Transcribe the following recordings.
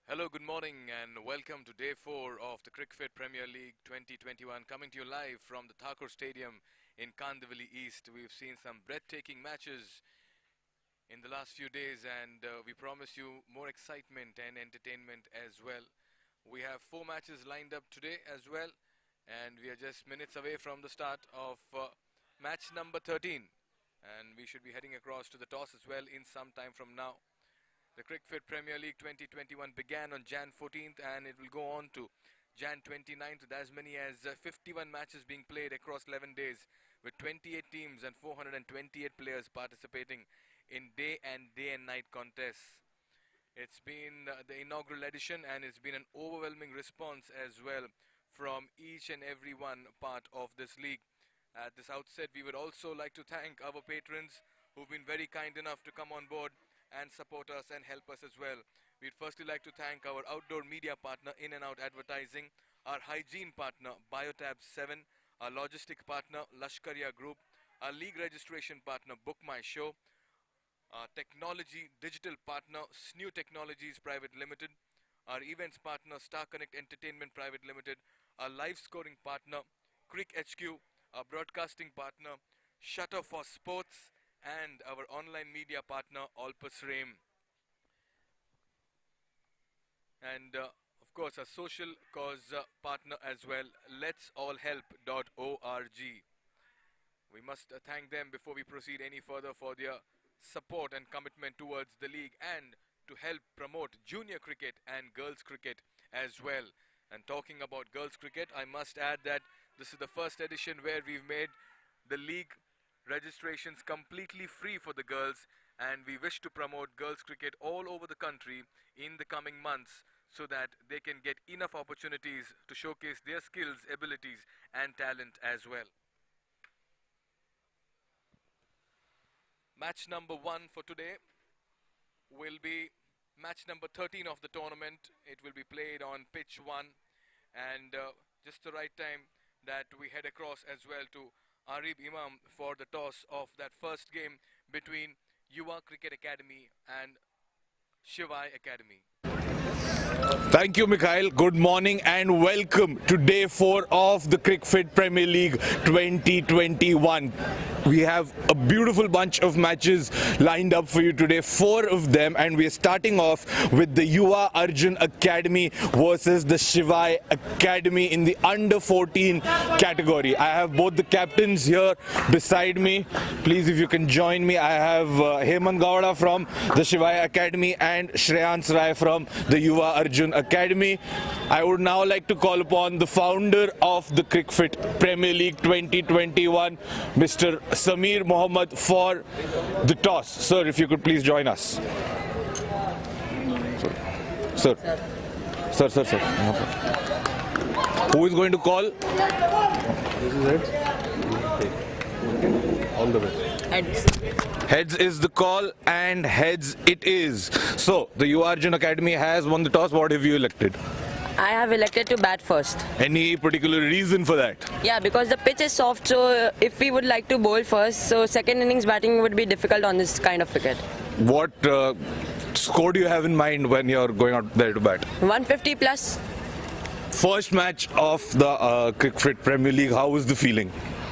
Hello, good morning, and welcome to day 4 of the Cricfit Premier League 2021, coming to you live from the Thakur Stadium in Kandivali East. We've seen some breathtaking matches in the last few days, and we promise you more excitement and entertainment as well. We have 4 matches lined up today as well, and we are just minutes away from the start of match number 13, and we should be heading across to the toss as well in some time from now. The Cricfit Premier League 2021 began on Jan 14th and it will go on to Jan 29th with as many as 51 matches being played across 11 days with 28 teams and 428 players participating in day and night contests. It's been the inaugural edition and it's been an overwhelming response as well from each and every one part of this league. At this outset, we would also like to thank our patrons who've been very kind enough to come on board and support us and help us as well. We'd firstly like to thank our outdoor media partner In and Out Advertising, our hygiene partner Biotab 7, our logistic partner Lashkaria Group, our league registration partner Book My Show, our technology digital partner Snew Technologies Private Limited, our events partner Star Connect Entertainment Private Limited, our live scoring partner Crick HQ, our broadcasting partner Shutter for Sports, and our online media partner Alpus Rame. And of course our social cause partner as well, letsallhelp.org. We must thank them before we proceed any further for their support and commitment towards the league and to help promote junior cricket and girls cricket as well. And talking about girls cricket, I must add that this is the first edition where we've made the league registrations completely free for the girls, and we wish to promote girls cricket all over the country in the coming months so that they can get enough opportunities to showcase their skills, abilities and talent as well. Match number 1 for today will be match number 13 of the tournament. It will be played on pitch 1, and just the right time that we head across as well to Arib Imam for the toss of that first game between Yuva Cricket Academy and Shivai Academy. Thank you, Mikhail. Good morning and welcome to day 4 of the Cricfit Premier League 2021. We have a beautiful bunch of matches lined up for you today, 4 of them, and we are starting off with the Yuvaarjun Academy versus the Shivai Academy in the under 14 category. I have both the captains here beside me. Please, if you can join me, I have Hemant Gowda from the Shivai Academy and Shreyans Rai from the Yuvaarjun Academy. I would now like to call upon the founder of the Cricfit Premier League 2021, Mr. Sameer Mohammed, for the toss. Sir, if you could please join us. Sir. Sir. Who is going to call? This is it. All the best. Heads is the call, and heads it is. So, the Yuvaarjun Academy has won the toss. What have you elected? I have elected to bat first. Any particular reason for that? Yeah, because the pitch is soft, so if we would like to bowl first, so second innings batting would be difficult on this kind of wicket. What score do you have in mind when you're going out there to bat? 150 plus. First match of the Cricfit Premier League, how was the feeling?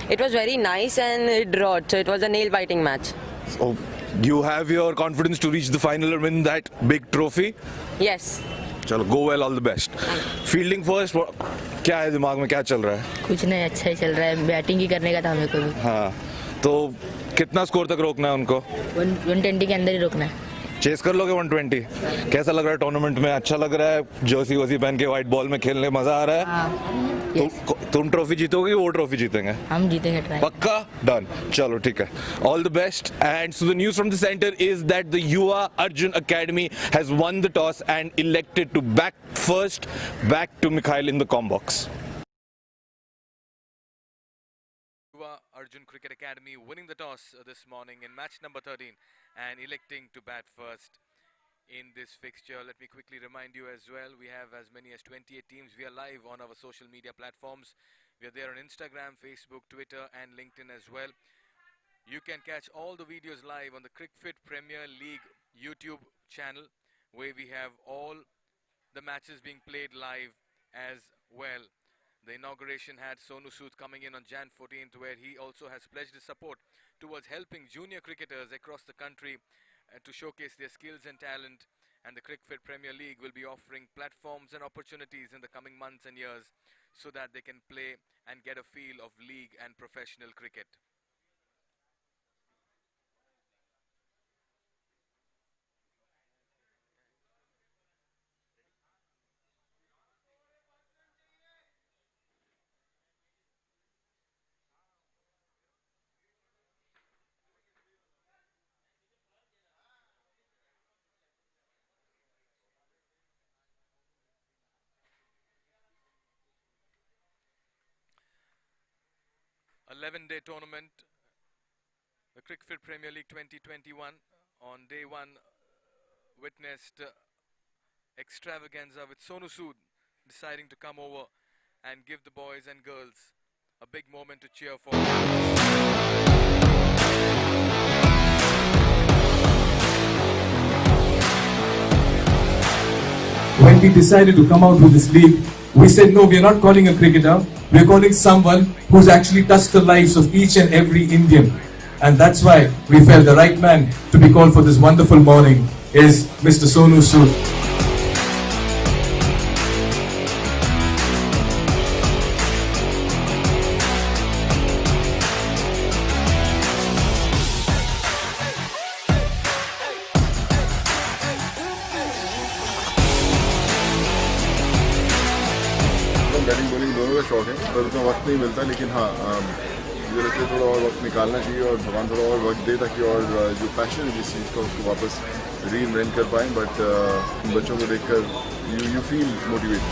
It was very nice and it drawed, so it was a nail-biting match. So, you have your confidence to reach the final and win that big trophy? Yes. चलो, go well, all the best. Fielding first, क्या है दिमाग में, क्या चल रहा है? कुछ नहीं, अच्छा ही चल रहा है, बैटिंग ही करने का था हमें को भी। हाँ, तो कितना स्कोर तक रोकना है उनको? 120 के अंदर ही रोकना है। चेस कर लोगे 120? कैसा लग रहा है टूर्नामेंट में? अच्छा लग रहा है जर्सी वसी पहन के व्हाइट बॉल में खेलने, मजा आ रहा है? तुम ट्रॉफी जीतोगे, वो ट्रॉफी जीतेंगे? हम जीतेंगे, ट्राई। पक्का? डन। चलो ठीक है, all the best. And so the news from the centre is that the Yuvaarjun Academy has won the toss and elected to bat first. Back to Mikhail in the comm box. Yuvaarjun Cricket Academy winning the toss this morning in match number 13 and electing to bat first in this fixture. Let me quickly remind you as well, we have as many as 28 teams. We are live on our social media platforms. We are there on Instagram, Facebook, Twitter and LinkedIn as well. You can catch all the videos live on the Cricfit Premier League YouTube channel, where we have all the matches being played live as well. The inauguration had Sonu Sood coming in on Jan 14th, where he also has pledged his support towards helping junior cricketers across the country to showcase their skills and talent. And the Cricfit Premier League will be offering platforms and opportunities in the coming months and years so that they can play and get a feel of league and professional cricket. A 11-day tournament, the Cricfit Premier League 2021. On day one, witnessed extravaganza with Sonu Sood deciding to come over and give the boys and girls a big moment to cheer for. When we decided to come out with this league, we said, no, we are not calling a cricketer, we are calling someone who's actually touched the lives of each and every Indian. And that's why we felt the right man to be called for this wonderful morning is Mr. Sonu Sood. Batting bowling दोनों का शौक है पर उतना वक्त नहीं मिलता लेकिन हाँ मुझे लगता है थोड़ा और वक्त निकालना चाहिए और भगवान थोड़ा और वक्त दे ताकि और जो पैशन है जिस चीज़ का उसको वापस री इन्वेंट कर पाएँ बट बच्चों को देखकर you feel motivated.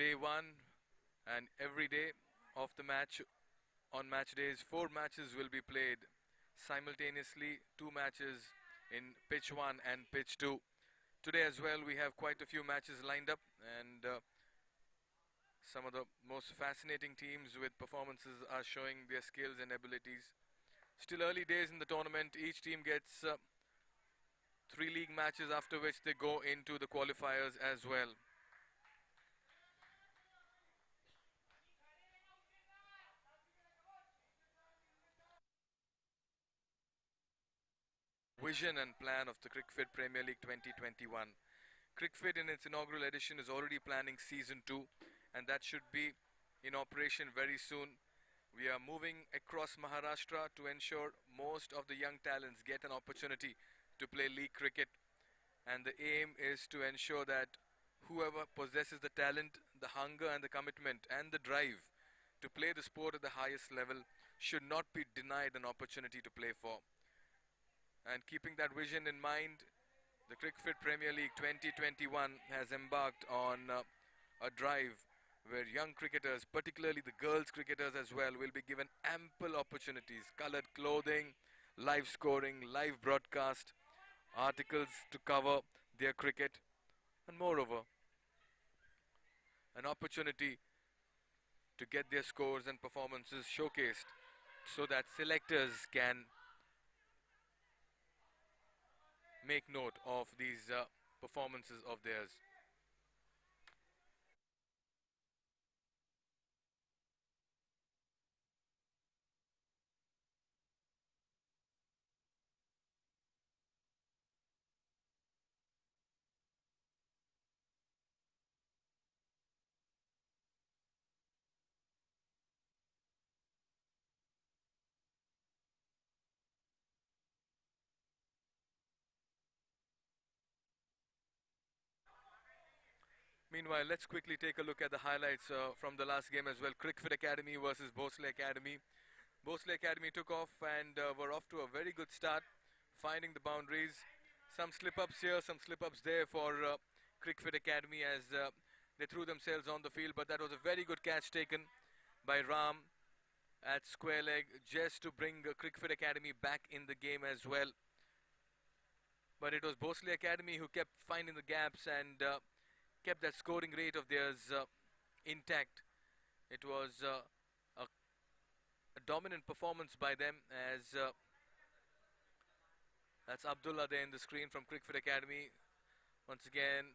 Day one and every day of the match. On match days, 4 matches will be played simultaneously, 2 matches in pitch 1 and pitch 2. Today as well we have quite a few matches lined up, and some of the most fascinating teams with performances are showing their skills and abilities. Still early days in the tournament, each team gets 3 league matches, after which they go into the qualifiers as well. Vision and plan of the Cricfit Premier League 2021. Cricfit in its inaugural edition is already planning season 2, and that should be in operation very soon. We are moving across Maharashtra to ensure most of the young talents get an opportunity to play league cricket, and the aim is to ensure that whoever possesses the talent, the hunger and the commitment and the drive to play the sport at the highest level should not be denied an opportunity to play for. And keeping that vision in mind, the Cricfit Premier League 2021 has embarked on a drive where young cricketers, particularly the girls cricketers as well, will be given ample opportunities, coloured clothing, live scoring, live broadcast, articles to cover their cricket, and moreover, an opportunity to get their scores and performances showcased so that selectors can make note of these performances of theirs. Meanwhile, let's quickly take a look at the highlights from the last game as well. Cricfit Academy versus Bhosle Academy. Bhosle Academy took off and were off to a very good start, finding the boundaries. Some slip-ups here, some slip-ups there for Cricfit Academy as they threw themselves on the field, but that was a very good catch taken by Ram at square leg just to bring Cricfit Academy back in the game as well. But it was Bhosle Academy who kept finding the gaps and kept that scoring rate of theirs intact. It was a a dominant performance by them as that's Abdullah there in the screen from Cricfit Academy. Once again,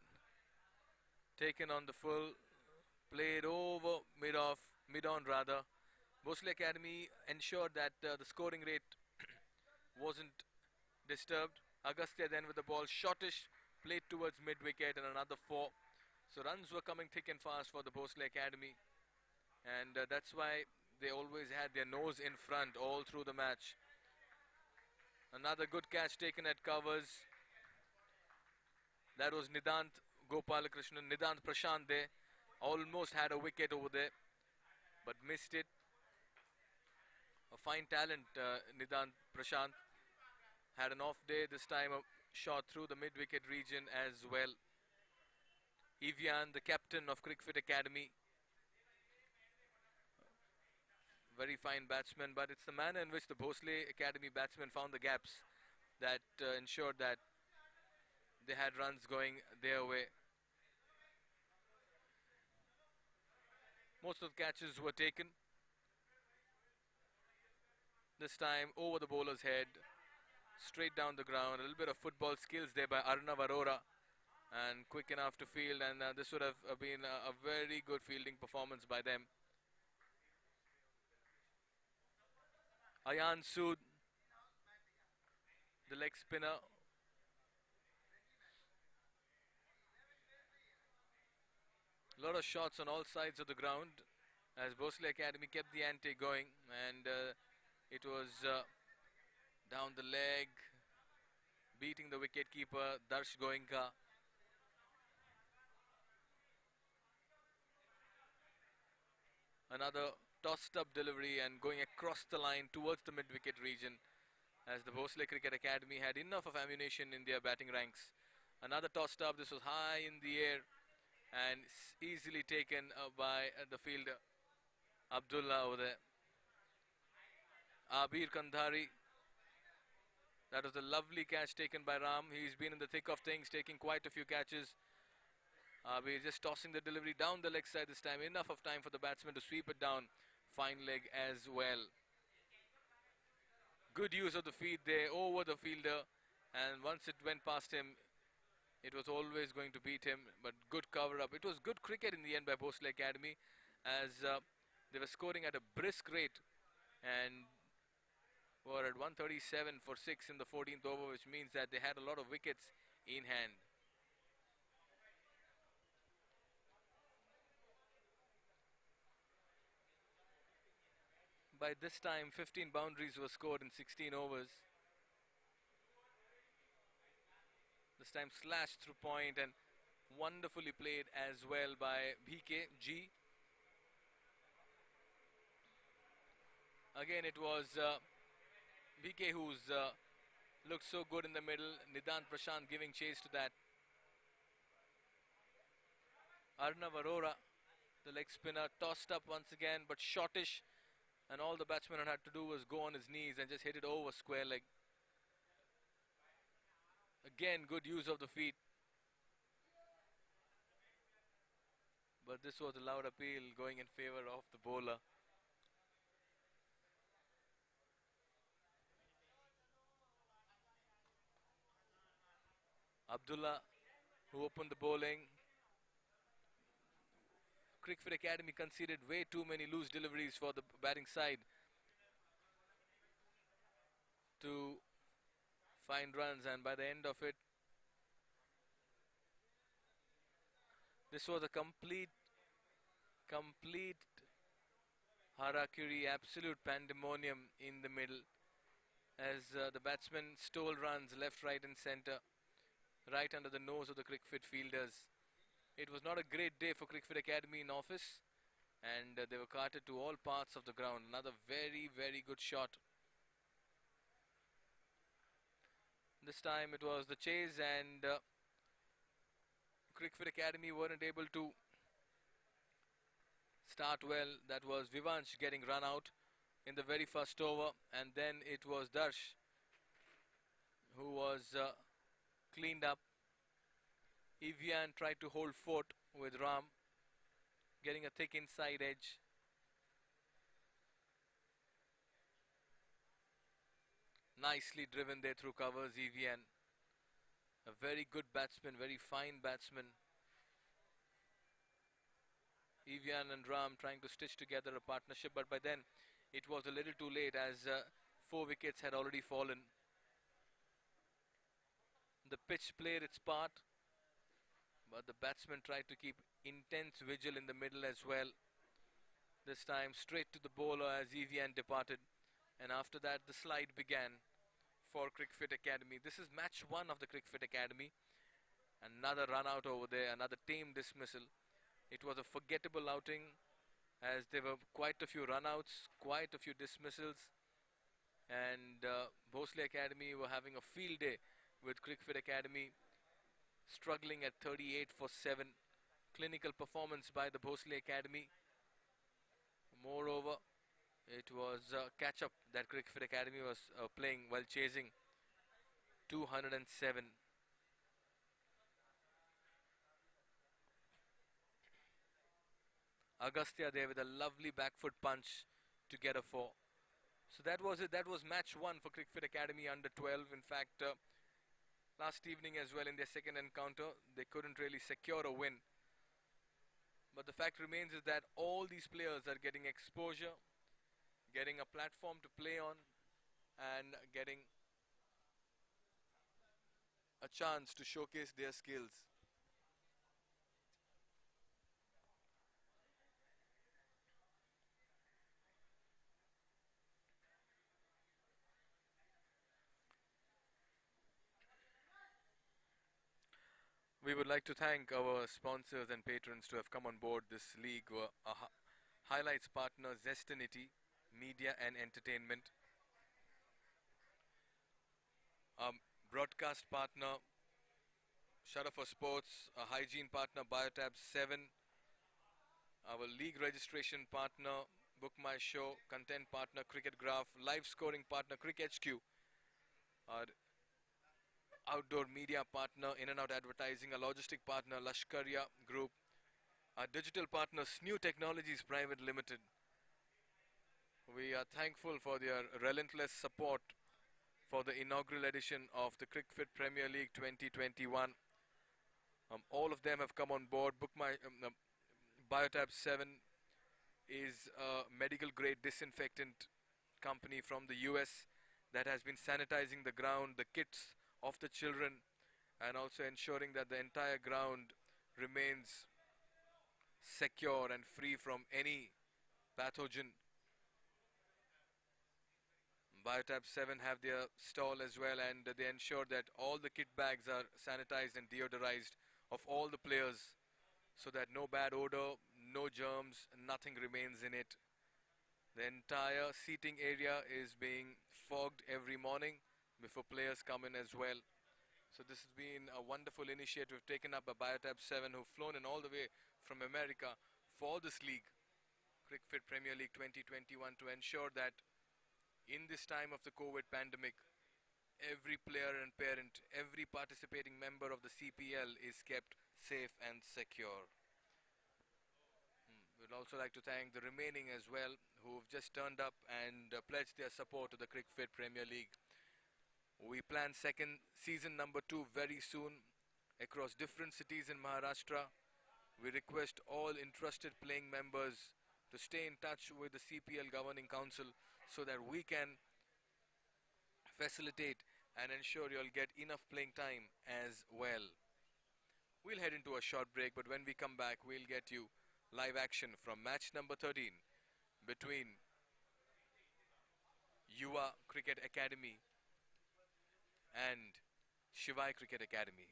taken on the full, played over mid-on rather. Bhosle Academy ensured that the scoring rate wasn't disturbed. Agastya then with the ball, shortish, played towards mid-wicket and another 4. So runs were coming thick and fast for the Bhosle Academy. And that's why they always had their nose in front all through the match. Another good catch taken at covers. That was Nidant Gopalakrishnan, Nidant Prashant there. Almost had a wicket over there, but missed it. A fine talent, Nidant Prashant. Had an off day, this time a shot through the mid-wicket region as well. Evian, the captain of Cricfit Academy. Very fine batsman, but it's the manner in which the Bhosle Academy batsmen found the gaps that ensured that they had runs going their way. Most of the catches were taken. This time over the bowler's head, straight down the ground. A little bit of football skills there by Arnav Arora, and quick enough to field, and this would have been a very good fielding performance by them. Ayan Sood, the leg spinner. A lot of shots on all sides of the ground as Bhosle Academy kept the ante going, and it was down the leg, beating the wicketkeeper Darsh Goenka. Another tossed up delivery and going across the line towards the mid-wicket region as the Bhosle Cricket Academy had enough of ammunition in their batting ranks. Another tossed up, this was high in the air and easily taken by the fielder Abdullah over there. Abir Kandhari, that was a lovely catch taken by Ram. He's been in the thick of things, taking quite a few catches. Abir just tossing the delivery down the leg side this time. Enough of time for the batsman to sweep it down. Fine leg as well. Good use of the feet there over the fielder, and once it went past him, it was always going to beat him, but good cover up. It was good cricket in the end by Bhosle Academy as they were scoring at a brisk rate and were at 137 for 6 in the 14th over, which means that they had a lot of wickets in hand. By this time, 15 boundaries were scored in 16 overs. This time slashed through point and wonderfully played as well by BK. Again, it was BK who's looked so good in the middle. Nidant Prashant giving chase to that. Arnav Arora, the leg spinner, tossed up once again, but shortish. And all the batsman had to do was go on his knees and just hit it over square leg. Again, good use of the feet. But this was a loud appeal going in favor of the bowler. Abdullah, who opened the bowling. Cricfit Academy conceded way too many loose deliveries for the batting side to find runs, and by the end of it, this was a complete harakiri, absolute pandemonium in the middle as the batsmen stole runs left, right and center, right under the nose of the Cricfit fielders. It was not a great day for Cricfit Academy in office, and they were carted to all parts of the ground. Another very, very good shot. This time it was the chase, and Cricfit Academy weren't able to start well. That was Vivansh getting run out in the very first over, and then it was Darsh who was cleaned up. Evian tried to hold fort with Ram, getting a thick inside edge. Nicely driven there through covers, EVN. A very good batsman, very fine batsman. Evian and Ram trying to stitch together a partnership, but by then it was a little too late as 4 wickets had already fallen. The pitch played its part, but the batsman tried to keep intense vigil in the middle as well. This time straight to the bowler as Evian departed, and after that the slide began for Cricfit Academy. This is match 1 of the Cricfit Academy. Another run out over there, another tame dismissal. It was a forgettable outing as there were quite a few run-outs, quite a few dismissals, and Bhosle Academy were having a field day with Cricfit Academy struggling at 38 for 7. Clinical performance by the Bhosle Academy. Moreover, it was catch-up that Cricfit Academy was playing while chasing 207. Agastya there with a lovely back foot punch to get a 4. So that was it. That was match 1 for Cricfit Academy under 12. In fact, last evening as well in their second encounter, they couldn't really secure a win. But the fact remains is that all these players are getting exposure, getting a platform to play on, and getting a chance to showcase their skills. We would like to thank our sponsors and patrons to have come on board this league. Highlights partner Zestinity, Media and Entertainment. Broadcast partner Shudder for Sports, a hygiene partner Biotab 7, our league registration partner Book My Show, content partner Cricket Graph, live scoring partner Crick HQ, our outdoor media partner In and Out Advertising, a logistic partner Lashkaria Group, our digital partner Snew Technologies Private Limited. We are thankful for their relentless support for the inaugural edition of the Cricfit Premier League 2021. All of them have come on board. Biotab 7 is a medical grade disinfectant company from the US that has been sanitizing the ground, the kits of the children, and also ensuring that the entire ground remains secure and free from any pathogen. Biotab 7 have their stall as well, and they ensure that all the kit bags are sanitized and deodorized of all the players so that no bad odor, no germs, nothing remains in it. The entire seating area is being fogged every morning before players come in as well. So this has been a wonderful initiative taken up by Biotab 7, who've flown in all the way from America for this league, Cricfit Premier League 2021, to ensure that in this time of the COVID pandemic, every player and parent, every participating member of the CPL is kept safe and secure. We'd also like to thank the remaining as well, who've just turned up and pledged their support to the Cricfit Premier League. We plan season number 2 very soon across different cities in Maharashtra. We request all interested playing members to stay in touch with the CPL Governing Council so that we can facilitate and ensure you'll get enough playing time as well. We'll head into a short break, but when we come back, we'll get you live action from match number 13 between Yuva Cricket Academy and Shivai Cricket Academy.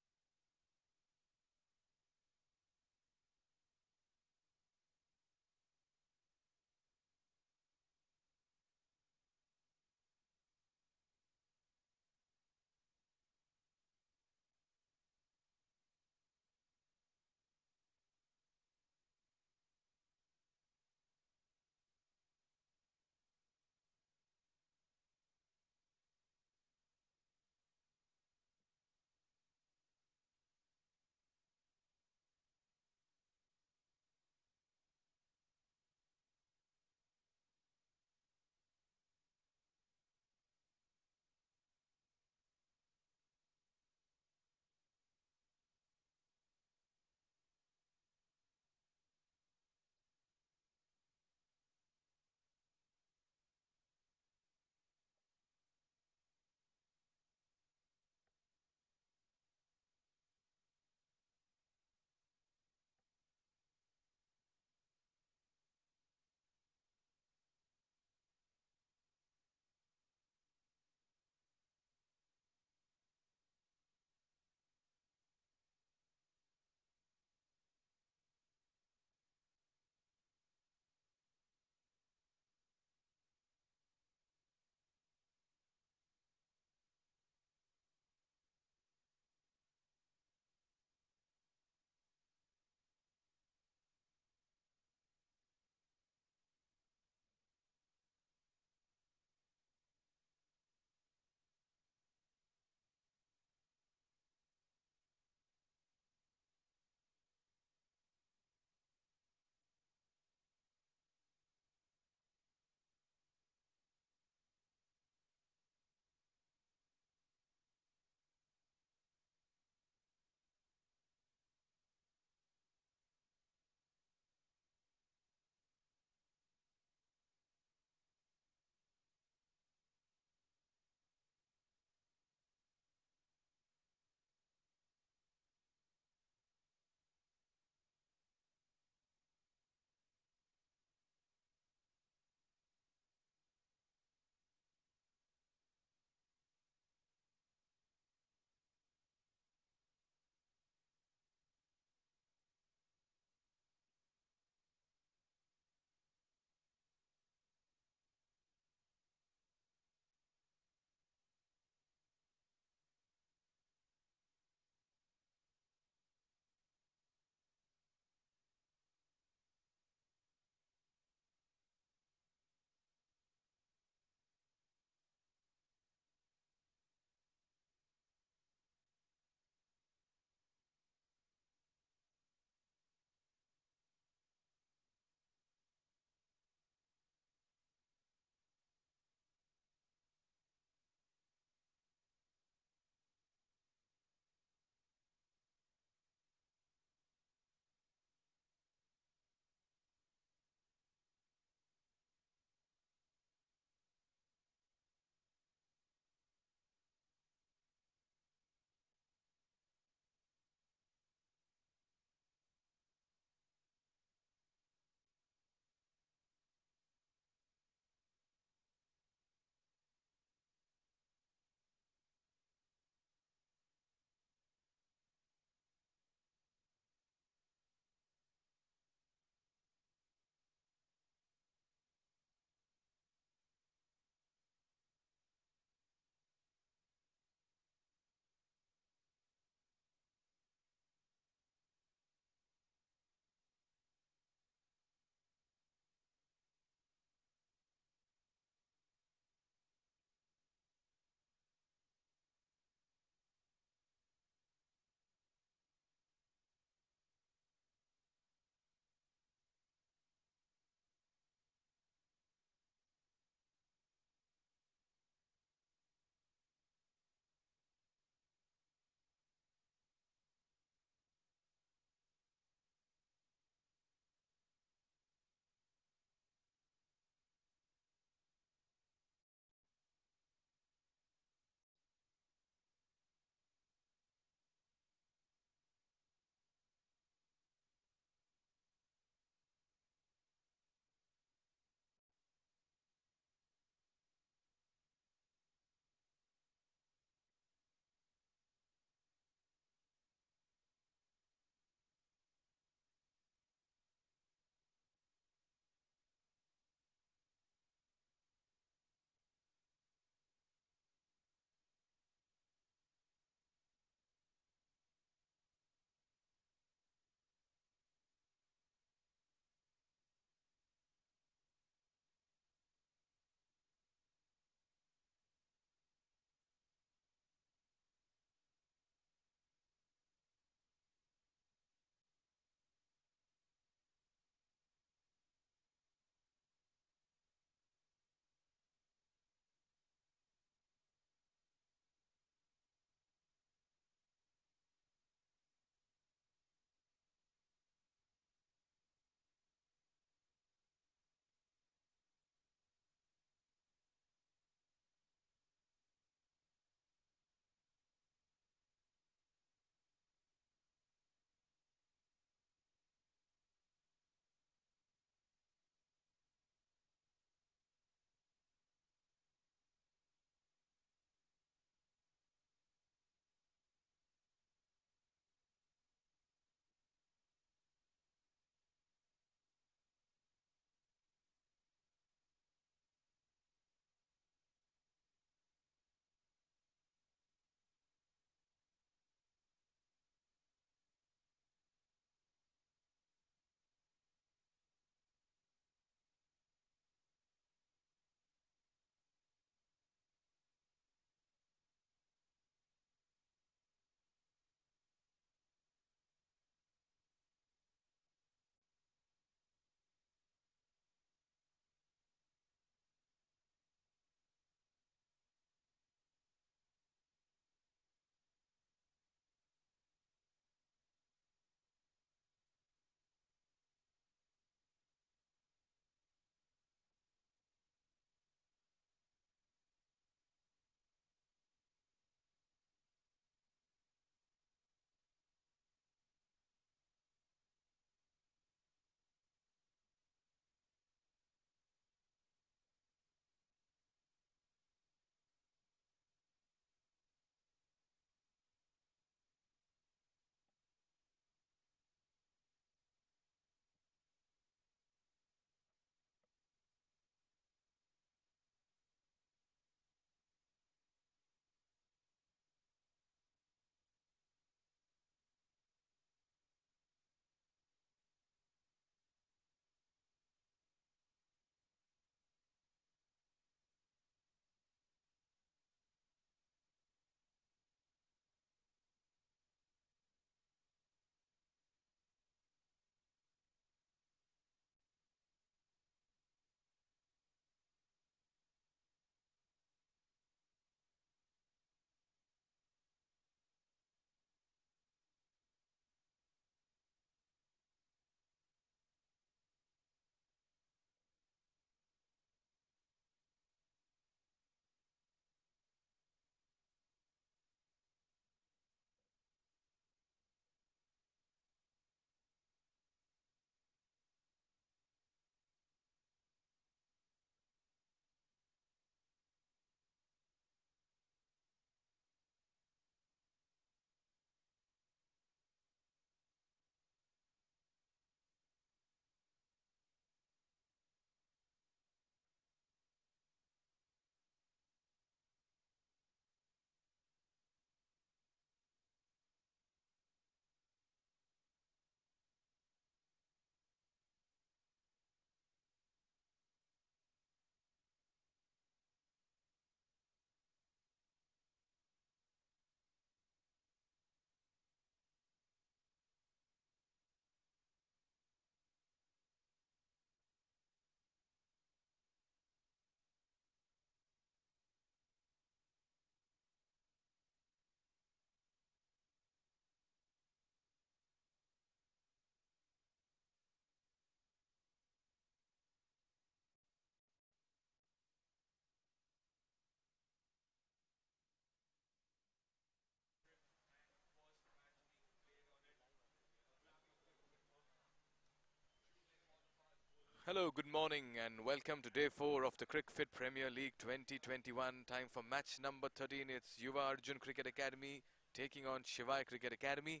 Hello, good morning, and welcome to day 4 of the Cricfit Premier League 2021. Time for match number 13. It's Yuvaarjun Cricket Academy taking on Shivai Cricket Academy.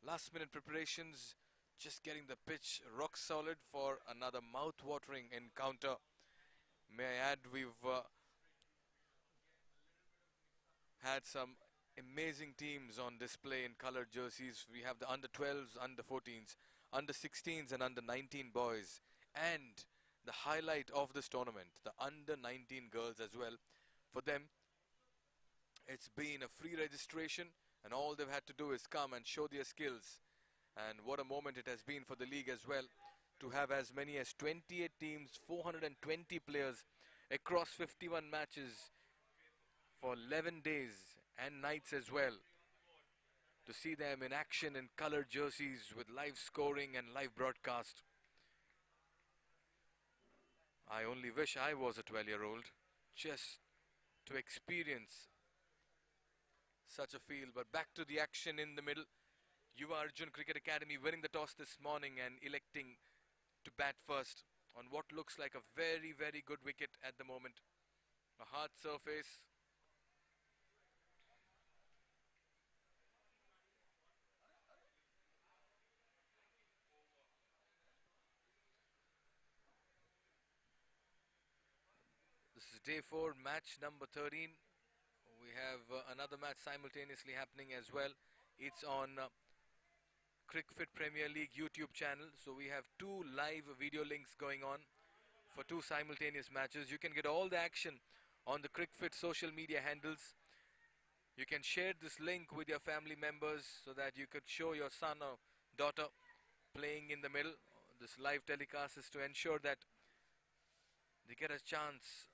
Last minute preparations, just getting the pitch rock solid for another mouth-watering encounter. May I add, we've had some amazing teams on display in colored jerseys. We have the under 12s, under 14s, under 16s and under 19 boys. And the highlight of this tournament, the under 19 girls as well. For them, it's been a free registration and all they've had to do is come and show their skills. And what a moment it has been for the league as well, to have as many as 28 teams, 420 players across 51 matches for 11 days and nights as well. To see them in action in colored jerseys with live scoring and live broadcast. I only wish I was a 12-year-old just to experience such a feel. But back to the action in the middle. Yuvaarjun Cricket Academy winning the toss this morning and electing to bat first on what looks like a very, very good wicket at the moment. A hard surface. This is day 4, match number 13. We have another match simultaneously happening as well. It's on Cricfit Premier League YouTube channel. So we have 2 live video links going on for 2 simultaneous matches. You can get all the action on the Cricfit social media handles. You can share this link with your family members so that you could show your son or daughter playing in the middle. This live telecast is to ensure that they get a chance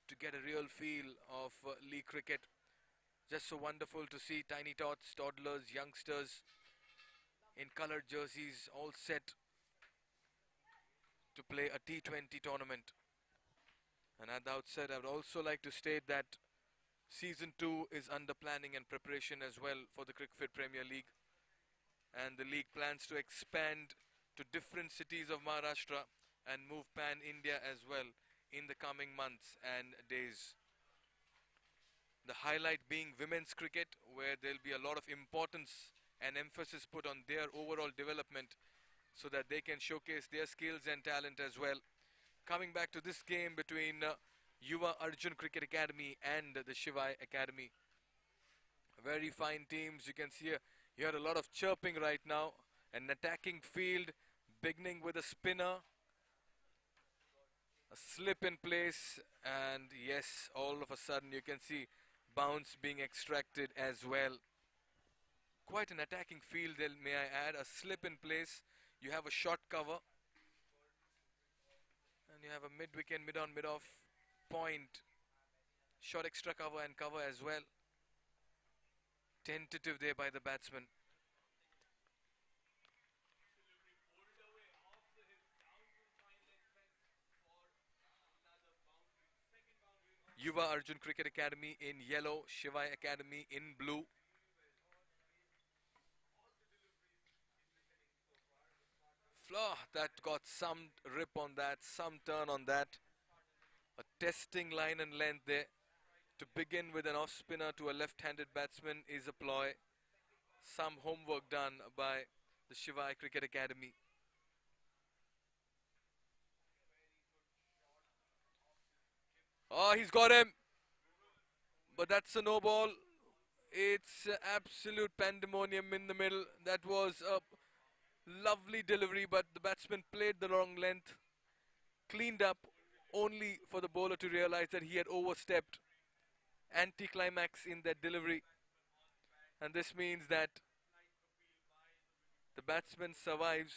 to get a real feel of league cricket. Just so wonderful to see tiny tots, toddlers, youngsters in colored jerseys all set to play a T20 tournament. And at the outset, I would also like to state that Season 2 is under planning and preparation as well for the Cricfit Premier League. And the league plans to expand to different cities of Maharashtra and move pan-India as well in the coming months and days. The highlight being women's cricket, where there'll be a lot of importance and emphasis put on their overall development so that they can showcase their skills and talent as well. Coming back to this game between Yuvaarjun Cricket Academy and the Shivai Academy. Very fine teams. You can see you had a lot of chirping right now. An attacking field beginning with a spinner. A slip in place, and yes, all of a sudden you can see bounce being extracted as well. Quite an attacking field there, may I add. A slip in place, you have a short cover, and you have a mid-wicket, mid-on, mid-off point. Short extra cover and cover as well. Tentative there by the batsman. Yuvaarjun Cricket Academy in yellow, Shivai Academy in blue. Flaw, that got some rip on that, some turn on that. A testing line and length there. To begin with an off spinner to a left-handed batsman is a ploy. Some homework done by the Shivai Cricket Academy. Oh, he's got him. But that's a no ball. It's absolute pandemonium in the middle. That was a lovely delivery, but the batsman played the wrong length. Cleaned up only for the bowler to realize that he had overstepped. Anti-climax in that delivery. And this means that the batsman survives.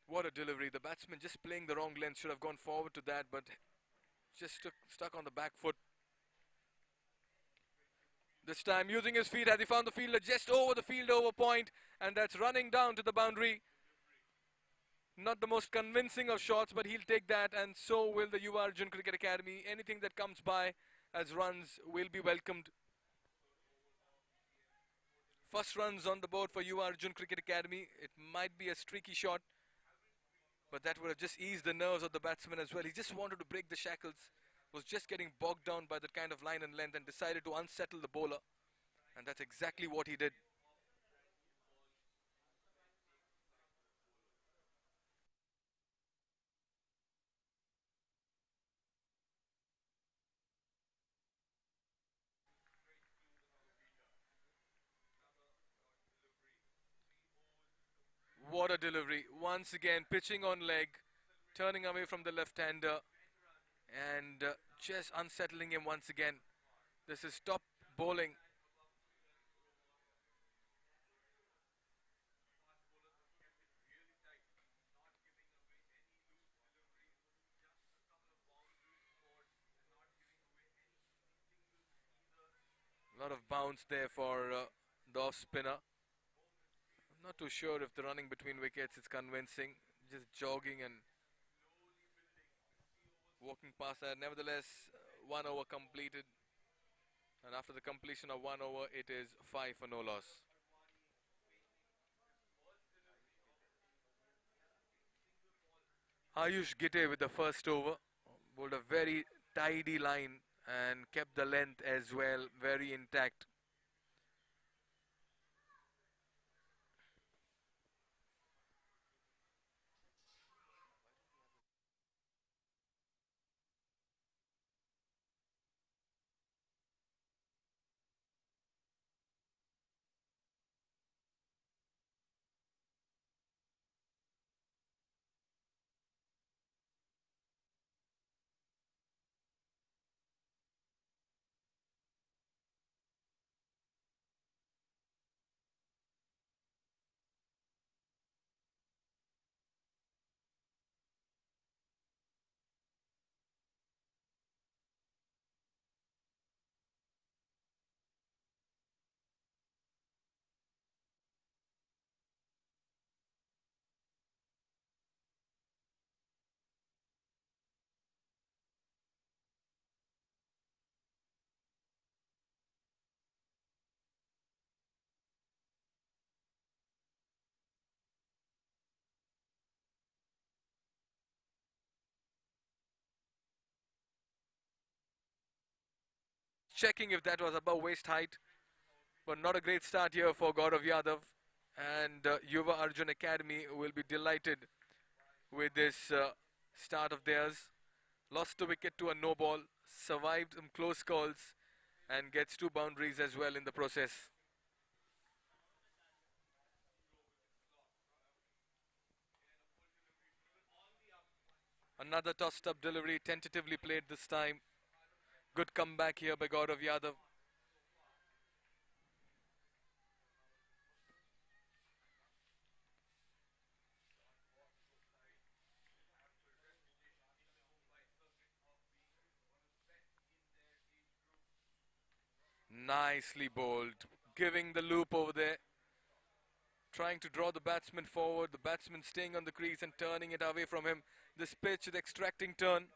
What a delivery. The batsman just playing the wrong length, should have gone forward to that, but just stuck on the back foot. This time using his feet, has he found the fielder just over the field over point, and that's running down to the boundary. Not the most convincing of shots, but he'll take that, and so will the Yuvaarjun Cricket Academy. Anything that comes by as runs will be welcomed. First runs on the board for Yuvaarjun Cricket Academy. It might be a streaky shot, but that would have just eased the nerves of the batsman as well. He just wanted to break the shackles, was just getting bogged down by that kind of line and length, and decided to unsettle the bowler. And that's exactly what he did. What a delivery. Once again, pitching on leg, turning away from the left-hander, and just unsettling him once again. This is top bowling. A lot of bounce there for the off spinner. I'm not too sure if the running between wickets is convincing. Just jogging and walking past that. Nevertheless, 1 over completed. And after the completion of 1 over, it is 5 for no loss. Ayush Gite with the first over. Bowled a very tidy line and kept the length as well very intact. Checking if that was above waist height, but not a great start here for Gaurav Yadav. And Yuvaarjun Academy will be delighted with this start of theirs. Lost a wicket to a no ball, survived some close calls, and gets 2 boundaries as well in the process. Another tossed up delivery, tentatively played this time. Good comeback here by Gaurav Yadav. Nicely bowled, giving the loop over there. Trying to draw the batsman forward, the batsman staying on the crease and turning it away from him. This pitch, the extracting turn.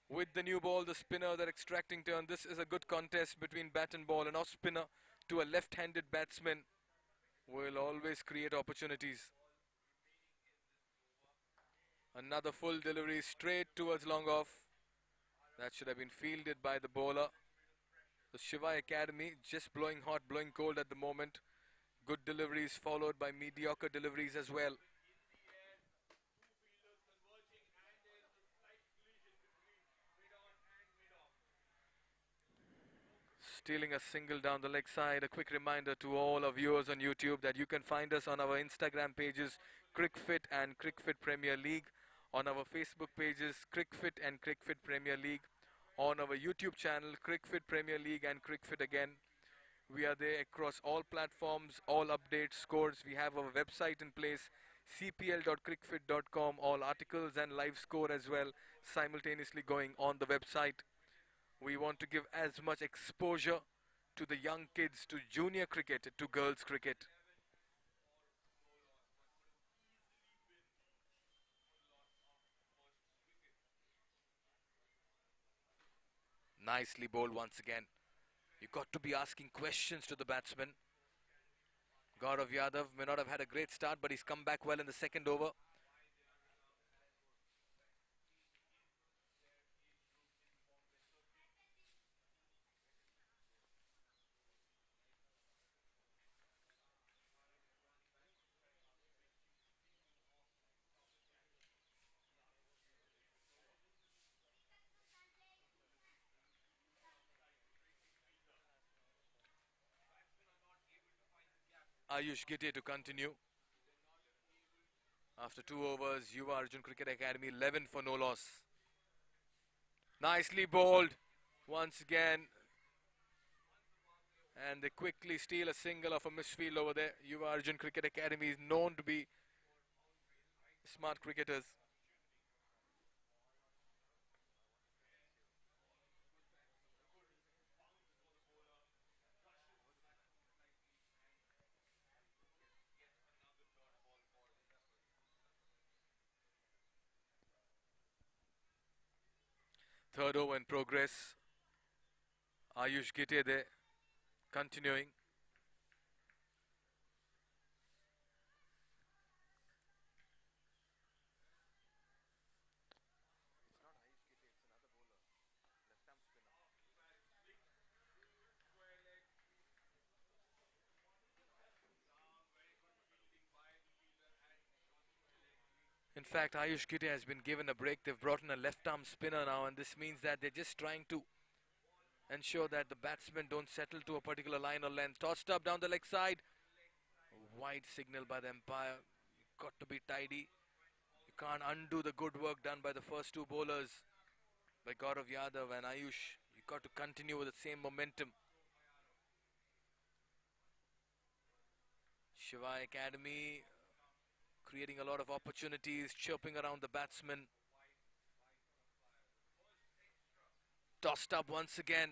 With the new ball, the spinner, that extracting turn. This is a good contest between bat and ball. An off spinner to a left-handed batsman will always create opportunities. Another full delivery straight towards long off. That should have been fielded by the bowler. The Shivai Academy just blowing hot, blowing cold at the moment. Good deliveries followed by mediocre deliveries as well. Stealing a single down the leg side. A quick reminder to all our viewers on YouTube that you can find us on our Instagram pages, Cricfit and Cricfit Premier League. On our Facebook pages, Cricfit and Cricfit Premier League. On our YouTube channel, Cricfit Premier League and Cricfit again. We are there across all platforms, all updates, scores. We have our website in place, cpl.crickfit.com, all articles and live score as well, simultaneously going on the website. We want to give as much exposure to the young kids, to junior cricket, to girls cricket. Nicely bowled once again. You got to be asking questions to the batsman. Gaurav Yadav may not have had a great start, but he's come back well in the second over. Ayush Gite to continue. After 2 overs, Yuvaarjun Cricket Academy 11 for no loss. Nicely bowled once again. And they quickly steal a single off a misfield over there. Yuvaarjun Cricket Academy is known to be smart cricketers. Third over in progress. Ayush Gite there, continuing. In fact, Ayush Gite has been given a break. They've brought in a left-arm spinner now, and this means that they're just trying to ensure that the batsmen don't settle to a particular line or length. Tossed up down the leg side. Wide signal by the umpire. You've got to be tidy. You can't undo the good work done by the first two bowlers, by Gaurav Yadav and Ayush. You've got to continue with the same momentum. Shivai Academy creating a lot of opportunities, chirping around the batsmen. Tossed up once again.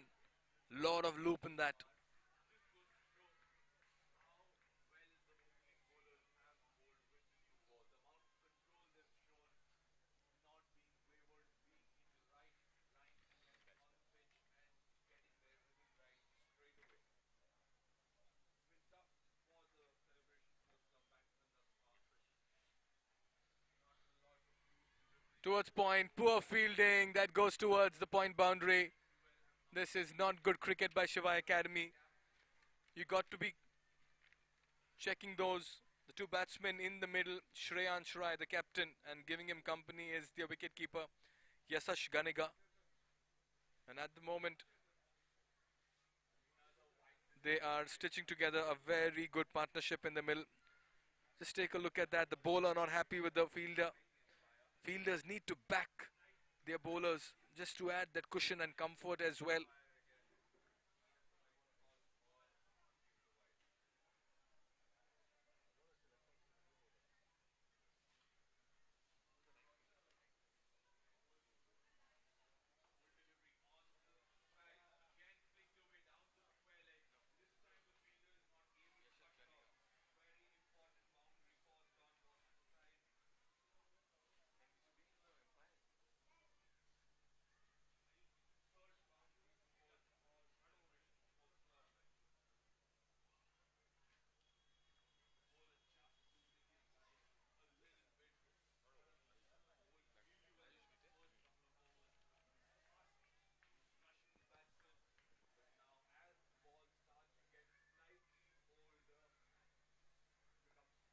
Lot of loop in that. Towards point, poor fielding, that goes towards the point boundary. This is not good cricket by Shivai Academy. You got to be checking those. The two batsmen in the middle, Shreyansh Rai, the captain, and giving him company is the wicketkeeper, Yasash Ganiga. And at the moment, they are stitching together a very good partnership in the middle. Just take a look at that. The bowler not happy with the fielder. Fielders need to back their bowlers just to add that cushion and comfort as well.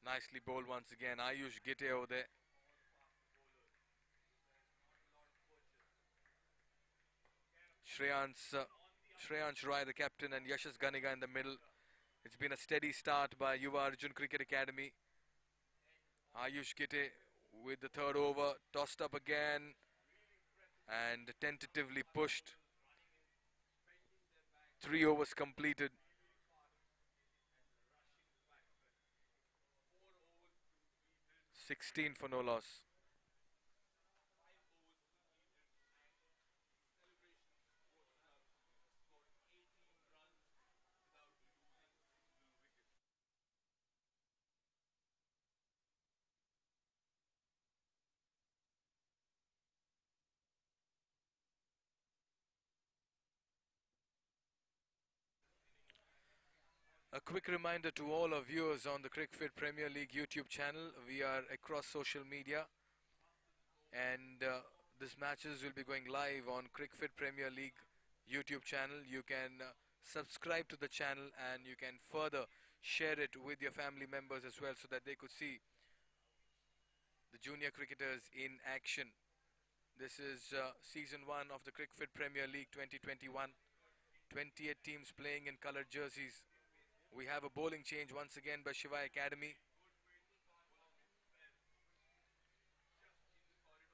Nicely bowled once again. Ayush Gite over there. Shreyansh Rai, the captain, and Yashas Ganiga in the middle. It's been a steady start by Yuvaarjun Cricket Academy. Ayush Gite with the third over, tossed up again and tentatively pushed. 3 overs completed. (16 for no loss). A quick reminder to all our viewers on the Cricfit Premier League YouTube channel. We are across social media, and these matches will be going live on Cricfit Premier League YouTube channel. You can subscribe to the channel, and you can further share it with your family members as well, so that they could see the junior cricketers in action. This is season 1 of the Cricfit Premier League 2021. 28 teams playing in coloured jerseys. We have a bowling change once again by Shivai Academy.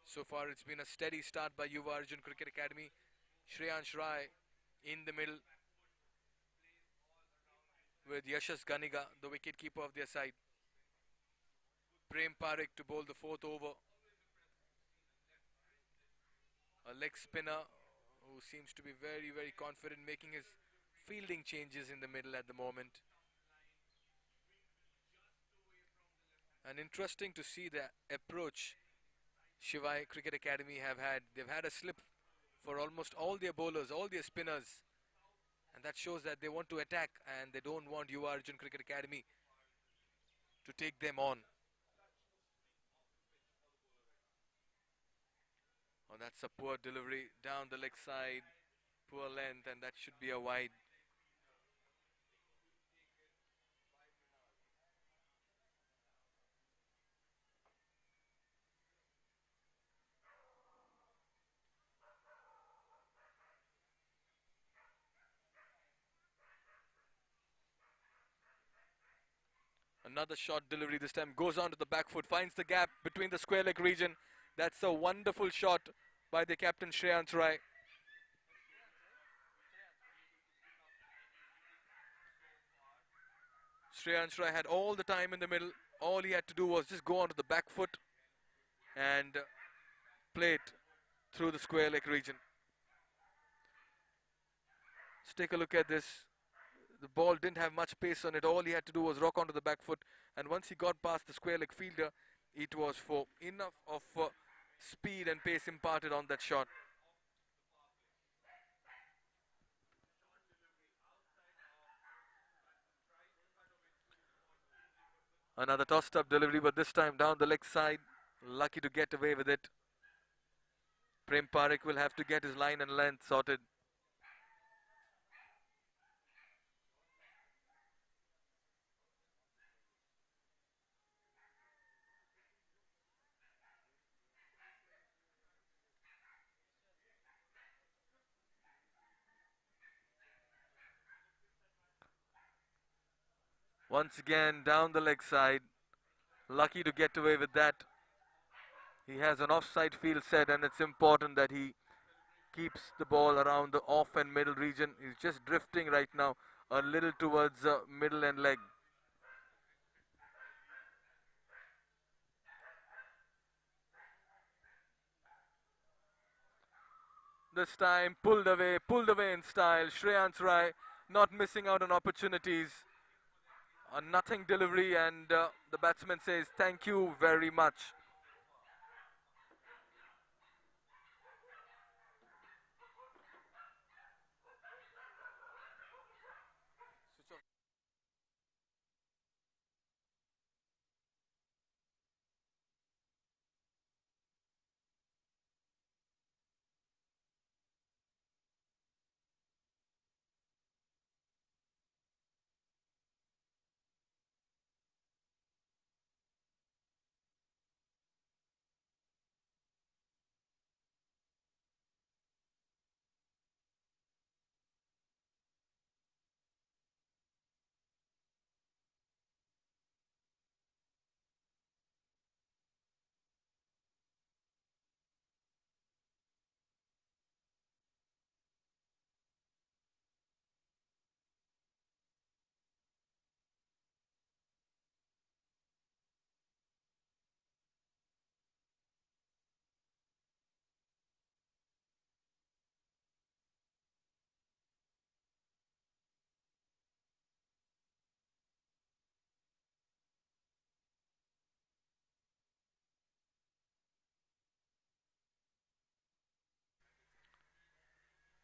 So far it's been a steady start by Yuvaarjun Cricket Academy. Shreyansh Rai in the middle with Yashas Ganiga, the wicketkeeper of their side. Prem Parekh to bowl the 4th over. A leg spinner who seems to be very, very confident, making his fielding changes in the middle at the moment. And interesting to see the approach Shivai Cricket Academy have had. They've had a slip for almost all their bowlers, all their spinners. And that shows that they want to attack and they don't want Yuvaarjun Cricket Academy to take them on. Oh, that's a poor delivery down the leg side. Poor length, and that should be a wide. Another short delivery this time, goes on to the back foot, finds the gap between the square leg region. That's a wonderful shot by the captain Shreyansh Rai. Shreyansh Rai had all the time in the middle. All he had to do was just go onto the back foot and play it through the square leg region. Let's take a look at this. The ball didn't have much pace on it. All he had to do was rock onto the back foot, and once he got past the square leg fielder, it was for enough of speed and pace imparted on that shot. Another tossed up delivery, but this time down the leg side. Lucky to get away with it. Prem Parekh will have to get his line and length sorted. Once again down the leg side. Lucky to get away with that. He has an offside field set, and it's important that he keeps the ball around the off and middle region. He's just drifting right now a little towards middle and leg. This time pulled away in style. Shreyansh Rai not missing out on opportunities. A nothing delivery, and the batsman says thank you very much.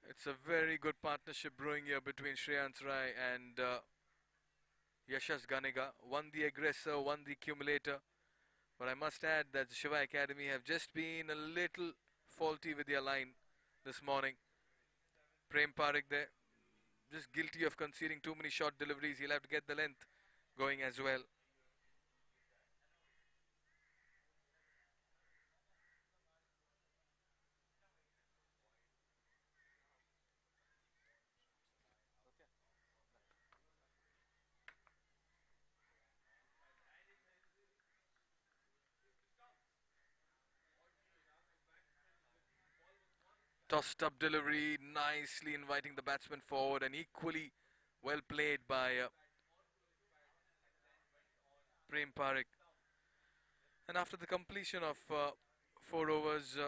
It's a very good partnership brewing here between Shreyansh Rai and Yashas Ganega, one the aggressor, one the accumulator. But I must add that the Shivai Academy have just been a little faulty with their line this morning. Prem Parekh there, just guilty of conceding too many short deliveries. He'll have to get the length going as well. Tossed up delivery, nicely inviting the batsman forward, and equally well played by Prem Parekh. And after the completion of 4 overs,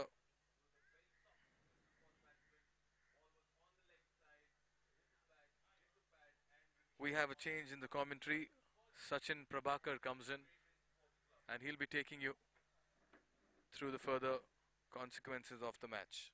we have a change in the commentary. Sachin Prabhakar comes in, and he'll be taking you through the further consequences of the match.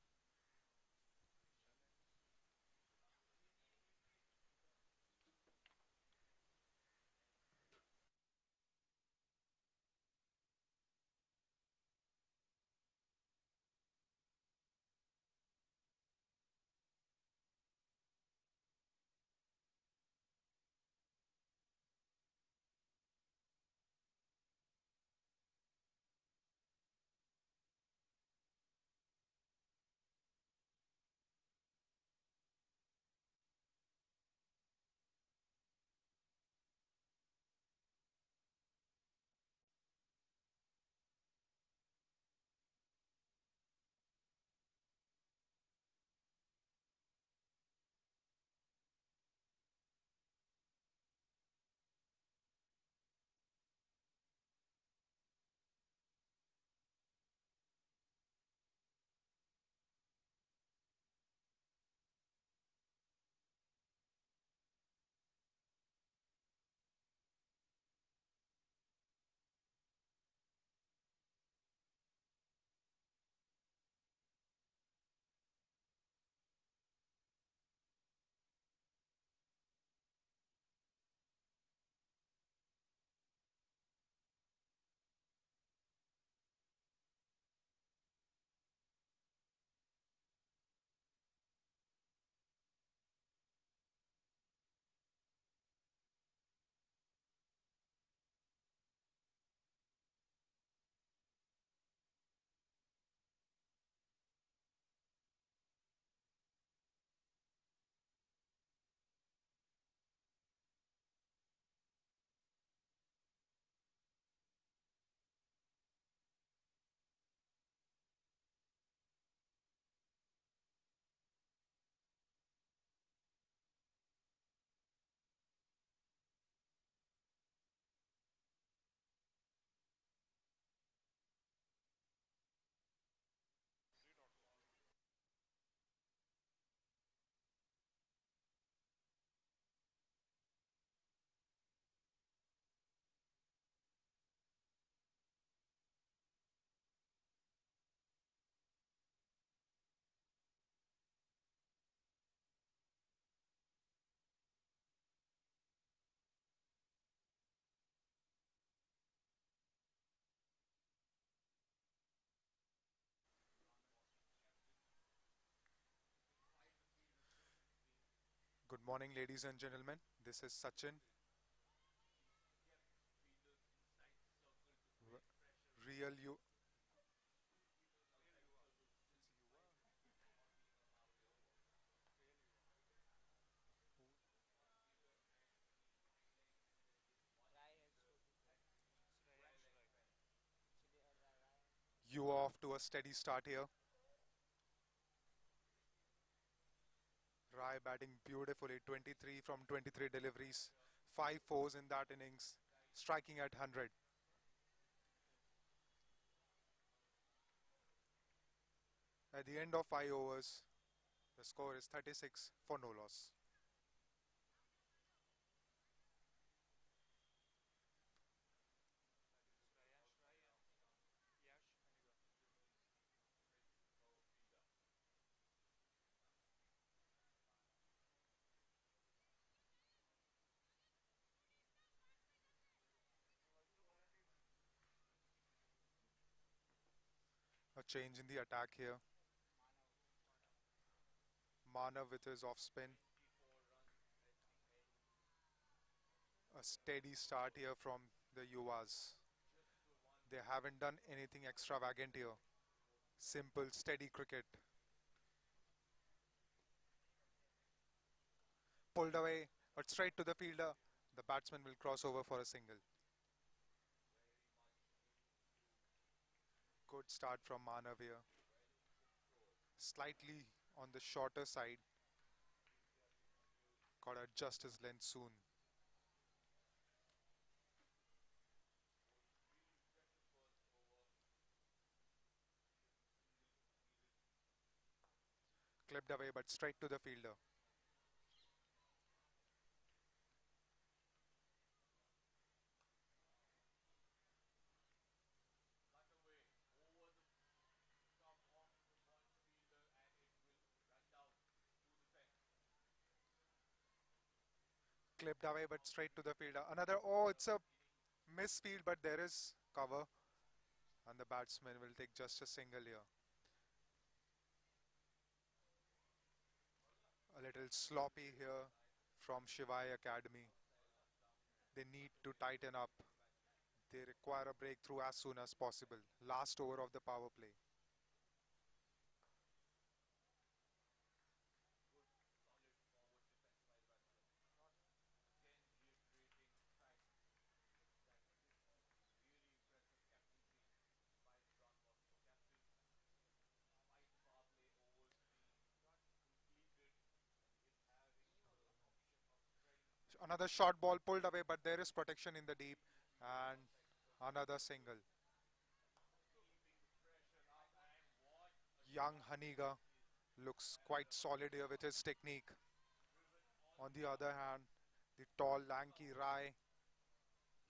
Good morning, ladies and gentlemen. This is Sachin. Real you off to a steady start here. Rai batting beautifully, 23 from 23 deliveries, 5 fours in that innings, striking at 100. At the end of 5 overs, the score is 36 for no loss. change in the attack here. Manav with his off spin. A steady start here from the Yuvas. They haven't done anything extravagant here. Simple, steady cricket. Pulled away, but straight to the fielder. The batsman will cross over for a single. Good start from Manav here. Slightly on the shorter side. Got to adjust his length soon. Clipped away, but straight to the fielder. Clipped away, but straight to the fielder. Another, oh, it's a misfield, but there is cover. And the batsman will take just a single here. A little sloppy here from Shivai Academy. They need to tighten up. They require a breakthrough as soon as possible. Last over of the power play. Another short ball pulled away, but there is protection in the deep. And another single. Young Haniga looks quite solid here with his technique. On the other hand, the tall, lanky Rai,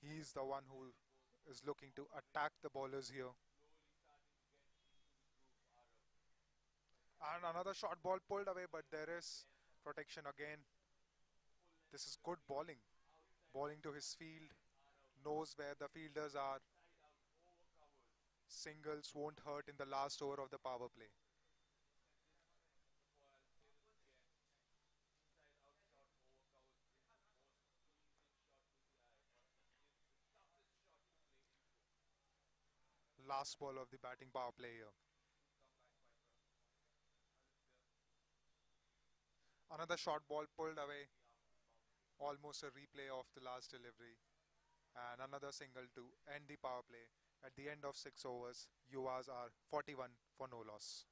he's the one who is looking to attack the bowlers here. And another short ball pulled away, but there is protection again. This is good bowling. Bowling to his field, knows where the fielders are. Singles won't hurt in the last over of the power play. Last ball of the batting power play here. Another short ball pulled away. Almost a replay of the last delivery. And another single to end the power play. At the end of 6 overs, Yuvas are 41 for no loss.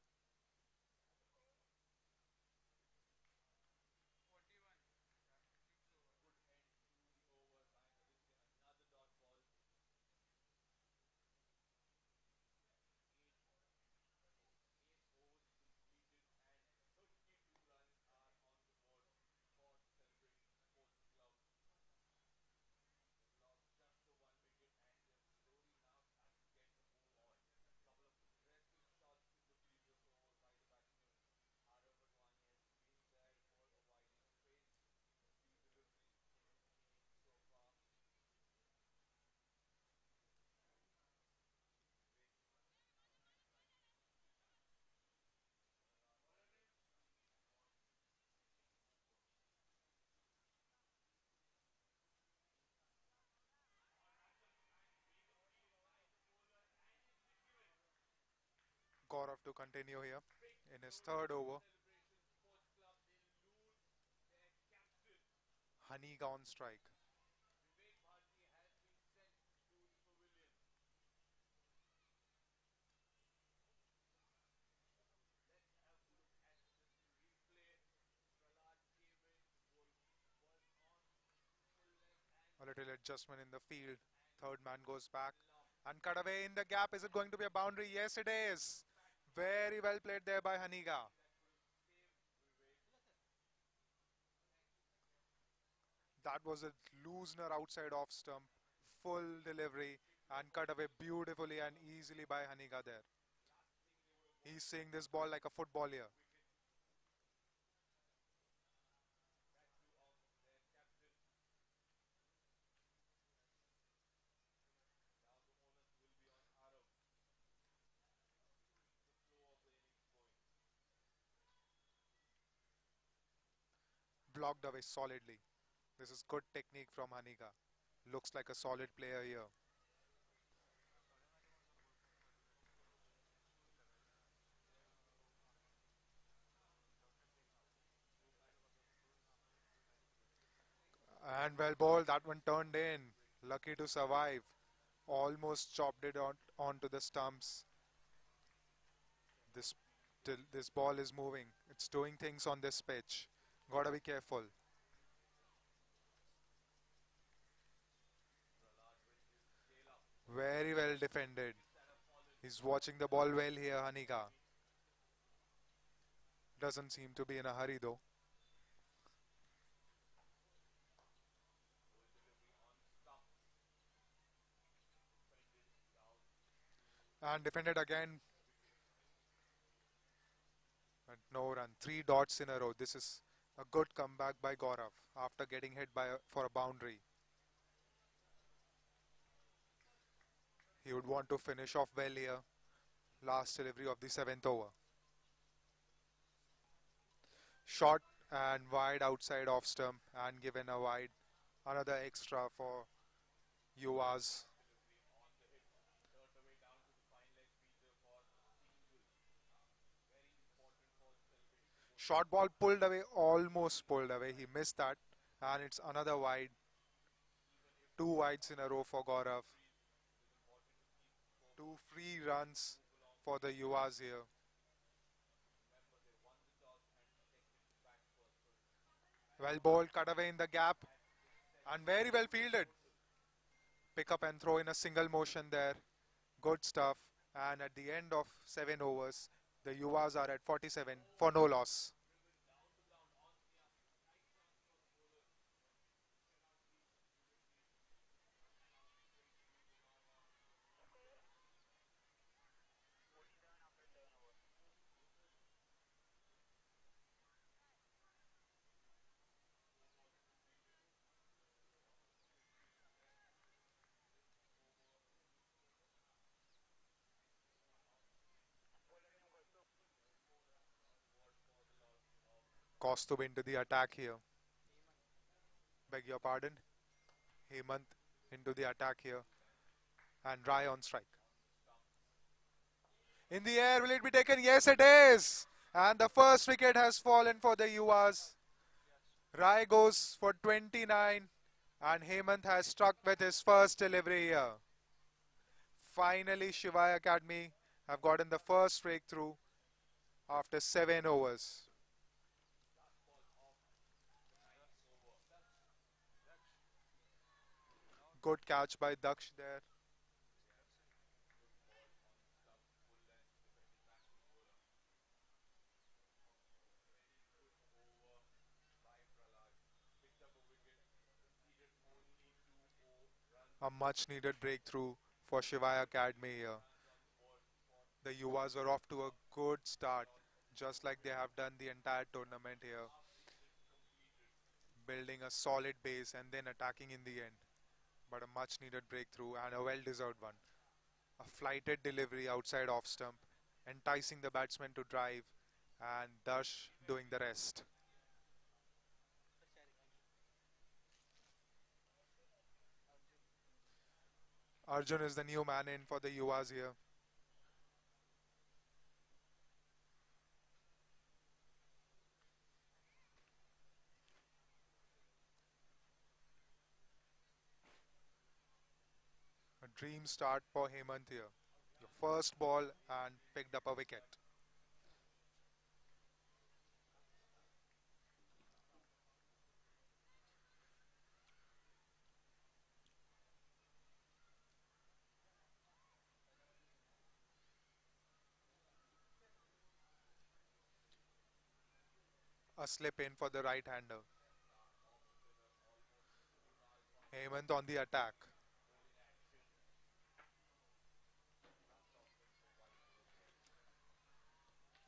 Gaurav to continue here in his third over. Haniga on strike. A little adjustment in the field. Third man goes back and cut away in the gap. Is it going to be a boundary? Yes, it is. Very well played there by Haniga. That was a loosener outside off stump. Full delivery and cut away beautifully and easily by Haniga there. He's seeing this ball like a football here. blocked away solidly. This is good technique from Hanika. Looks like a solid player here. And well bowled, that one turned in. Lucky to survive. Almost chopped it onto the stumps. This this ball is moving. It's doing things on this pitch. Gotta be careful. Very well defended. He's watching the ball well here, Hanika. Doesn't seem to be in a hurry though. And defended again. And no run. 3 dots in a row. This is a good comeback by Gaurav after getting hit for a boundary. He would want to finish off well here. Last delivery of the 7th over. Short and wide outside off stump and given a wide. Another extra for Yuva's. Short ball pulled away, almost pulled away. He missed that. And it's another wide. 2 wides in a row for Gaurav. 2 free runs for the Yuvas here. Well bowled, cut away in the gap. And very well fielded. Pick up and throw in a single motion there. Good stuff. And at the end of 7 overs, the Yuvas are at 47 for no loss. Kaustubh into the attack here. Beg your pardon. Hemant into the attack here. And Rai on strike. In the air, will it be taken? Yes, it is. And the first wicket has fallen for the Yuvas. Rai goes for 29. And Hemant has struck with his first delivery here. Finally, Shivai Academy have gotten the first breakthrough after 7 overs. Good catch by Daksh there. A much needed breakthrough for Shivai Academy here. The Yuvas were off to a good start, just like they have done the entire tournament here, building a solid base and then attacking in the end. But a much needed breakthrough and a well deserved one. A flighted delivery outside off stump, enticing the batsman to drive, and Dash doing the rest. Arjun is the new man in for the Yuvas here. A dream start for Hemant here. The first ball and picked up a wicket. A slip in for the right-hander. Hemant on the attack.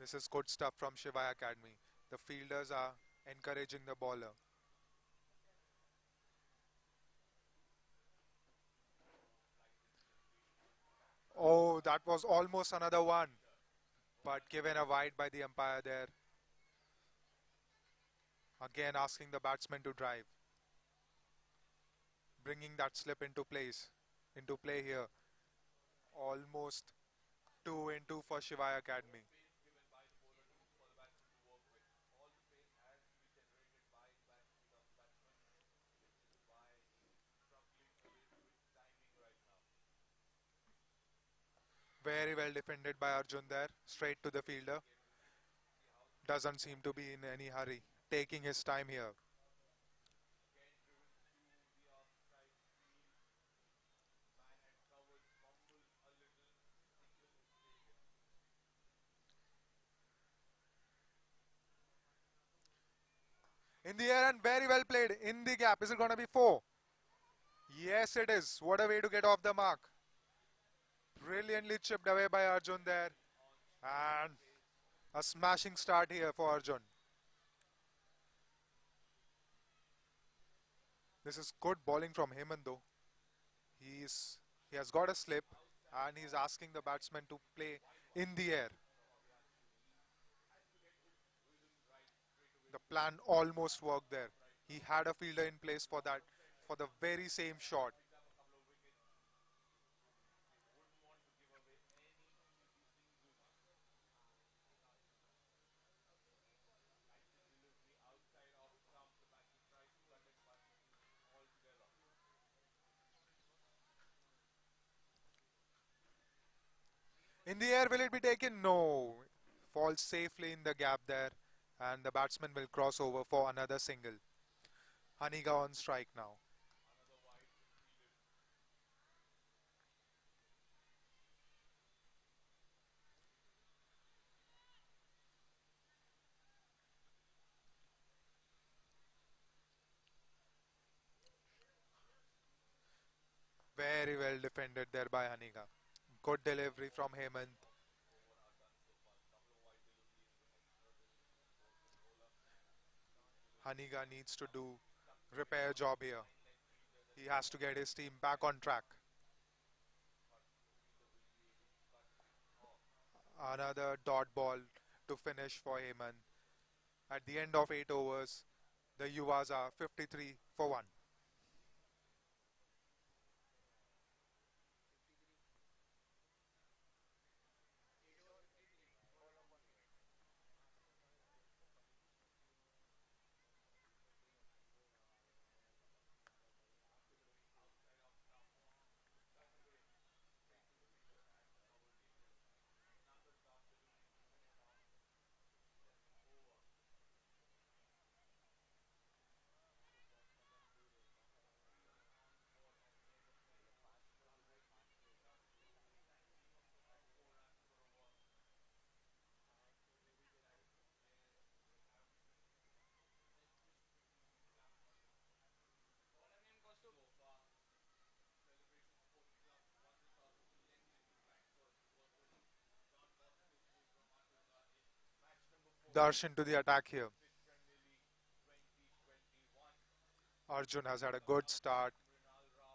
This is good stuff from Shivai Academy. The fielders are encouraging the bowler. Oh, that was almost another one, but given a wide by the umpire there. Again asking the batsman to drive, bringing that slip into play here. Almost 2 in 2 for Shivai Academy. Very well defended by Arjun there, straight to the fielder. Doesn't seem to be in any hurry, taking his time here. In the air and very well played in the gap. Is it going to be 4? Yes, it is. What a way to get off the mark. Brilliantly chipped away by Arjun there. And a smashing start here for Arjun. This is good bowling from Hemant though. He has got a slip and he's asking the batsman to play in the air. The plan almost worked there. He had a fielder in place for that, for the very same shot. In the air, will it be taken? No. Falls safely in the gap there, and the batsman will cross over for another single. Haniga on strike now. Very well defended there by Haniga. Good delivery from Hemant. Haniga needs to do repair job here. He has to get his team back on track. Another dot ball to finish for Hemant. At the end of 8 overs, the Yuvas are 53 for 1. Darshan to the attack here. Arjun has had a good start.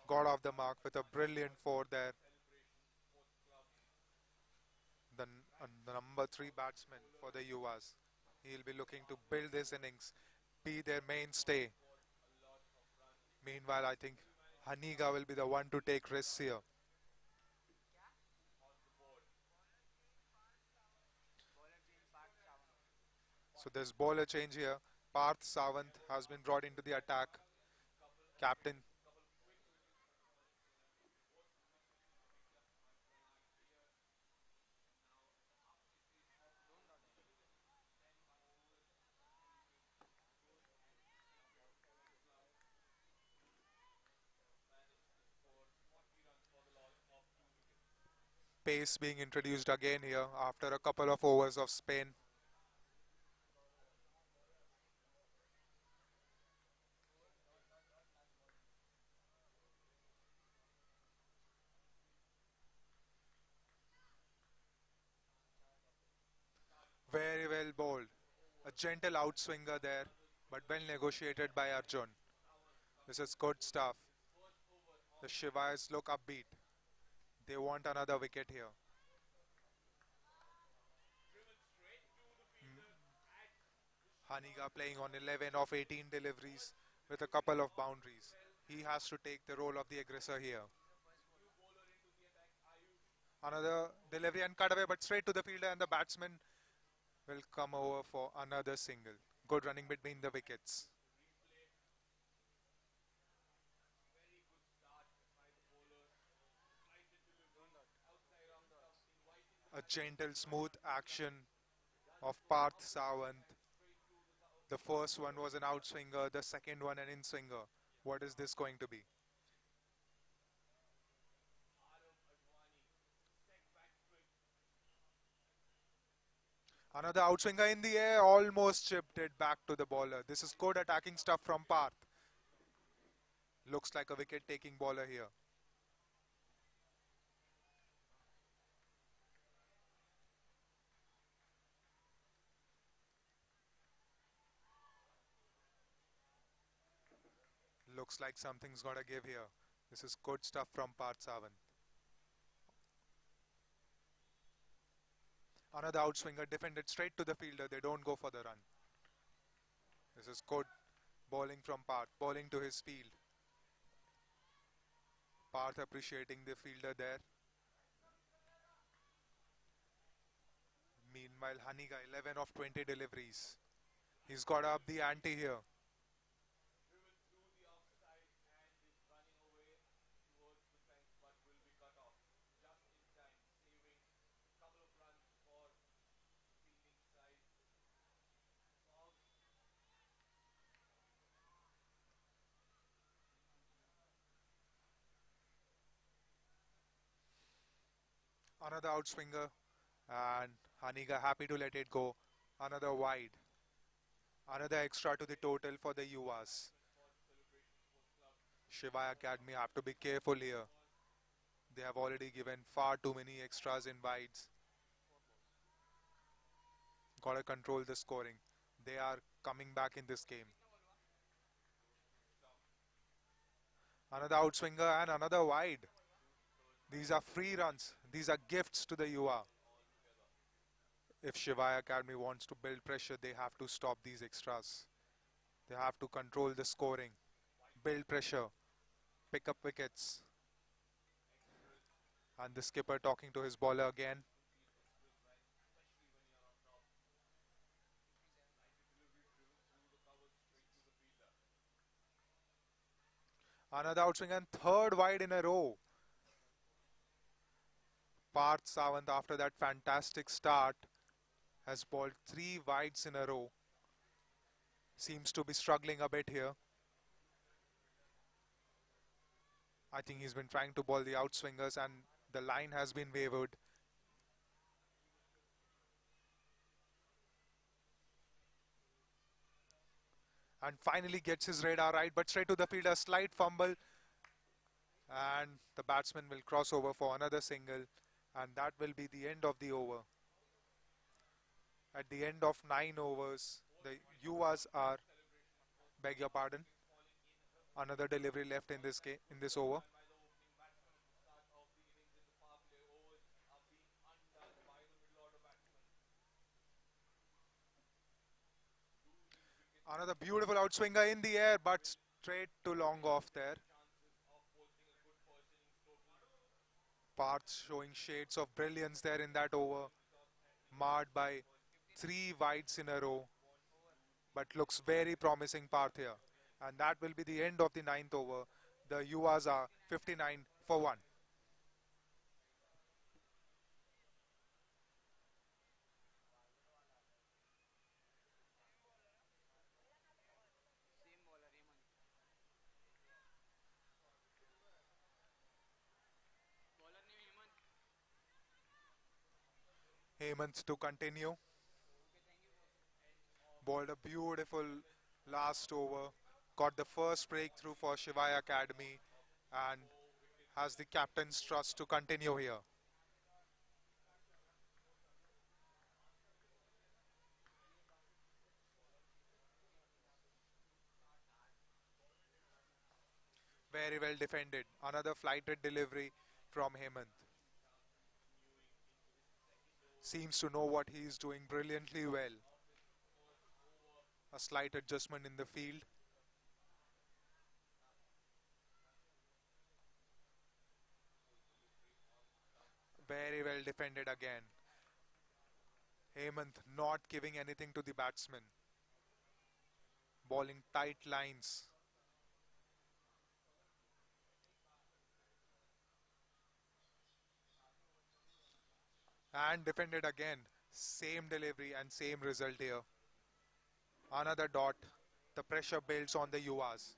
Got off the mark with a brilliant 4 there. The number 3 batsman for the Yuvas. He'll be looking to build this innings, be their mainstay. Meanwhile, I think Haniga will be the one to take risks here. So there's bowler change here. Parth Sawant has been brought into the attack. Captain. Pace being introduced again here after a couple of overs of Spain. Very well bowled. A gentle outswinger there, but well negotiated by Arjun. This is good stuff. The Shivais look upbeat. They want another wicket here. Haniga playing on 11 of 18 deliveries with a couple of boundaries. He has to take the role of the aggressor here. Another delivery and cutaway, but straight to the fielder, and the batsman will come over for another single. Good running between the wickets. A gentle, smooth action of Parth Sawant. The first one was an outswinger, the second one an in-swinger. What is this going to be? Another outswinger in the air, almost chipped it back to the bowler. This is good attacking stuff from Parth. Looks like a wicket-taking bowler here. Looks like something's got to give here. This is good stuff from Parth Sawant. Another outswinger defended straight to the fielder. They don't go for the run. This is good bowling from Parth, bowling to his field. Parth appreciating the fielder there. Meanwhile, Haniga 11 of 20 deliveries. He's got up the ante here. Another outswinger, and Haniga happy to let it go. Another wide. Another extra to the total for the Yuvas. Shivai Academy have to be careful here. They have already given far too many extras in wides. Gotta control the scoring. They are coming back in this game. Another outswinger and another wide. These are free runs. These are gifts to the Yuva. If Shivai Academy wants to build pressure, they have to stop these extras. They have to control the scoring, build pressure, pick up wickets. And the skipper talking to his bowler again. Another outswing and third wide in a row. Parth Sawant, after that fantastic start, has bowled 3 wides in a row. Seems to be struggling a bit here. I think he's been trying to bowl the outswingers and the line has been wavered. And finally gets his radar right, but straight to the fielder, slight fumble. And the batsman will cross over for another single. And that will be the end of the over. At the end of 9 overs, the Yuvas are, beg your pardon, another delivery left in this game, in this over. Another beautiful outswinger in the air, but straight to long off there. Parth showing shades of brilliance there in that over, marred by 3 wides in a row, but looks very promising Parth here. And that will be the end of the 9th over. The Yuvas are 59 for 1. Hemant to continue. Bowled a beautiful last over. Got the first breakthrough for Shivai Academy and has the captain's trust to continue here. Very well defended. Another flighted delivery from Hemant. Seems to know what he is doing brilliantly well. A slight adjustment in the field. Very well defended again. Hemant not giving anything to the batsman. Bowling tight lines. And defended again. Same delivery and same result here. Another dot. The pressure builds on the Yuvas.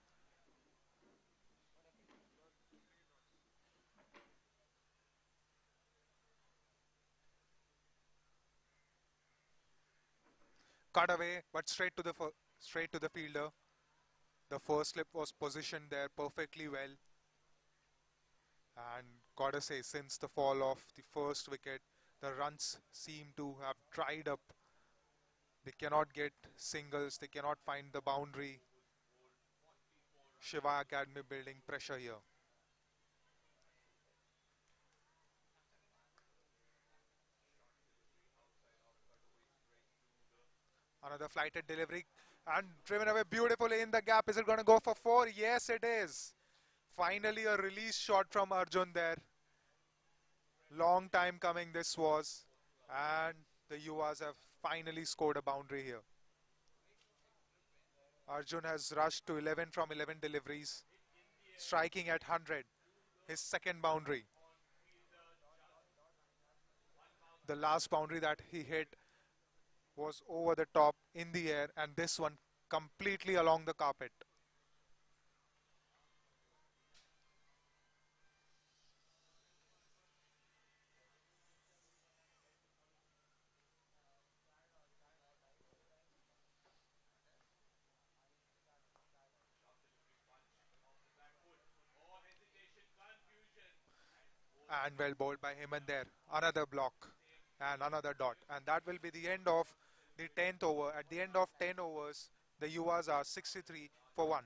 Cut away, but straight to the fielder. The first slip was positioned there perfectly well. And gotta say, since the fall of the first wicket, the runs seem to have dried up. They cannot get singles, they cannot find the boundary. Shivai Academy building pressure here. Another flighted delivery and driven away beautifully in the gap. Is it going to go for 4? Yes, it is. Finally, a release shot from Arjun there. Long time coming this was. And the Yuvas have finally scored a boundary here. Arjun has rushed to 11 from 11 deliveries, striking at 100. His second boundary. The last boundary that he hit was over the top in the air, and this one completely along the carpet. And well bowled by Hemant there. Another block and another dot. And that will be the end of the 10th over. At the end of 10 overs, the Yuvas are 63 for 1.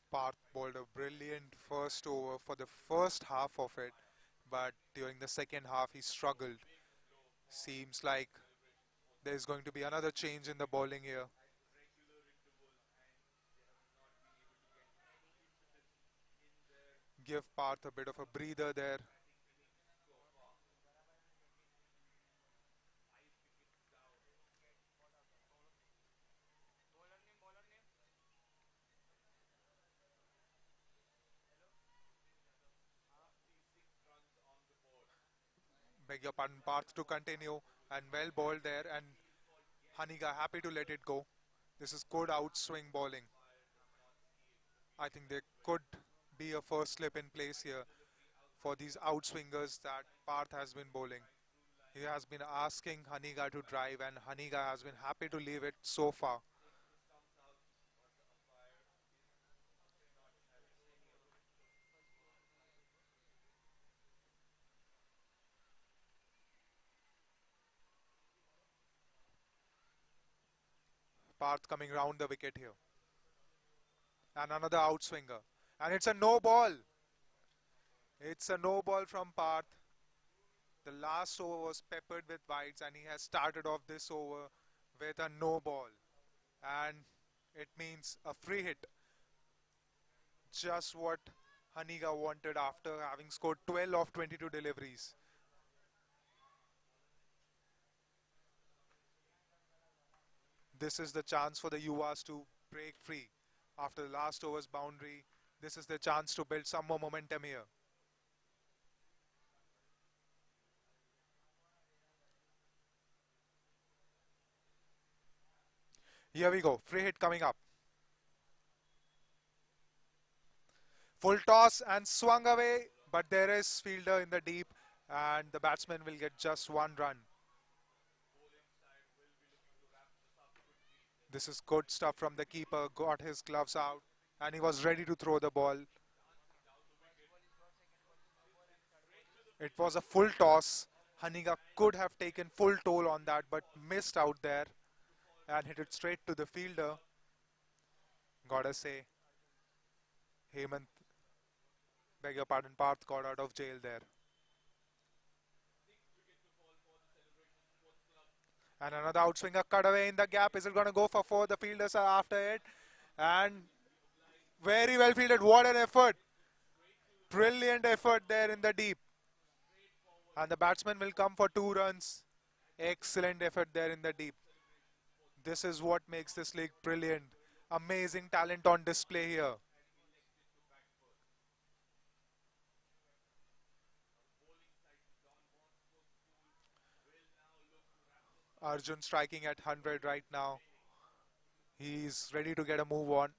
Parth bowled a brilliant first over for the first half of it, but during the second half he struggled. Seems like there's going to be another change in the bowling here. Give Parth a bit of a breather there. Beg your pardon, Parth to continue and well bowled there, and Haniga happy to let it go. This is good outswing bowling. I think there could be a first slip in place here for these outswingers that Parth has been bowling. He has been asking Haniga to drive, and Haniga has been happy to leave it so far. Parth coming round the wicket here. And another outswinger. And it's a no ball. It's a no ball from Parth. The last over was peppered with wides, and he has started off this over with a no ball. And it means a free hit. Just what Haniga wanted after having scored 12 of 22 deliveries. This is the chance for the Yuvas to break free. After the last over's boundary, this is the chance to build some more momentum here. Here we go, free hit coming up. Full toss and swung away, but there is fielder in the deep, and the batsman will get just one run. This is good stuff from the keeper, got his gloves out, and he was ready to throw the ball. It was a full toss. Haniga could have taken full toll on that, but missed out there and hit it straight to the fielder. Gotta say, Hemant, beg your pardon, Parth got out of jail there. And another outswinger cut away in the gap. Is it going to go for four? The fielders are after it. And very well fielded. What an effort. Brilliant effort there in the deep. And the batsman will come for 2 runs. Excellent effort there in the deep. This is what makes this league brilliant. Amazing talent on display here. Arjun striking at 100 right now. He's ready to get a move on.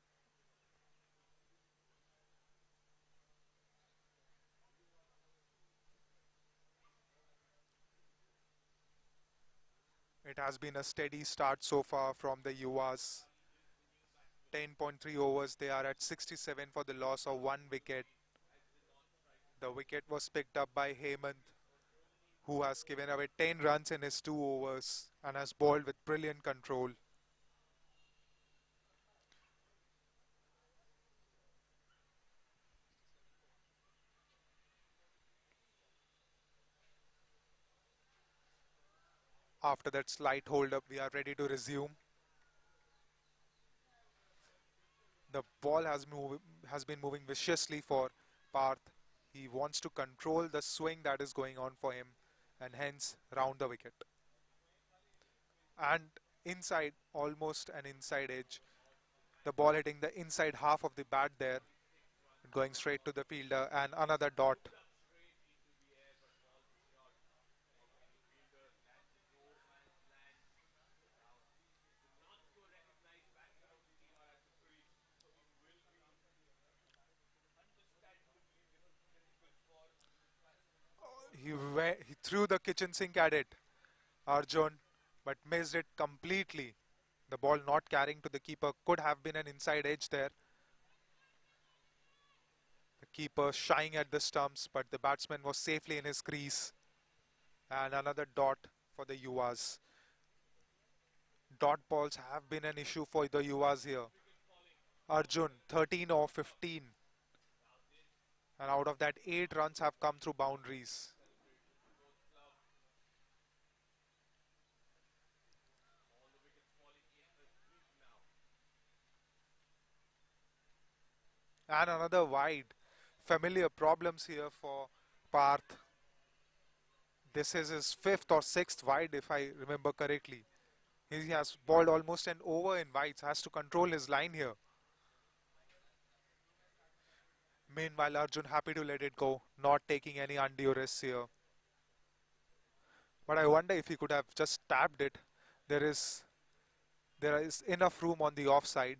It has been a steady start so far from the Yuvas. 10.3 overs, they are at 67 for the loss of 1 wicket. The wicket was picked up by Hemant, who has given away 10 runs in his 2 overs and has bowled with brilliant control. After that slight hold up, we are ready to resume. The ball has been moving viciously for Parth. He wants to control the swing that is going on for him and hence round the wicket. And inside, almost an inside edge. The ball hitting the inside half of the bat there, going straight to the fielder, and another dot. He threw the kitchen sink at it, Arjun, but missed it completely. The ball not carrying to the keeper, could have been an inside edge there. The keeper shying at the stumps, but the batsman was safely in his crease. And another dot for the Yuvas. Dot balls have been an issue for the Yuvas here. Arjun, 13 or 15. And out of that, 8 runs have come through boundaries. And another wide. Familiar problems here for Parth. This is his 5th or 6th wide, if I remember correctly. He has bowled almost an over in wides, has to control his line here. Meanwhile, Arjun happy to let it go, not taking any undue risks here. But I wonder if he could have just tapped it. There is enough room on the offside.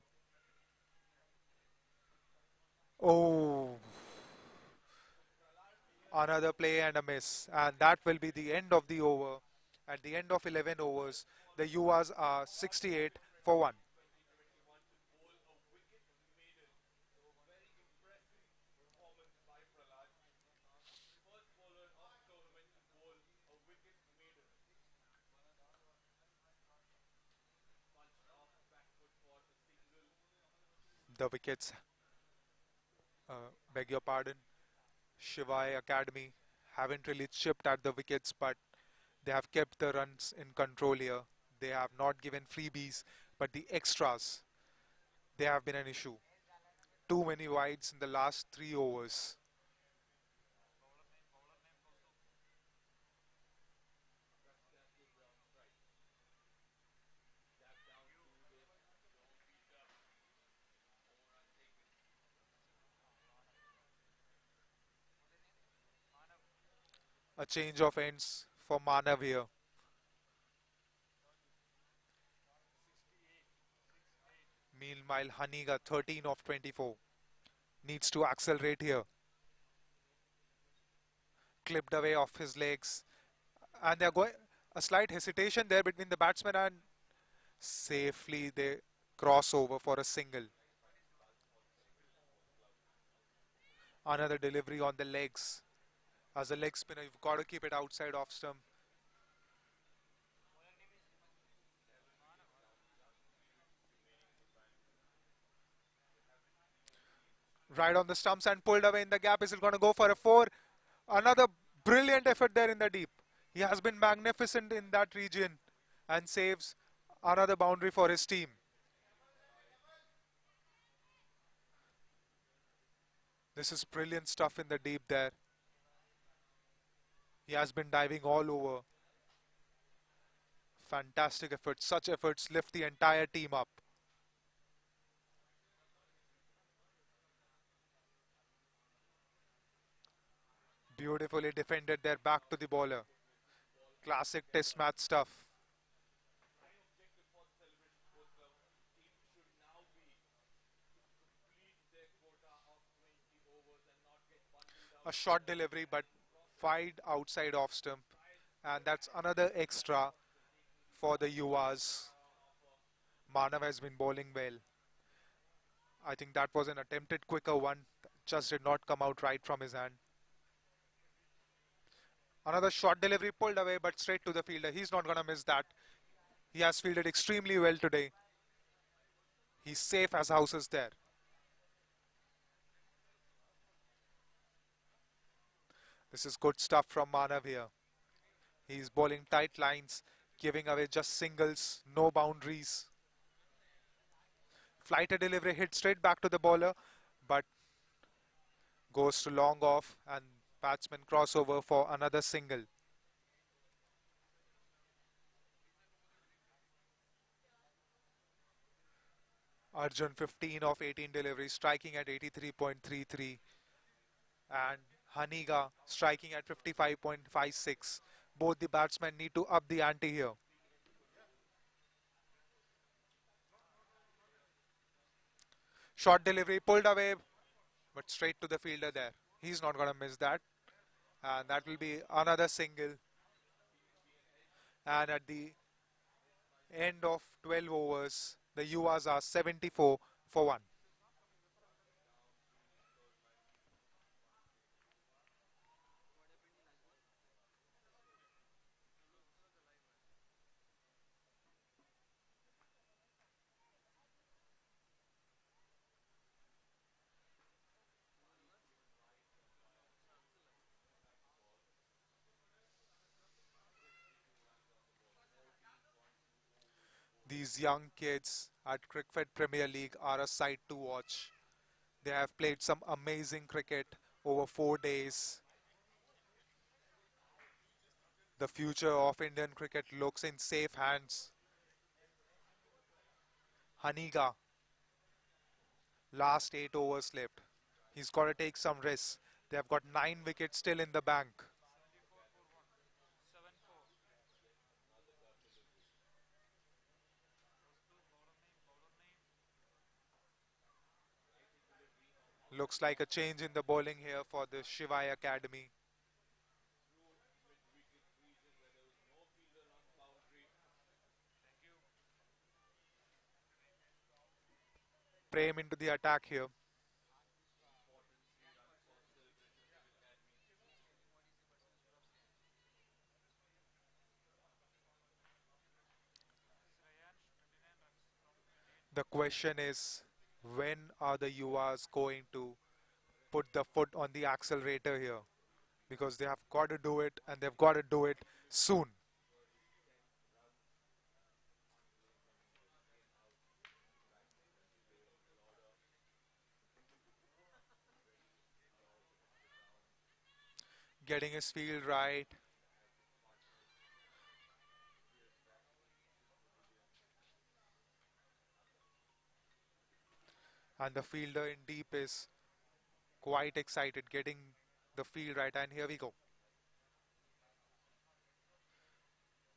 Oh, another play and a miss. And that will be the end of the over. At the end of 11 overs, the Yuvas are 68 for 1. The wickets, beg your pardon, Shivai Academy haven't really chipped at the wickets, but they have kept the runs in control here. They have not given freebies, but the extras, they have been an issue. Too many wides in the last 3 overs. A change of ends for Manav here. Meanwhile, Haniga 13 of 24 needs to accelerate here. Clipped away off his legs, and they're going a slight hesitation there between the batsman, and safely they cross over for a single. Another delivery on the legs. As a leg spinner, you've got to keep it outside off stump. Right on the stumps and pulled away in the gap. Is it going to go for a four? Another brilliant effort there in the deep. He has been magnificent in that region and saves another boundary for his team. This is brilliant stuff in the deep there. He has been diving all over. Fantastic efforts. Such efforts lift the entire team up. Beautifully defended there, back to the bowler. Classic test match stuff. A short delivery but wide outside off stump, and that's another extra for the Yuvas. Manav has been bowling well. I think that was an attempted quicker one, just did not come out right from his hand. Another short delivery pulled away but straight to the fielder. He's not going to miss that. He has fielded extremely well today. He's safe as houses there. This is good stuff from Manav here. He's bowling tight lines, giving away just singles, no boundaries. Flighted delivery hit straight back to the bowler, but goes to long off and batsman crossover for another single. Arjun 15 of 18 deliveries, striking at 83.33, and Haniga striking at 55.56. Both the batsmen need to up the ante here. Short delivery pulled away, but straight to the fielder there. He's not going to miss that. And that will be another single. And at the end of 12 overs, the Yuvas are 74 for 1. These young kids at Cricfit Premier League are a sight to watch. They have played some amazing cricket over 4 days. The future of Indian cricket looks in safe hands. Haniga, last 8 overs left. He's got to take some risks. They have got 9 wickets still in the bank. Looks like a change in the bowling here for the Shivai Academy. Prem into the attack here. The question is, when are the Yuvas going to put the foot on the accelerator here? Because they have got to do it, and they've got to do it soon. Getting his field right. And the fielder in deep is quite excited, getting the field right. And here we go.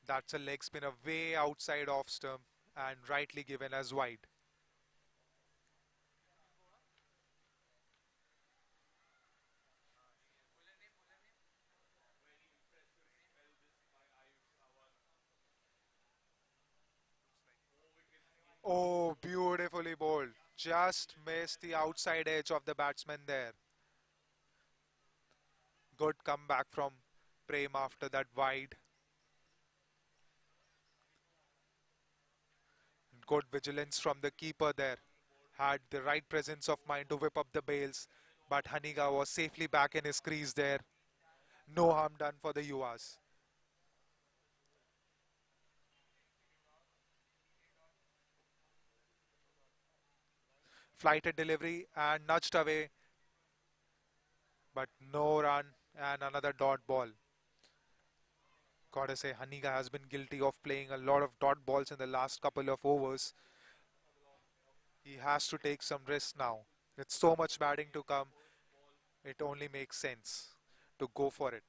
That's a leg spinner way outside off stump and rightly given as wide. Oh, beautifully bowled. Just missed the outside edge of the batsman there. Good comeback from Prem after that wide. Good vigilance from the keeper there. Had the right presence of mind to whip up the bails, but Haniga was safely back in his crease there. No harm done for the Yuvas. Flighted delivery and nudged away, but no run and another dot ball. Gotta say, Haniga has been guilty of playing a lot of dot balls in the last couple of overs. He has to take some risks now. With so much batting to come, it only makes sense to go for it.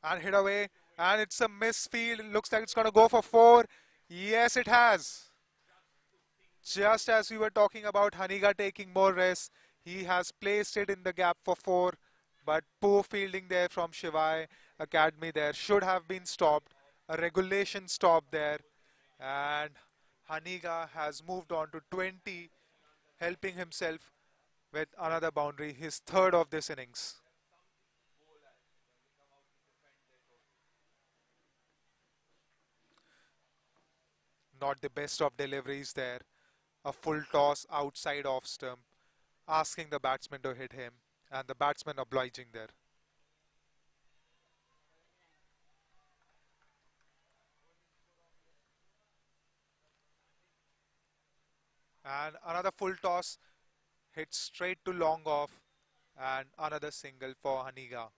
And hit away, and it's a misfield. It looks like it's going to go for four. Yes, it has. Just as we were talking about Haniga taking more risks, he has placed it in the gap for four. But poor fielding there from Shivai Academy there should have been stopped. A regulation stop there. And Haniga has moved on to 20, helping himself with another boundary, his third of this innings. Not the best of deliveries there. A full toss outside off stump, asking the batsman to hit him, and the batsman obliging there. And another full toss hit straight to long off, and another single for Haniga.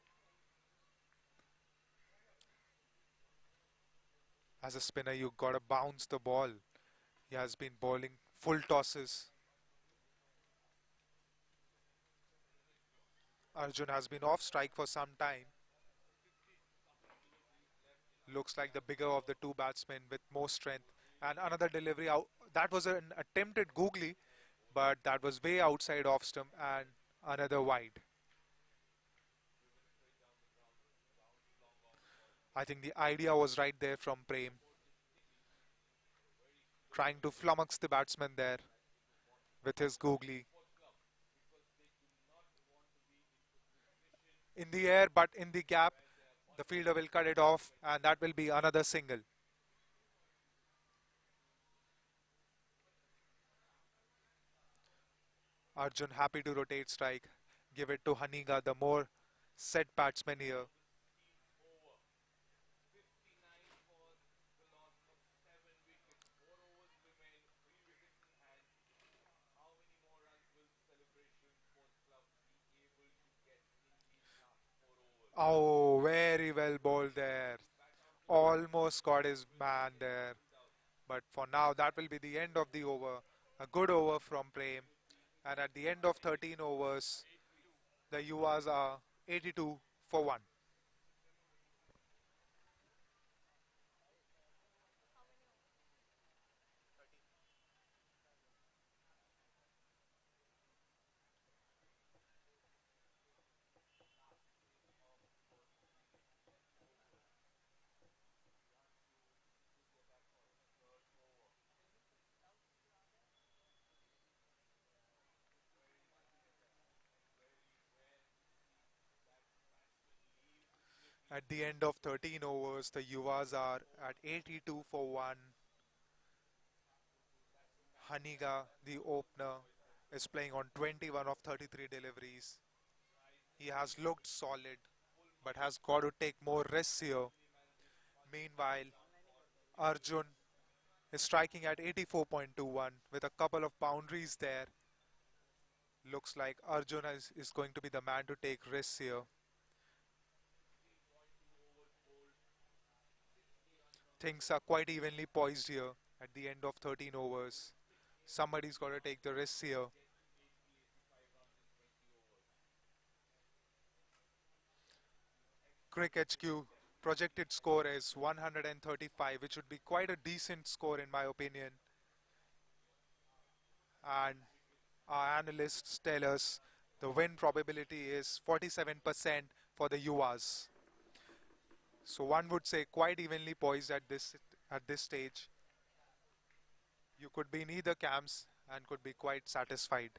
As a spinner, you gotta bounce the ball. He has been bowling full tosses. Arjun has been off strike for some time. Looks like the bigger of the two batsmen with more strength. And another delivery out. That was an attempted googly, but that was way outside off stump and another wide. I think the idea was right there from Prem. Trying to flummox the batsman there with his googly. In the air, but in the gap, the fielder will cut it off, and that will be another single. Arjun happy to rotate strike. Give it to Haniga, the more set batsman here. Oh, very well bowled there. Almost got his man there. But for now, that will be the end of the over. A good over from Prem. And at the end of 13 overs, the Yuvas are 82 for 1. At the end of 13 overs, the Yuvas are at 82 for 1. Haniga, the opener, is playing on 21 of 33 deliveries. He has looked solid, but has got to take more risks here. Meanwhile, Arjun is striking at 84.21 with a couple of boundaries there. Looks like Arjun is going to be the man to take risks here. Things are quite evenly poised here at the end of 13 overs. Somebody's got to take the risks here. Crick HQ projected score is 135, which would be quite a decent score in my opinion. And our analysts tell us the win probability is 47% for the Yuvas. So one would say quite evenly poised at this stage. You could be in either camps and could be quite satisfied.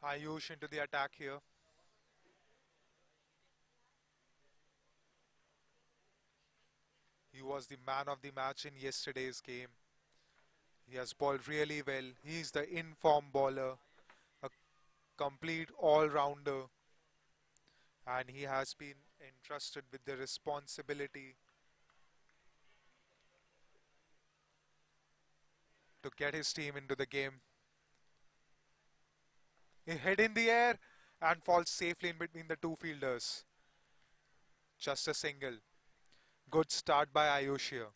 Ayush into the attack here. He was the man of the match in yesterday's game. He has bowled really well. He's the in-form bowler, a complete all-rounder, and he has been entrusted with the responsibility to get his team into the game. He hit in the air and falls safely in between the two fielders. Just a single. Good start by Ayush here.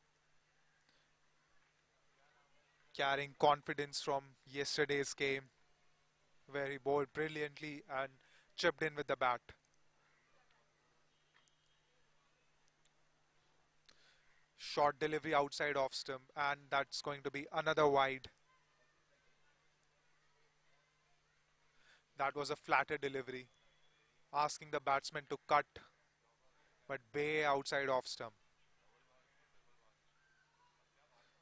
Carrying confidence from yesterday's game, where he bowled brilliantly and chipped in with the bat. Short delivery outside off stump, and that's going to be another wide. That was a flatter delivery, asking the batsman to cut, but bay outside off stump.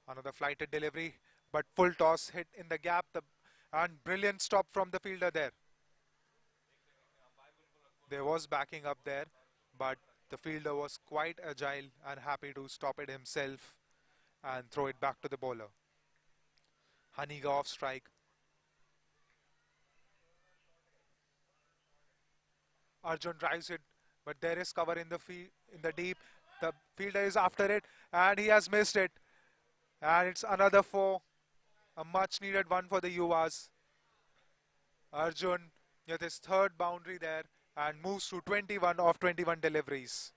Another flighted delivery, but full toss hit in the gap, and brilliant stop from the fielder there. There was backing up there, but the fielder was quite agile and happy to stop it himself and throw it back to the bowler. Haniga off strike. Arjun drives it, but there is cover in the deep. The fielder is after it, and he has missed it. And it's another four, a much needed one for the Yuvas. Arjun with his third boundary there and moves to 21 of 21 deliveries.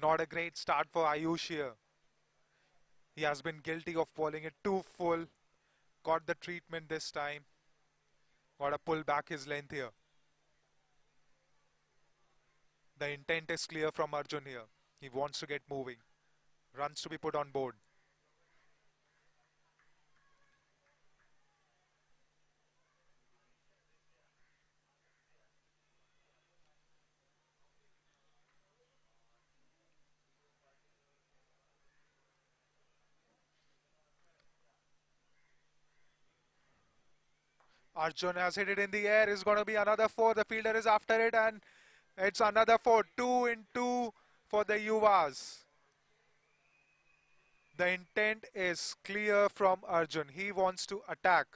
Not a great start for Ayush here. He has been guilty of bowling it too full. Got the treatment this time. Got to pull back his length here. The intent is clear from Arjun here. He wants to get moving. Runs to be put on board. Arjun has hit it in the air. Is going to be another four. The fielder is after it, and it's another four. 2 in 2 for the Yuvas. The intent is clear from Arjun. He wants to attack.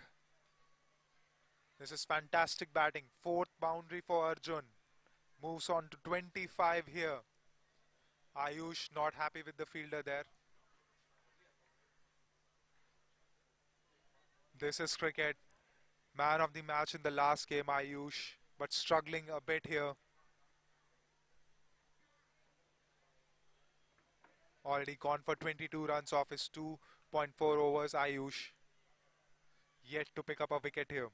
This is fantastic batting. Fourth boundary for Arjun. Moves on to 25 here. Ayush not happy with the fielder there. This is cricket. Man of the match in the last game, Ayush, but struggling a bit here. Already gone for 22 runs off his two 2.4 overs, Ayush yet to pick up a wicket here.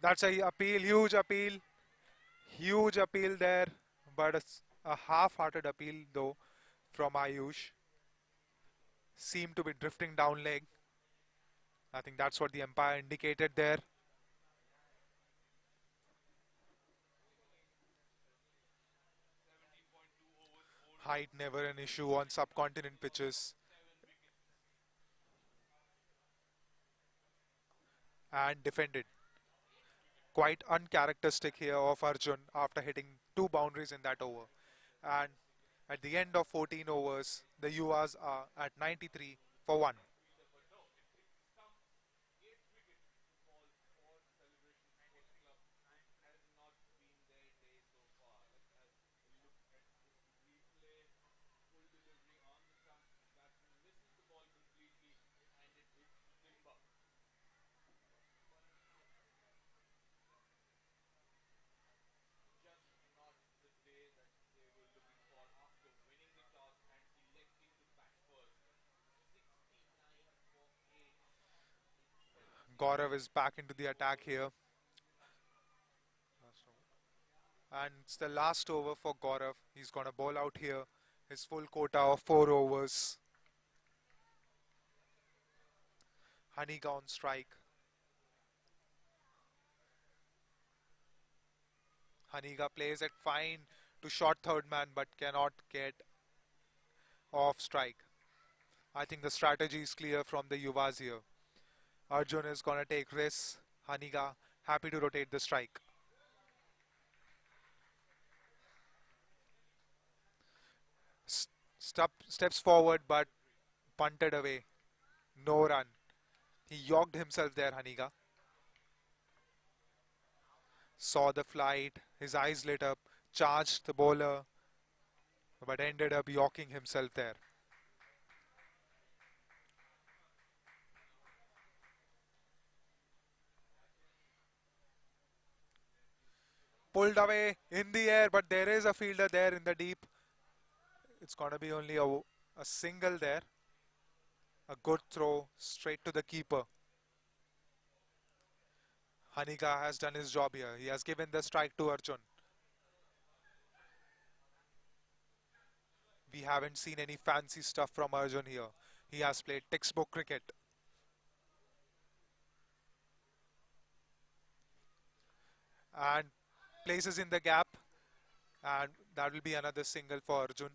That's a huge appeal there, but it's a half-hearted appeal though from Ayush. Seemed to be drifting down leg. I think that's what the umpire indicated there. Height never an issue on subcontinent pitches. And defended. Quite uncharacteristic here of Arjun after hitting 2 boundaries in that over. And at the end of 14 overs, the Yuvas are at 93 for 1. Gaurav is back into the attack here. And it's the last over for Gaurav. He's going to bowl out here his full quota of 4 overs. Haniga on strike. Haniga plays it fine to short third man but cannot get off strike. I think the strategy is clear from the Yuvas here. Arjun is going to take risks. Haniga happy to rotate the strike. Steps forward but punted away. No run. He yorked himself there, Haniga. Saw the flight, his eyes lit up, charged the bowler, but ended up yorking himself there. Pulled away in the air, but there is a fielder there in the deep. It's going to be only a single there. A good throw straight to the keeper. Haniga has done his job here. He has given the strike to Arjun. We haven't seen any fancy stuff from Arjun here. He has played textbook cricket. And places in the gap. And that will be another single for Arjun.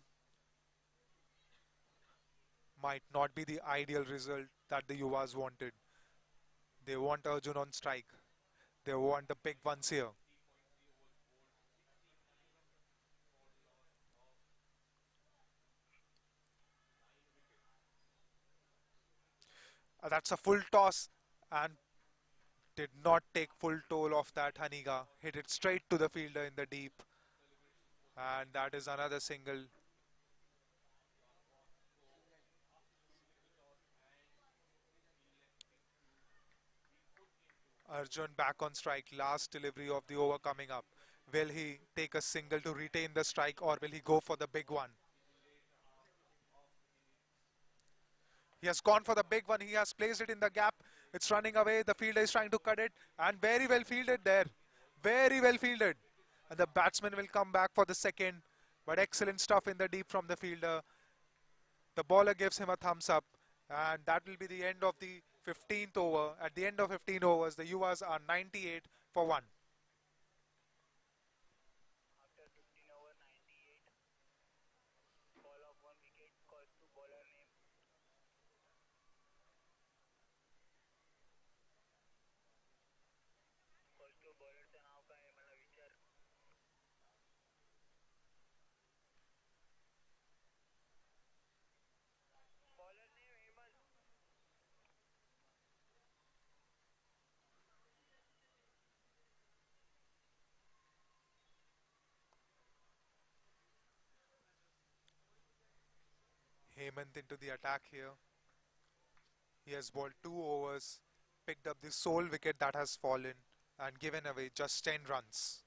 Might not be the ideal result that the Yuvas wanted. They want Arjun on strike. They want the big ones here. That's a full toss and did not take full toll of that. Haniga hit it straight to the fielder in the deep. And that is another single. Arjun back on strike. Last delivery of the over coming up. Will he take a single to retain the strike or will he go for the big one? He has gone for the big one. He has placed it in the gap. It's running away. The fielder is trying to cut it. And very well fielded there. Very well fielded. And the batsman will come back for the second. But excellent stuff in the deep from the fielder. The bowler gives him a thumbs up. And that will be the end of the 15th over. At the end of 15 overs, the Yuvas are 98 for 1. Hemant into the attack here. He has bowled 2 overs, picked up the sole wicket that has fallen and given away just 10 runs.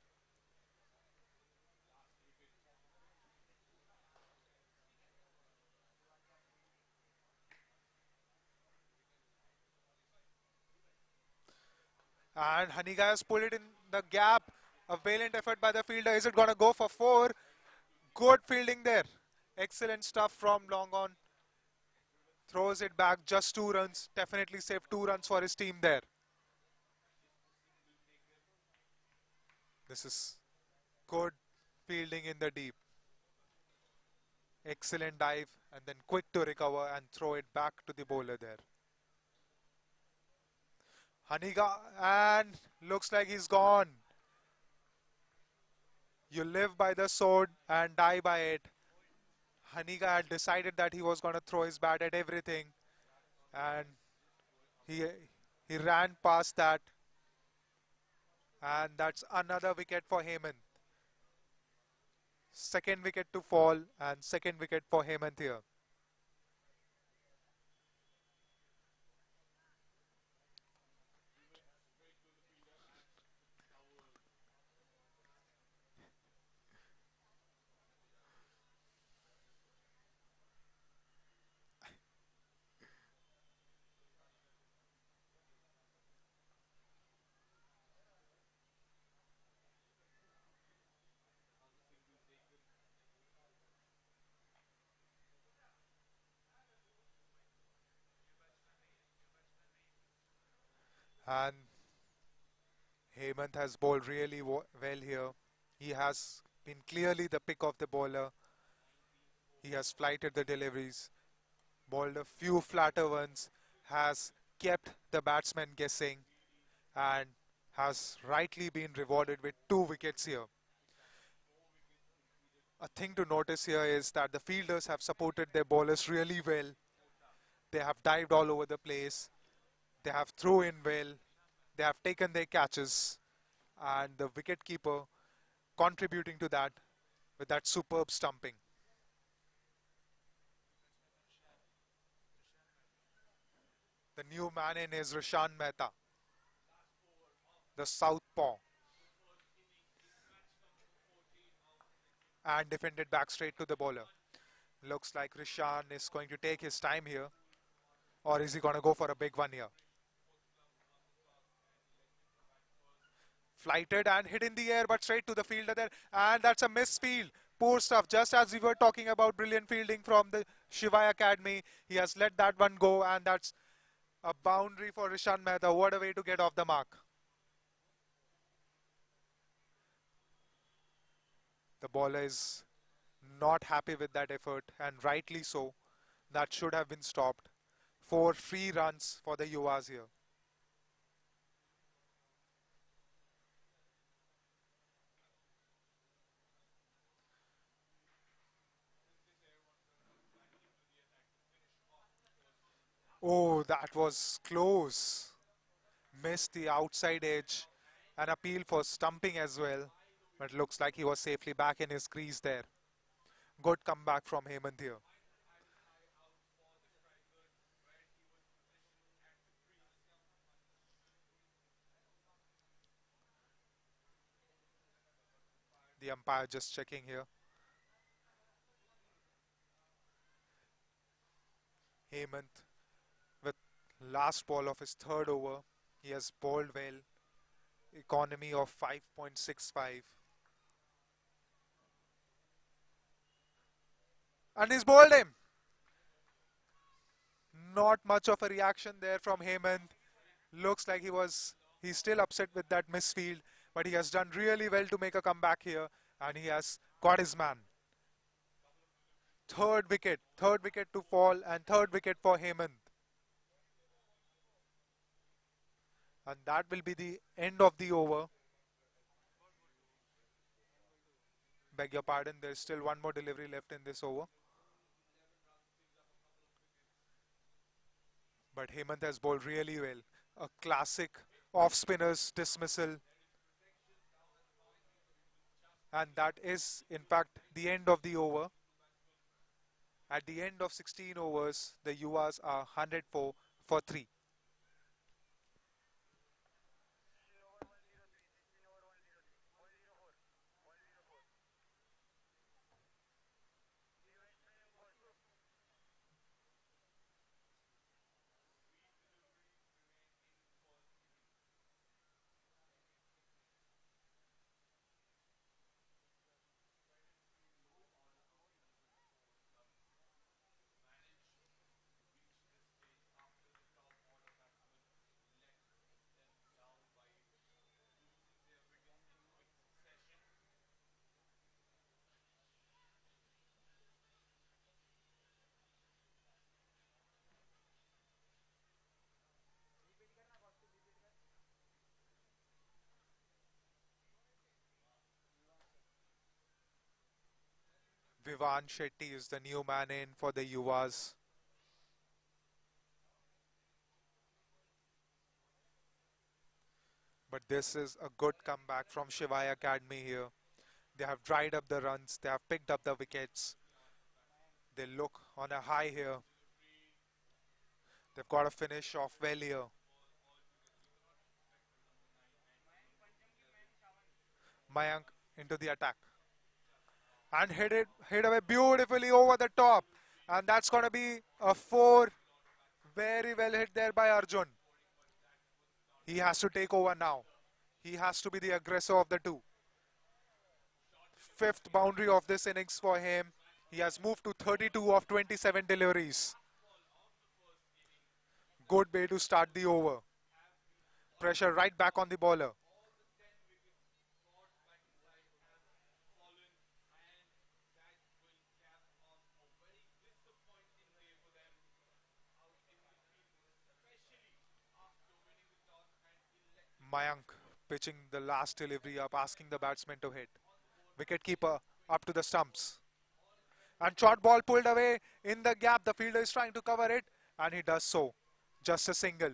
And Haniga has pulled it in the gap. A valiant effort by the fielder. Is it going to go for 4? Good fielding there. Excellent stuff from long on. Throws it back, just 2 runs. Definitely saved 2 runs for his team there. This is good fielding in the deep. Excellent dive and then quick to recover and throw it back to the bowler there. Haniga, and looks like he's gone. You live by the sword and die by it. Haniga had decided that he was going to throw his bat at everything, and he he ran past that, and that's another wicket for Hemant. Second wicket to fall and second wicket for Hemant here. And Hemant has bowled really well here. He has been clearly the pick of the bowler. He has flighted the deliveries, bowled a few flatter ones, has kept the batsman guessing, and has rightly been rewarded with 2 wickets here. A thing to notice here is that the fielders have supported their bowlers really well. They have dived all over the place. They have thrown in well. They have taken their catches. And the wicketkeeper contributing to that with that superb stumping. The new man in is Rishan Mehta, the southpaw. And defended back straight to the bowler. Looks like Rishan is going to take his time here. Or is he going to go for a big one here? Flighted and hit in the air, but straight to the fielder there. And that's a misfield. Poor stuff. Just as we were talking about brilliant fielding from the Shivai Academy, he has let that one go, and that's a boundary for Rishan Mehta. What a way to get off the mark. The bowler is not happy with that effort, and rightly so. That should have been stopped. 4 free runs for the Yuvas here. Oh, that was close. Missed the outside edge. An appeal for stumping as well. But looks like he was safely back in his crease there. Good comeback from Hemant here. The umpire just checking here. Hemant with last ball of his 3rd over. He has bowled well. Economy of 5.65. And he's bowled him. Not much of a reaction there from Hemant. Looks like he's still upset with that misfield, but he has done really well to make a comeback here, and he has got his man. Third wicket to fall, and 3rd wicket for Hemant. And that will be the end of the over. Beg your pardon, there's still one more delivery left in this over. But Hemant has bowled really well. A classic off-spinner's dismissal. And that is, in fact, the end of the over. At the end of 16 overs, the Yuvas are 104 for 3. Vivan Shetty is the new man in for the Yuvas. But this is a good comeback from Shivai Academy here. They have dried up the runs. They have picked up the wickets. They look on a high here. They've got to finish off well here. Mayank into the attack. And hit away beautifully over the top. And that's going to be a 4. Very well hit there by Arjun. He has to take over now. He has to be the aggressor of the two. 5th boundary of this innings for him. He has moved to 32 of 27 deliveries. Good way to start the over. Pressure right back on the bowler. Mayank pitching the last delivery up, asking the batsman to hit. Wicketkeeper up to the stumps. And short ball pulled away in the gap. The fielder is trying to cover it, and he does so. Just a single.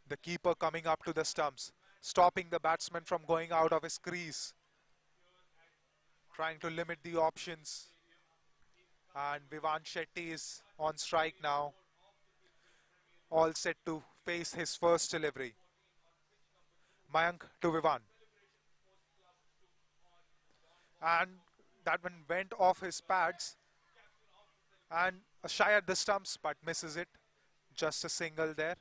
The keeper coming up to the stumps, stopping the batsman from going out of his crease. Trying to limit the options. And Vivan Shetty is on strike now. All set to face his first delivery. Mayank to Vivan. And that one went off his pads. And a shy at the stumps, but misses it. Just a single there.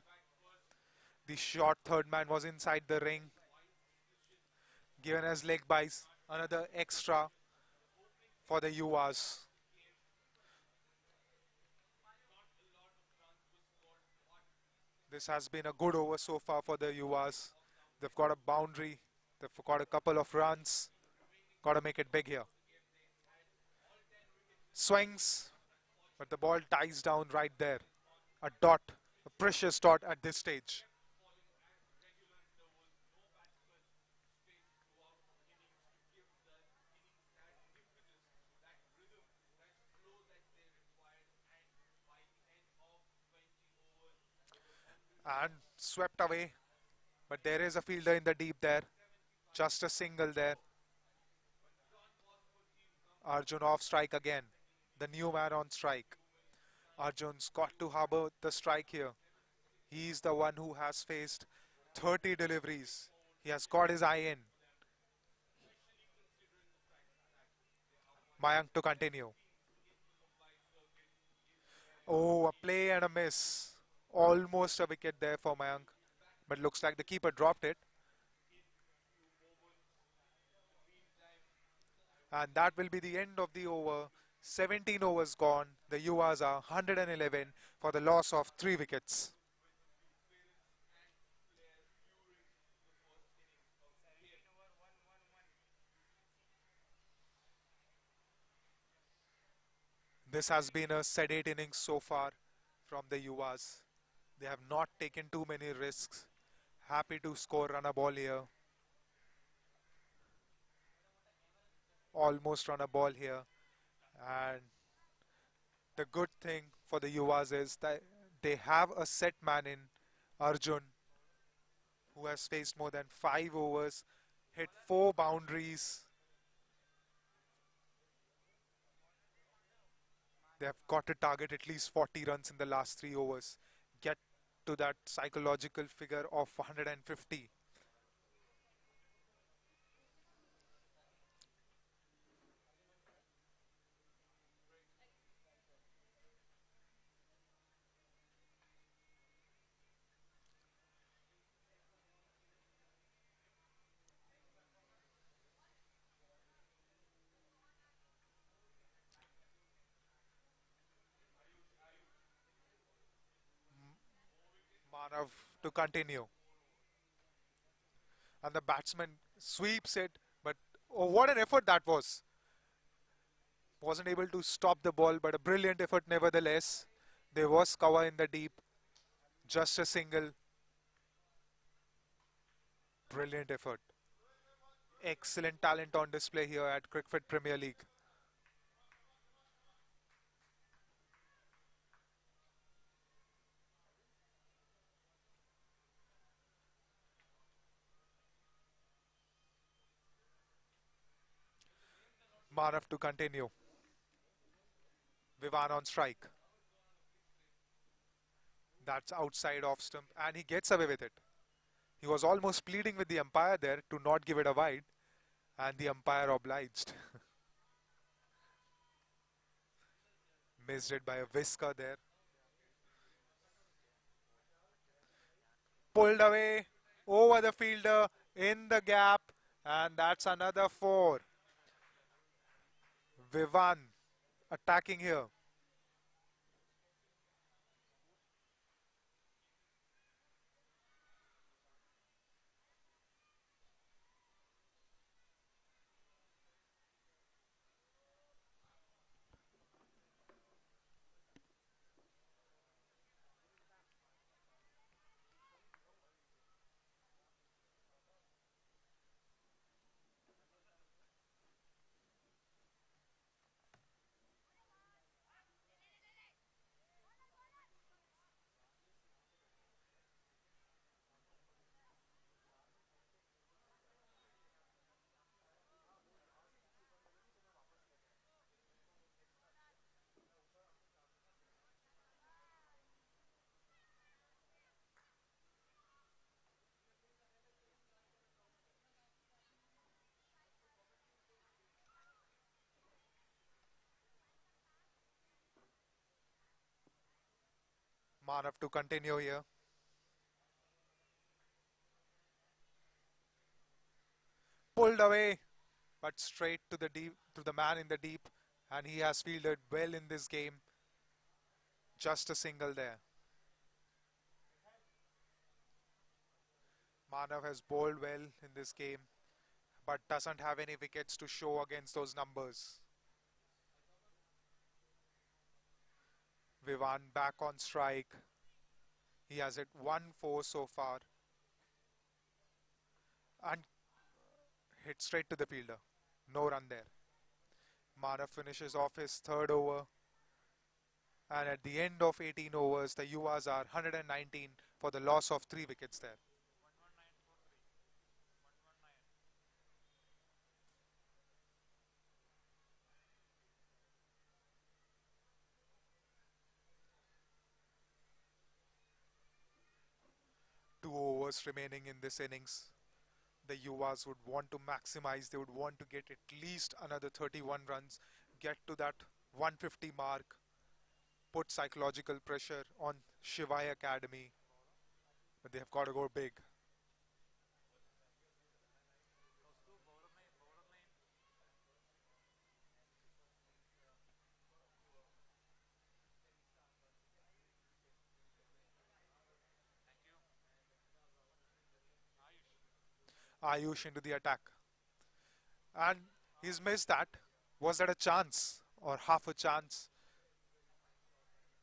The short third man was inside the ring. Given as leg byes. Another extra for the Yuvas. This has been a good over so far for the Yuvas. They've got a boundary. They've got a couple of runs. Got to make it big here. Swings, but the ball ties down right there. A dot, a precious dot at this stage. And swept away, but there is a fielder in the deep there. Just a single there. Arjun off strike again. The new man on strike. Arjun's got to harbour the strike here. He's the one who has faced 30 deliveries. He has got his eye in. Mayank to continue. Oh, a play and a miss. Almost a wicket there for Mayank. But looks like the keeper dropped it. And that will be the end of the over. 17 overs gone. The Yuvas are 111 for the loss of 3 wickets. This has been a sedate innings so far from the Yuvas. They have not taken too many risks. Happy to score run a ball here. Almost run a ball here. And the good thing for the Yuvas is that they have a set man in Arjun, who has faced more than 5 overs, hit 4 boundaries. They have got to target at least 40 runs in the last 3 overs. Get to that psychological figure of 150. Manav to continue. And the batsman sweeps it, but oh, what an effort that was. Wasn't able to stop the ball, but a brilliant effort nevertheless. There was cover in the deep. Just a single. Brilliant effort. Excellent talent on display here at Cricfit Premier League. Manav to continue. Vivan on strike. That's outside off stump and he gets away with it. He was almost pleading with the umpire there to not give it a wide and the umpire obliged. Missed it by a whisker there. Pulled away over the fielder in the gap and that's another 4. Vivan attacking here. Manav to continue here. Pulled away, but straight to the deep, to the man in the deep, and he has fielded well in this game. Just a single there. Manav has bowled well in this game, but doesn't have any wickets to show against those numbers. Vivan back on strike. He has hit 1-4 so far. And hit straight to the fielder. No run there. Manav finishes off his third over. And at the end of 18 overs, the Yuvas are 119 for the loss of 3 wickets there. Two overs remaining in this innings. The Yuvas would want to maximize. They would want to get at least another 31 runs, get to that 150 mark, put psychological pressure on Shivai Academy, but they have got to go big. Ayush into the attack. And he's missed that. Was that a chance or half a chance?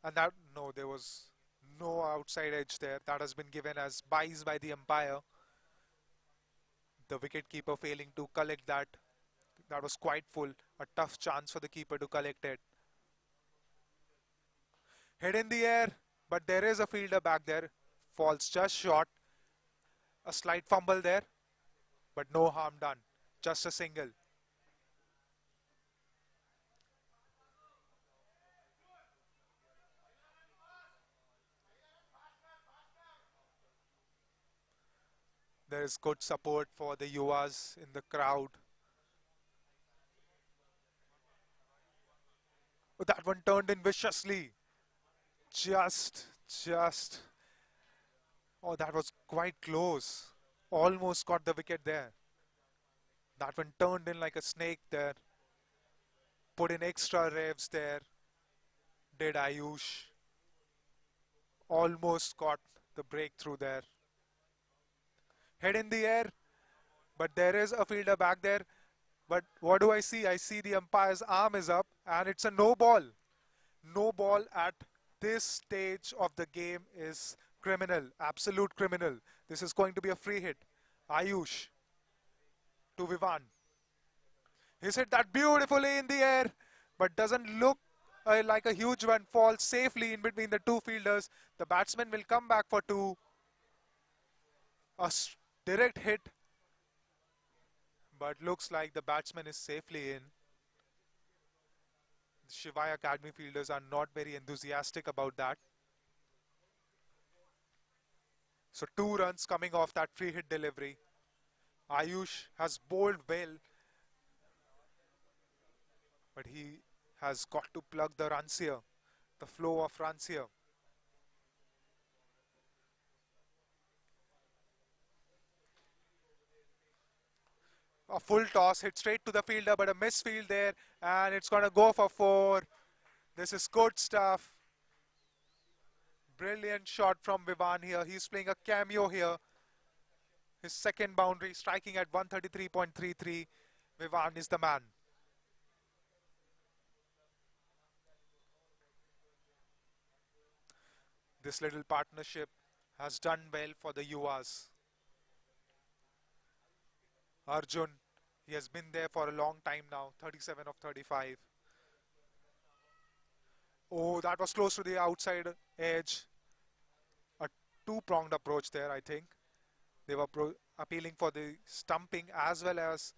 And that, no, there was no outside edge there. That has been given as buys by the umpire. The wicketkeeper failing to collect that. That was quite full. A tough chance for the keeper to collect it. Head in the air, but there is a fielder back there. Falls just short. A slight fumble there, but no harm done. Just a single. There is good support for the Yuvas in the crowd. But that one turned in viciously. Just. Oh, that was quite close. Almost got the wicket there. That one turned in like a snake there. Put in extra revs there. Did Ayush. Almost got the breakthrough there. Head in the air. But there is a fielder back there. But what do I see? I see the umpire's arm is up and it's a no ball. No ball at this stage of the game is criminal, absolute criminal. This is going to be a free hit. Ayush. to Vivan. He's hit that beautifully in the air, but doesn't look like a huge one. Falls safely in between the two fielders. The batsman will come back for two. A direct hit, but looks like the batsman is safely in. The Shivai Academy fielders are not very enthusiastic about that. So 2 runs coming off that free hit delivery. Ayush has bowled well, but he has got to plug the runs here, the flow of runs here. A full toss hit straight to the fielder, but a misfield there, and it's going to go for 4. This is good stuff. Brilliant shot from Vivan here. He's playing a cameo here. His second boundary, striking at 133.33. Vivan is the man. This little partnership has done well for the Yuvas. Arjun, he has been there for a long time now, 37 of 35. Oh, that was close to the outside edge. A two-pronged approach there, I think. They were appealing for the stumping as well as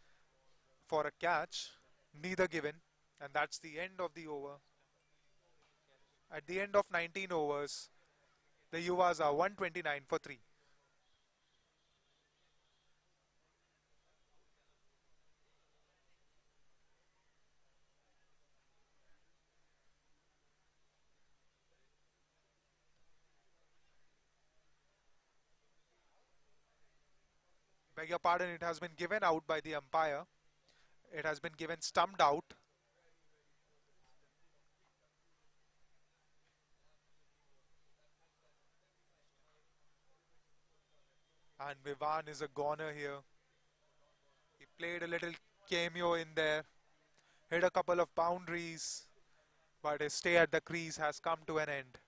for a catch. Neither given. And that's the end of the over. At the end of 19 overs, the Yuvas are 129 for 3. Beg your pardon, it has been given out by the umpire. It has been given stumped out. And Vivan is a goner here. He played a little cameo in there. Hit a couple of boundaries. But his stay at the crease has come to an end.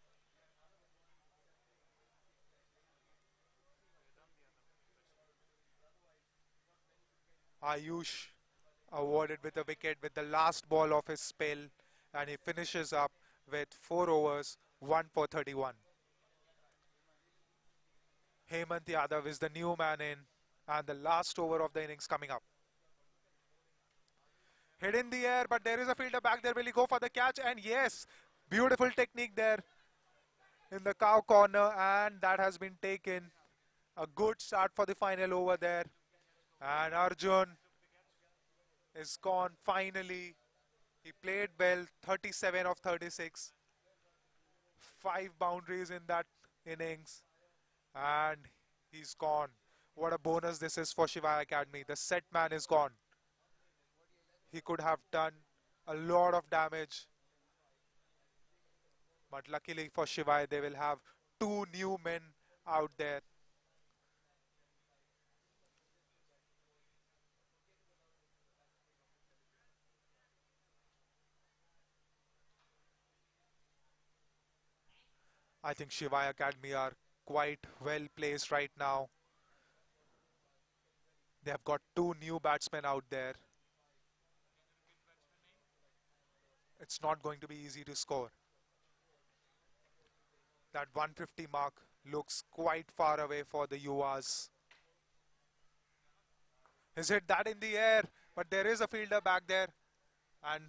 Ayush awarded with a wicket with the last ball of his spell, and he finishes up with 4 overs, 1 for 31. Hemant Yadav is the new man in, and the last over of the innings coming up. Hit in the air, but there is a fielder back there. Will he go for the catch? And yes, beautiful technique there in the cow corner, and that has been taken. A good start for the final over there. And Arjun is gone finally. He played well, 37 of 36. 5 boundaries in that innings. And he's gone. What a bonus this is for Shivai Academy. The set man is gone. He could have done a lot of damage. But luckily for Shivai, they will have 2 new men out there. I think Shivai Academy are quite well placed right now. They have got 2 new batsmen out there. It's not going to be easy to score. That 150 mark looks quite far away for the Yuvas. He's hit that in the air, but there is a fielder back there and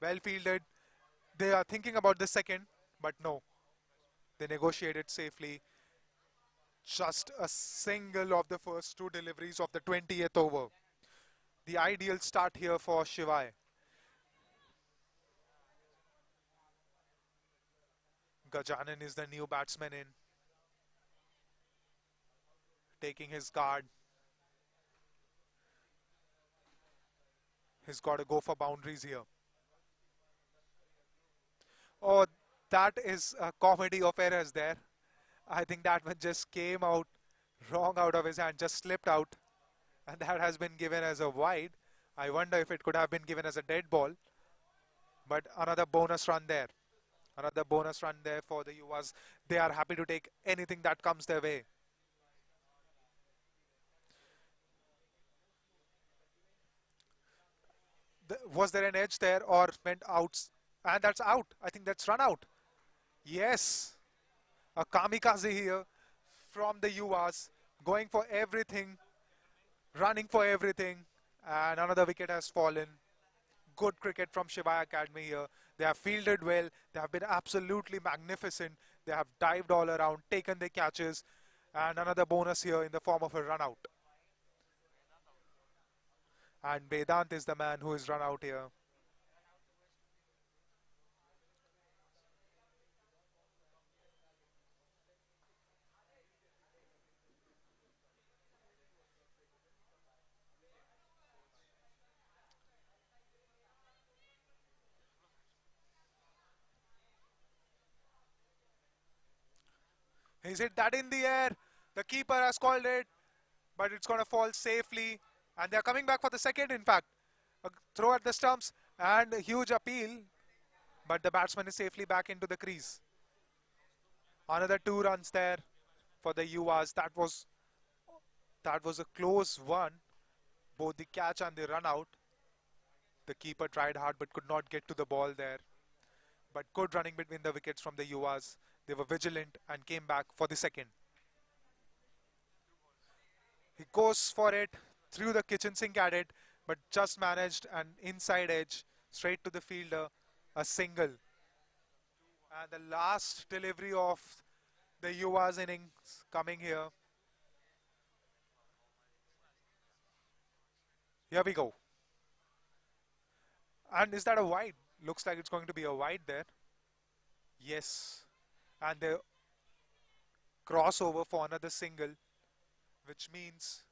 well fielded. They are thinking about the second, but no. They negotiated safely. Just a single of the first 2 deliveries of the 20th over. The ideal start here for Shivai. Gajanan is the new batsman in. Taking his guard. He's got to go for boundaries here. Oh, that is a comedy of errors there. I think that one just came out wrong out of his hand, just slipped out. And that has been given as a wide. I wonder if it could have been given as a dead ball. But another bonus run there. Another bonus run there for the Yuvas. They are happy to take anything that comes their way. Was there an edge there or went out? And that's out. I think that's run out. Yes, a kamikaze here from the Yuvas, going for everything, running for everything, and another wicket has fallen. Good cricket from Shivai Academy here. They have fielded well. They have been absolutely magnificent. They have dived all around, taken the catches, and another bonus here in the form of a run out. And Vedant is the man who is run out here. He's hit that in the air. The keeper has called it, but it's going to fall safely. And they're coming back for the second, in fact. A throw at the stumps and a huge appeal, but the batsman is safely back into the crease. Another 2 runs there for the Yuvas. That was a close one. Both the catch and the run out. The keeper tried hard but could not get to the ball there. But good running between the wickets from the Yuvas. They were vigilant and came back for the second. He goes for it through the kitchen sink at it, but just managed an inside edge straight to the fielder, a single. And the last delivery of the Yuvas innings coming here. Here we go. And is that a wide? Looks like it's going to be a wide there. Yes. And the crossover for another single, which means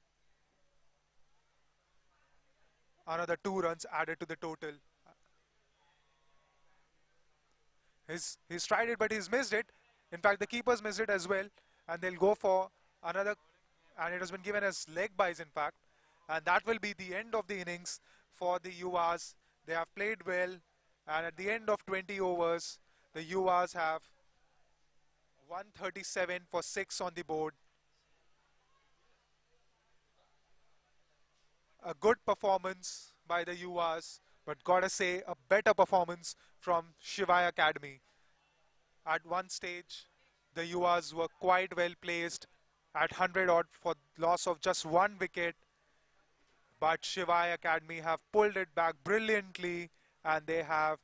another 2 runs added to the total. He's tried it, but he's missed it. In fact, the keepers missed it as well. And they'll go for another, and it has been given as leg byes, in fact. And that will be the end of the innings for the Yuvas. They have played well. And at the end of 20 overs, the Yuvas have 137 for 6 on the board. A good performance by the Yuvas, but gotta say a better performance from Shivai Academy. At one stage, the Yuvas were quite well placed at 100 odd for loss of just 1 wicket. But Shivai Academy have pulled it back brilliantly, and they have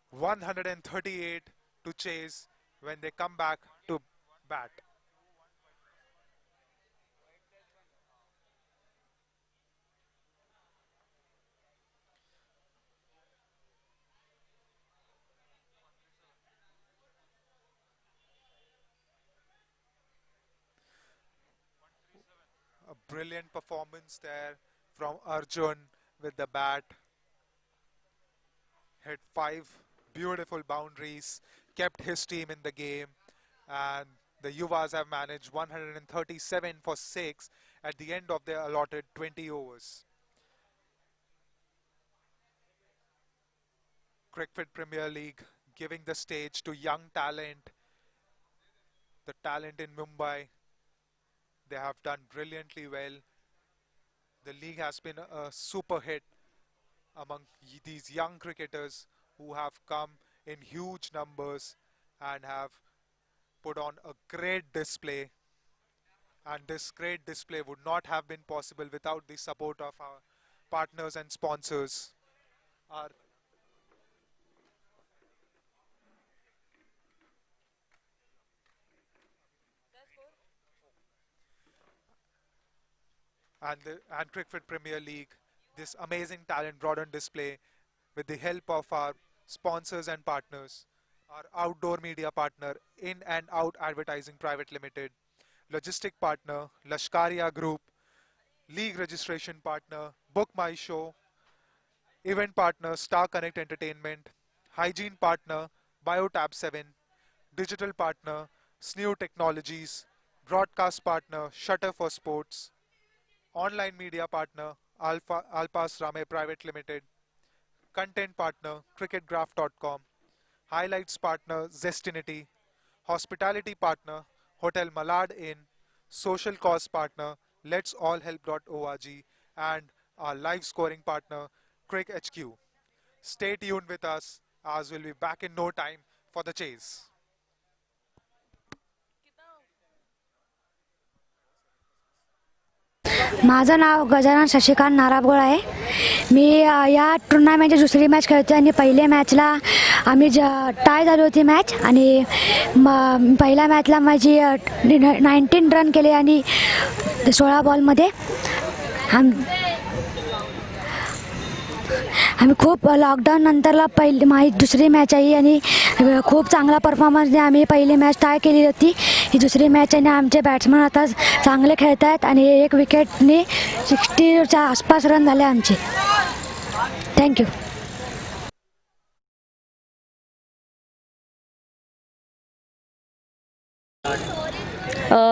138 to chase when they come back to bat. A brilliant performance there from Arjun with the bat. Hit 5 beautiful boundaries, kept his team in the game, and the Yuvas have managed 137 for 6 at the end of their allotted 20 overs. Cricfit Premier League giving the stage to young talent, the talent in Mumbai. They have done brilliantly well. The league has been a super hit among these young cricketers who have come in huge numbers and have put on a great display. And this great display would not have been possible without the support of our partners and sponsors. Our and Cricfit Premier League, this amazing talent brought on display with the help of our sponsors and partners, our outdoor media partner, In and Out Advertising Private Limited, logistic partner, Lashkaria Group, league registration partner, Book My Show, event partner, Star Connect Entertainment, hygiene partner, BioTab 7, digital partner, Snoo Technologies, broadcast partner, Shutter for Sports, online media partner, Alpas Rame Private Limited, content partner, cricketgraph.com, highlights partner, Zestinity, hospitality partner, Hotel Malad Inn, social cause partner, letsallhelp.org, and our live scoring partner, Crick HQ. Stay tuned with us as we'll be back in no time for the chase. माझं नाव गजानन शशिकांत नाराबगोळ आहे. मी या टुर्नामेंटची दुसरी match खेळते आणि पहिल्या मॅचला आम्ही टाय झाली होती मॅच आणि पहिल्या मॅचला माझी 19 रन केले आणि 16 बॉलमध्ये आम्ही खूप लॉकडाऊन नंतरला माझी दुसरी मॅच आहे आणि खूप चांगला परफॉर्मन्सने आम्ही पहिली मॅच टाय केली होती. ही दुसरी मॅच आहे आणि आमचे बॅट्समन आता चांगले खेळत आहेत आणि एक विकेटने 60च्या आसपास रन झाले आमचे. Thank you.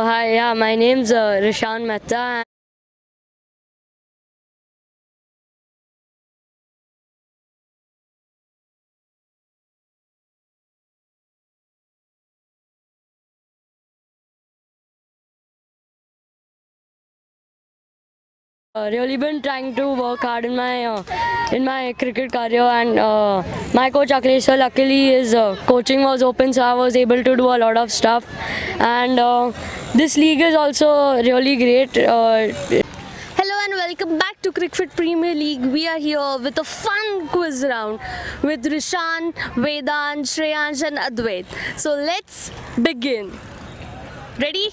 Hi, yeah, my name's Rishan Mehta. Really been trying to work hard in my cricket career, and my coach Akhilesh luckily his coaching was open, so I was able to do a lot of stuff, and this league is also really great. Hello and welcome back to Cricfit Premier League. We are here with a fun quiz round with Rishan, Vedant, Shreyansh and Advait. So let's begin. Ready?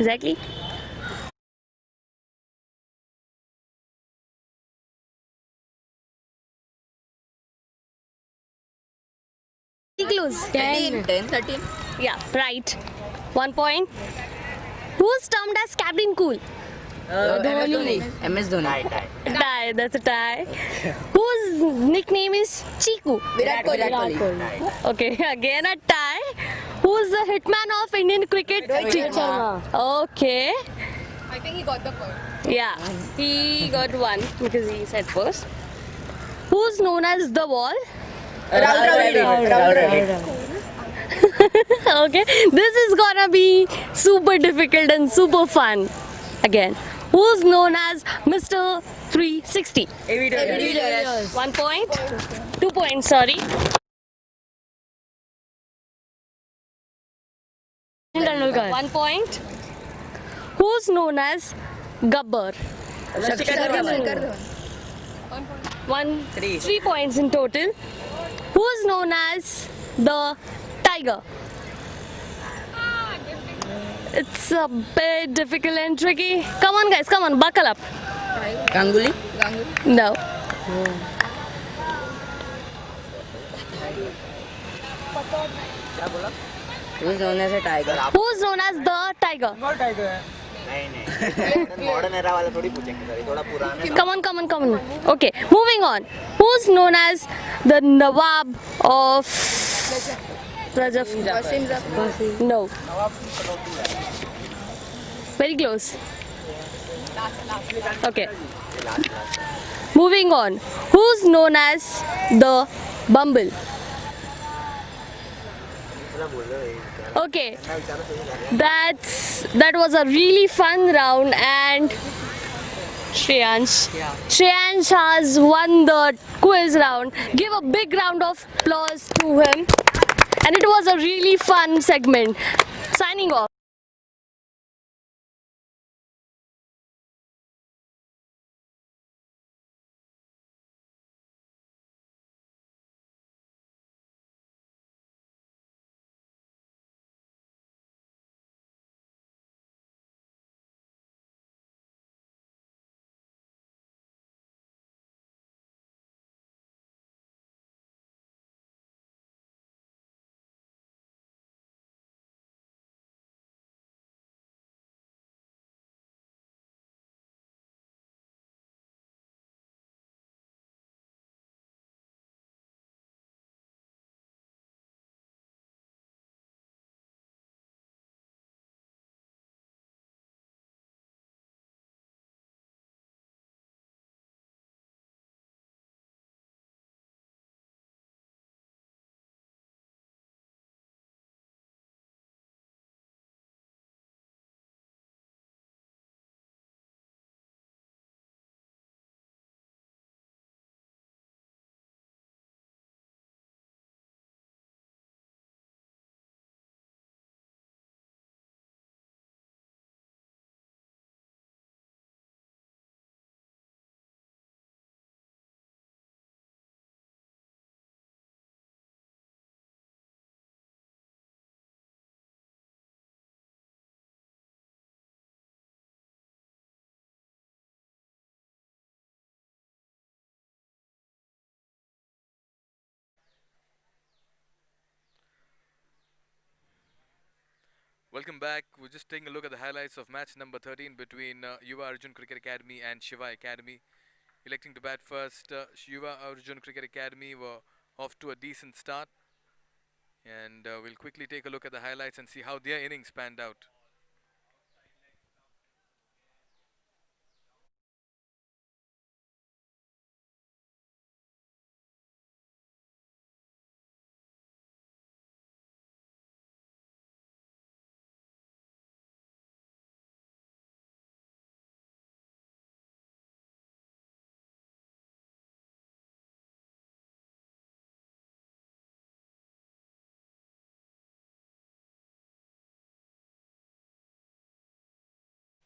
Exactly. Close. 10, 13. Yeah, right. 1 point. Who's termed as Captain Cool? MS Dhoni. Tie, that's a tie. Whose nickname is Chiku? Virat Kohli. Okay, again a tie. Who's the hitman of Indian cricket? Rohit Sharma. Okay. I think he got the point. Yeah, he got one because he said first. Who's known as the wall? Rahul. Okay, this is gonna be super difficult and super fun. Again, who's known as Mr. 360? 1 point. 2 points, sorry. Tendulkar. 1 point. Who's known as Gabbar? Three points in total. Who's known as the Tiger? It's a bit difficult and tricky. Come on guys, come on, buckle up. Ganguly. No. Who's known as a tiger? Who's known as the Tiger? Come on. Okay, moving on. Who's known as the Nawab of Rajaf? No. Very close. Okay. Moving on. Who's known as the Bumble? Okay, that was a really fun round, and Shreyansh has won the quiz round. Give a big round of applause to him, and it was a really fun segment. Signing off. Welcome back. We're just taking a look at the highlights of match number 13 between Yuvaarjun Cricket Academy and Shivai Academy. Electing to bat first, Yuvaarjun Cricket Academy were off to a decent start. And we'll quickly take a look at the highlights and see how their innings panned out.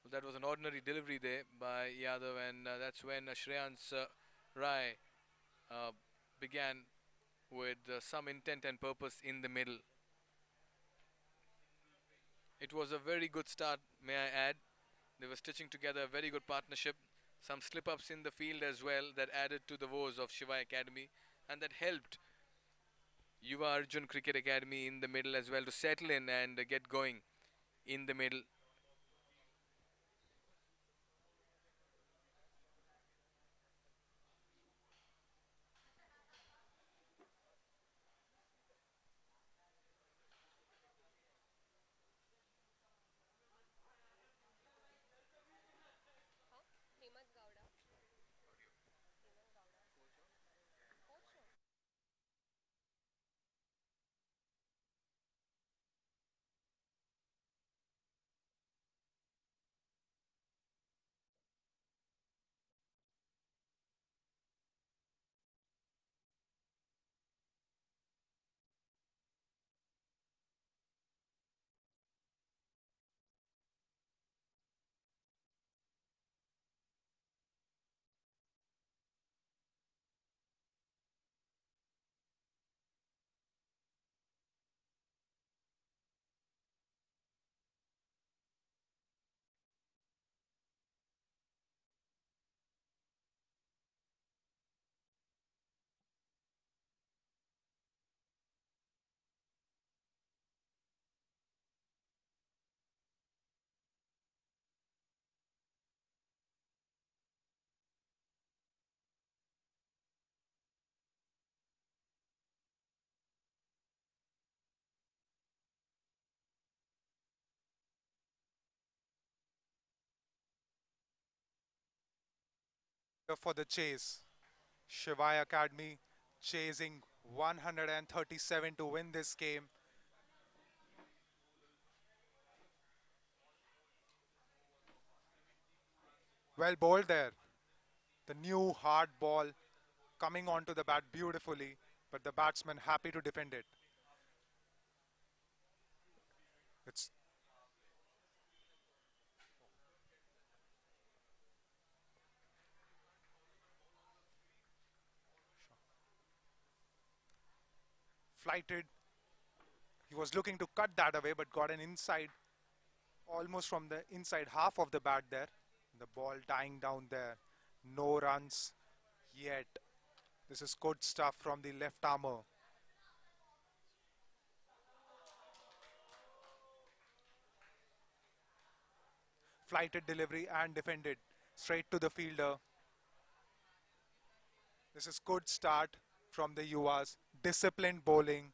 Well, that was an ordinary delivery there by Yadav, and that's when Shreyan's Rai uh, began with some intent and purpose in the middle. It was a very good start, may I add. They were stitching together a very good partnership. Some slip-ups in the field as well that added to the woes of Shivai Academy, and that helped Yuvaarjun Cricket Academy in the middle as well to settle in and get going in the middle. For the chase. Shivai Academy chasing 137 to win this game. Well bowled there. The new hard ball coming onto the bat beautifully, but the batsman happy to defend it. It's flighted. He was looking to cut that away, but got an inside, almost from the inside half of the bat there. The ball dying down there. No runs yet. This is good stuff from the left armour. Flighted delivery and defended straight to the fielder. This is good start from the Yuvas. Disciplined bowling.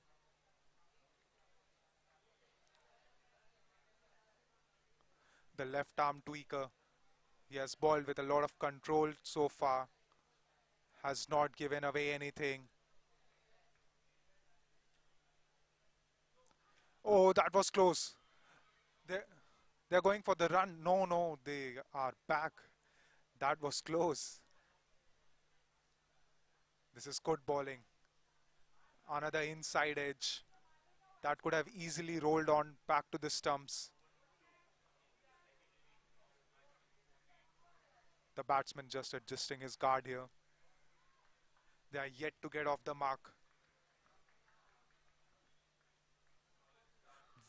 The left arm tweaker. He has bowled with a lot of control so far. Has not given away anything. Oh, that was close. They're going for the run. No, no, they are back. That was close. This is good bowling. Another inside edge. That could have easily rolled on back to the stumps. The batsman just adjusting his guard here. They are yet to get off the mark.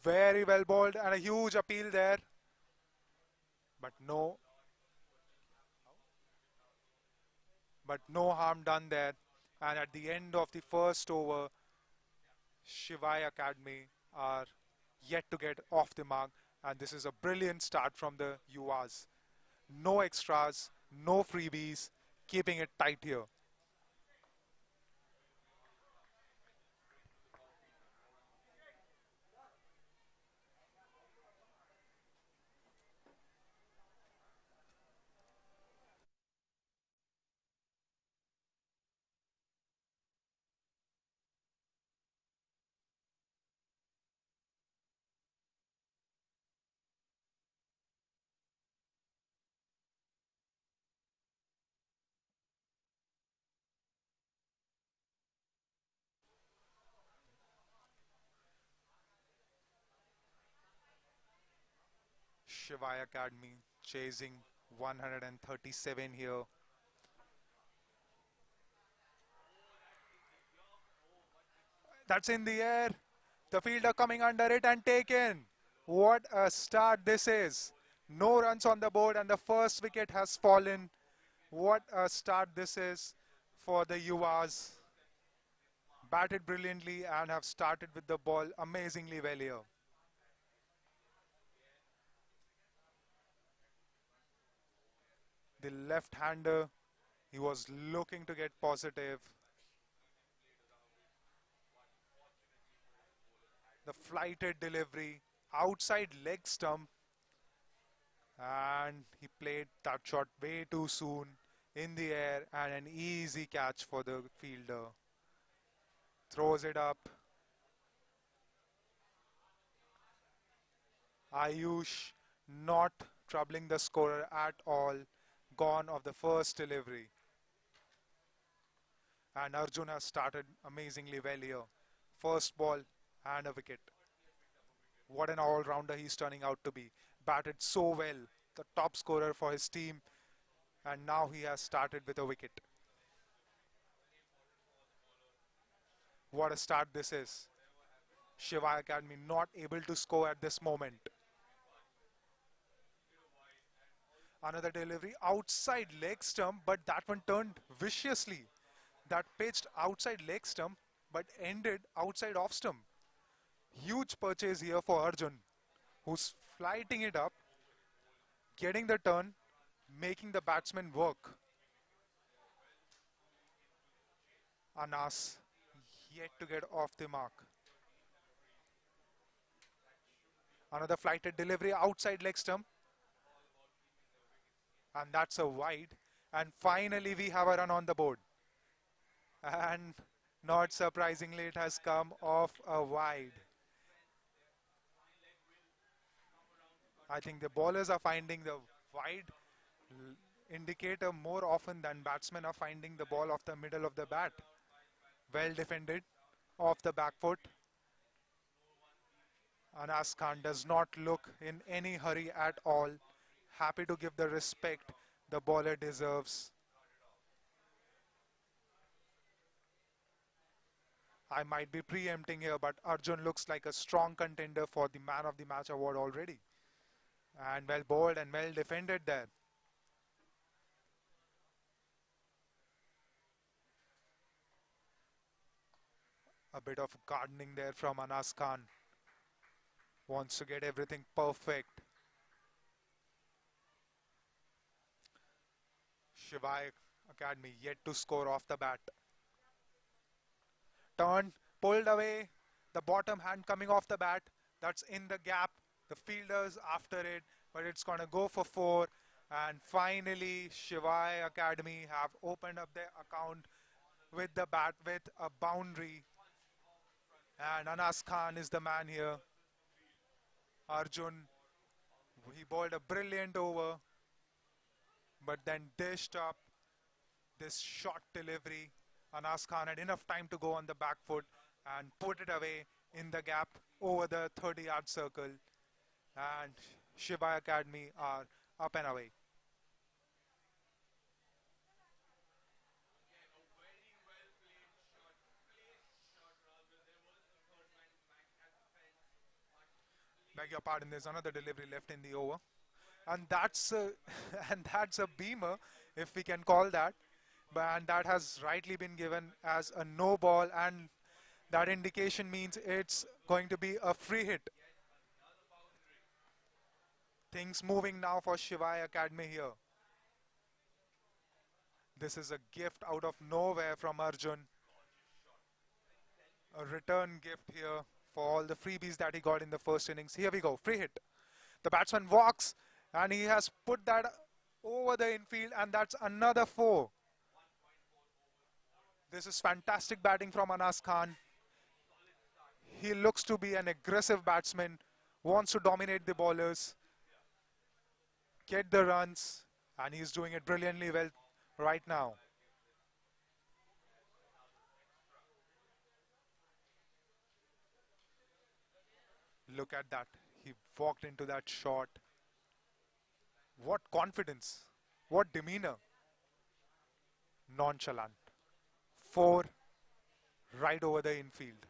Very well bowled and a huge appeal there. But no harm done there. And at the end of the first over, Shivai Academy are yet to get off the mark. And this is a brilliant start from the Yuvas. No extras, no freebies, keeping it tight here. Shivai Academy chasing 137 here. That's in the air. The fielder coming under it and taken. What a start this is. No runs on the board and the first wicket has fallen. What a start this is for the Yuvas. Batted brilliantly and have started with the ball amazingly well here. The left-hander, he was looking to get positive. The flighted delivery, outside leg stump, and he played that shot way too soon in the air, and an easy catch for the fielder. Throws it up. Ayush not troubling the scorer at all. Gone of the first delivery. And Arjun has started amazingly well here. First ball and a wicket. What an all-rounder he's turning out to be. Batted so well. The top scorer for his team. And now he has started with a wicket. What a start this is. Shivai Academy not able to score at this moment. Another delivery outside leg stump, but that one turned viciously. That pitched outside leg stump, but ended outside off stump. Huge purchase here for Arjun, who's flighting it up, getting the turn, making the batsman work. Anas yet to get off the mark. Another flighted delivery outside leg stump. And that's a wide. And finally we have a run on the board. And not surprisingly it has come off a wide. I think the bowlers are finding the wide indicator more often than batsmen are finding the ball off the middle of the bat. Well defended off the back foot. Anas Khan does not look in any hurry at all. Happy to give the respect the bowler deserves. I might be preempting here, but Arjun looks like a strong contender for the Man of the Match award already. And well bowled and well defended there. A bit of gardening there from Anas Khan. Wants to get everything perfect. Shivai Academy yet to score off the bat. Turn, pulled away. The bottom hand coming off the bat. That's in the gap. The fielders after it, but it's going to go for 4. And finally, Shivai Academy have opened up their account with the bat with a boundary. And Anas Khan is the man here. Arjun, he bowled a brilliant over, but then dished up this short delivery. Anas Khan had enough time to go on the back foot and put it away in the gap over the 30-yard circle. And Shivai Academy are up and away. Beg your pardon, there's another delivery left in the over. And that's a, and that's a beamer, if we can call that. And that has rightly been given as a no ball, and that indication means it's going to be a free hit. Things moving now for Shivai Academy here. This is a gift out of nowhere from Arjun. A return gift here for all the freebies that he got in the first innings. Here we go, free hit. The batsman walks and he has put that over the infield, and that's another 4. This is fantastic batting from Anas Khan. He looks to be an aggressive batsman, wants to dominate the bowlers, get the runs, and he's doing it brilliantly well right now. Look at that. He walked into that shot. What confidence. What demeanor. Nonchalant. 4 right over the infield.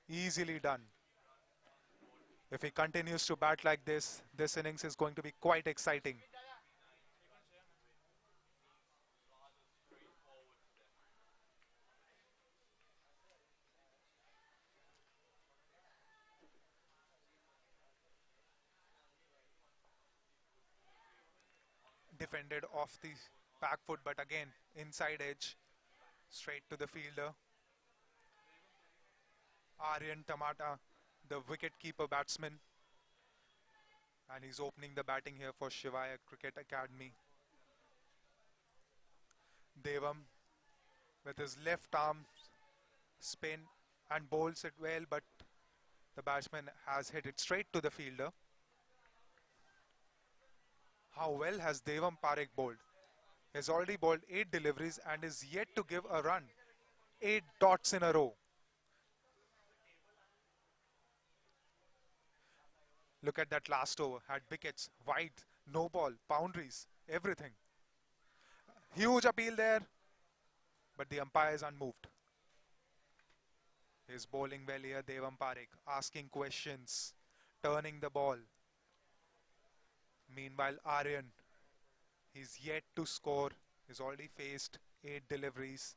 Easily done. If he continues to bat like this, this innings is going to be quite exciting. Defended off the back foot, but again, inside edge, straight to the fielder. Aryan Tamata, the wicket-keeper batsman. And he's opening the batting here for Shivai Cricket Academy. Devam with his left arm spin and bowls it well, but the batsman has hit it straight to the fielder. How well has Devam Parekh bowled? He has already bowled 8 deliveries and is yet to give a run. 8 dots in a row. Look at that last over. Had wickets, wide, no ball, boundaries, everything. Huge appeal there, but the umpire is unmoved. He's bowling well here, Devam Parekh, asking questions, turning the ball. Meanwhile, Aryan, he's yet to score. He's already faced 8 deliveries.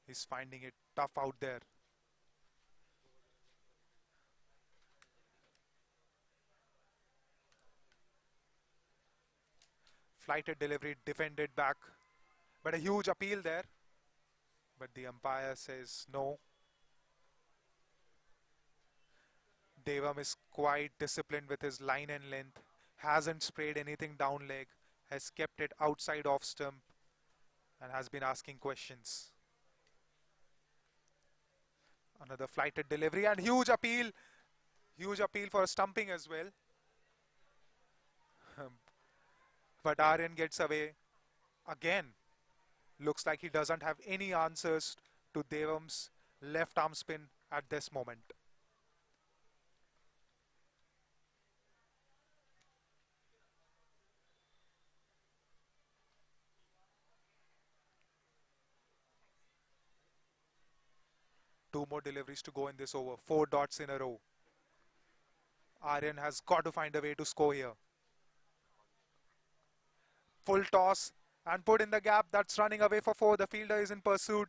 He's finding it tough out there. Flighted delivery, defended back. But a huge appeal there. But the umpire says no. Devam is quite disciplined with his line and length. Hasn't sprayed anything down leg. Has kept it outside off stump. And has been asking questions. Another flighted delivery and huge appeal. Huge appeal for a stumping as well. But Aryan gets away again. Looks like he doesn't have any answers to Devam's left arm spin at this moment. Two more deliveries to go in this over. 4 dots in a row. Aryan has got to find a way to score here. Full toss and put in the gap. That's running away for 4. The fielder is in pursuit.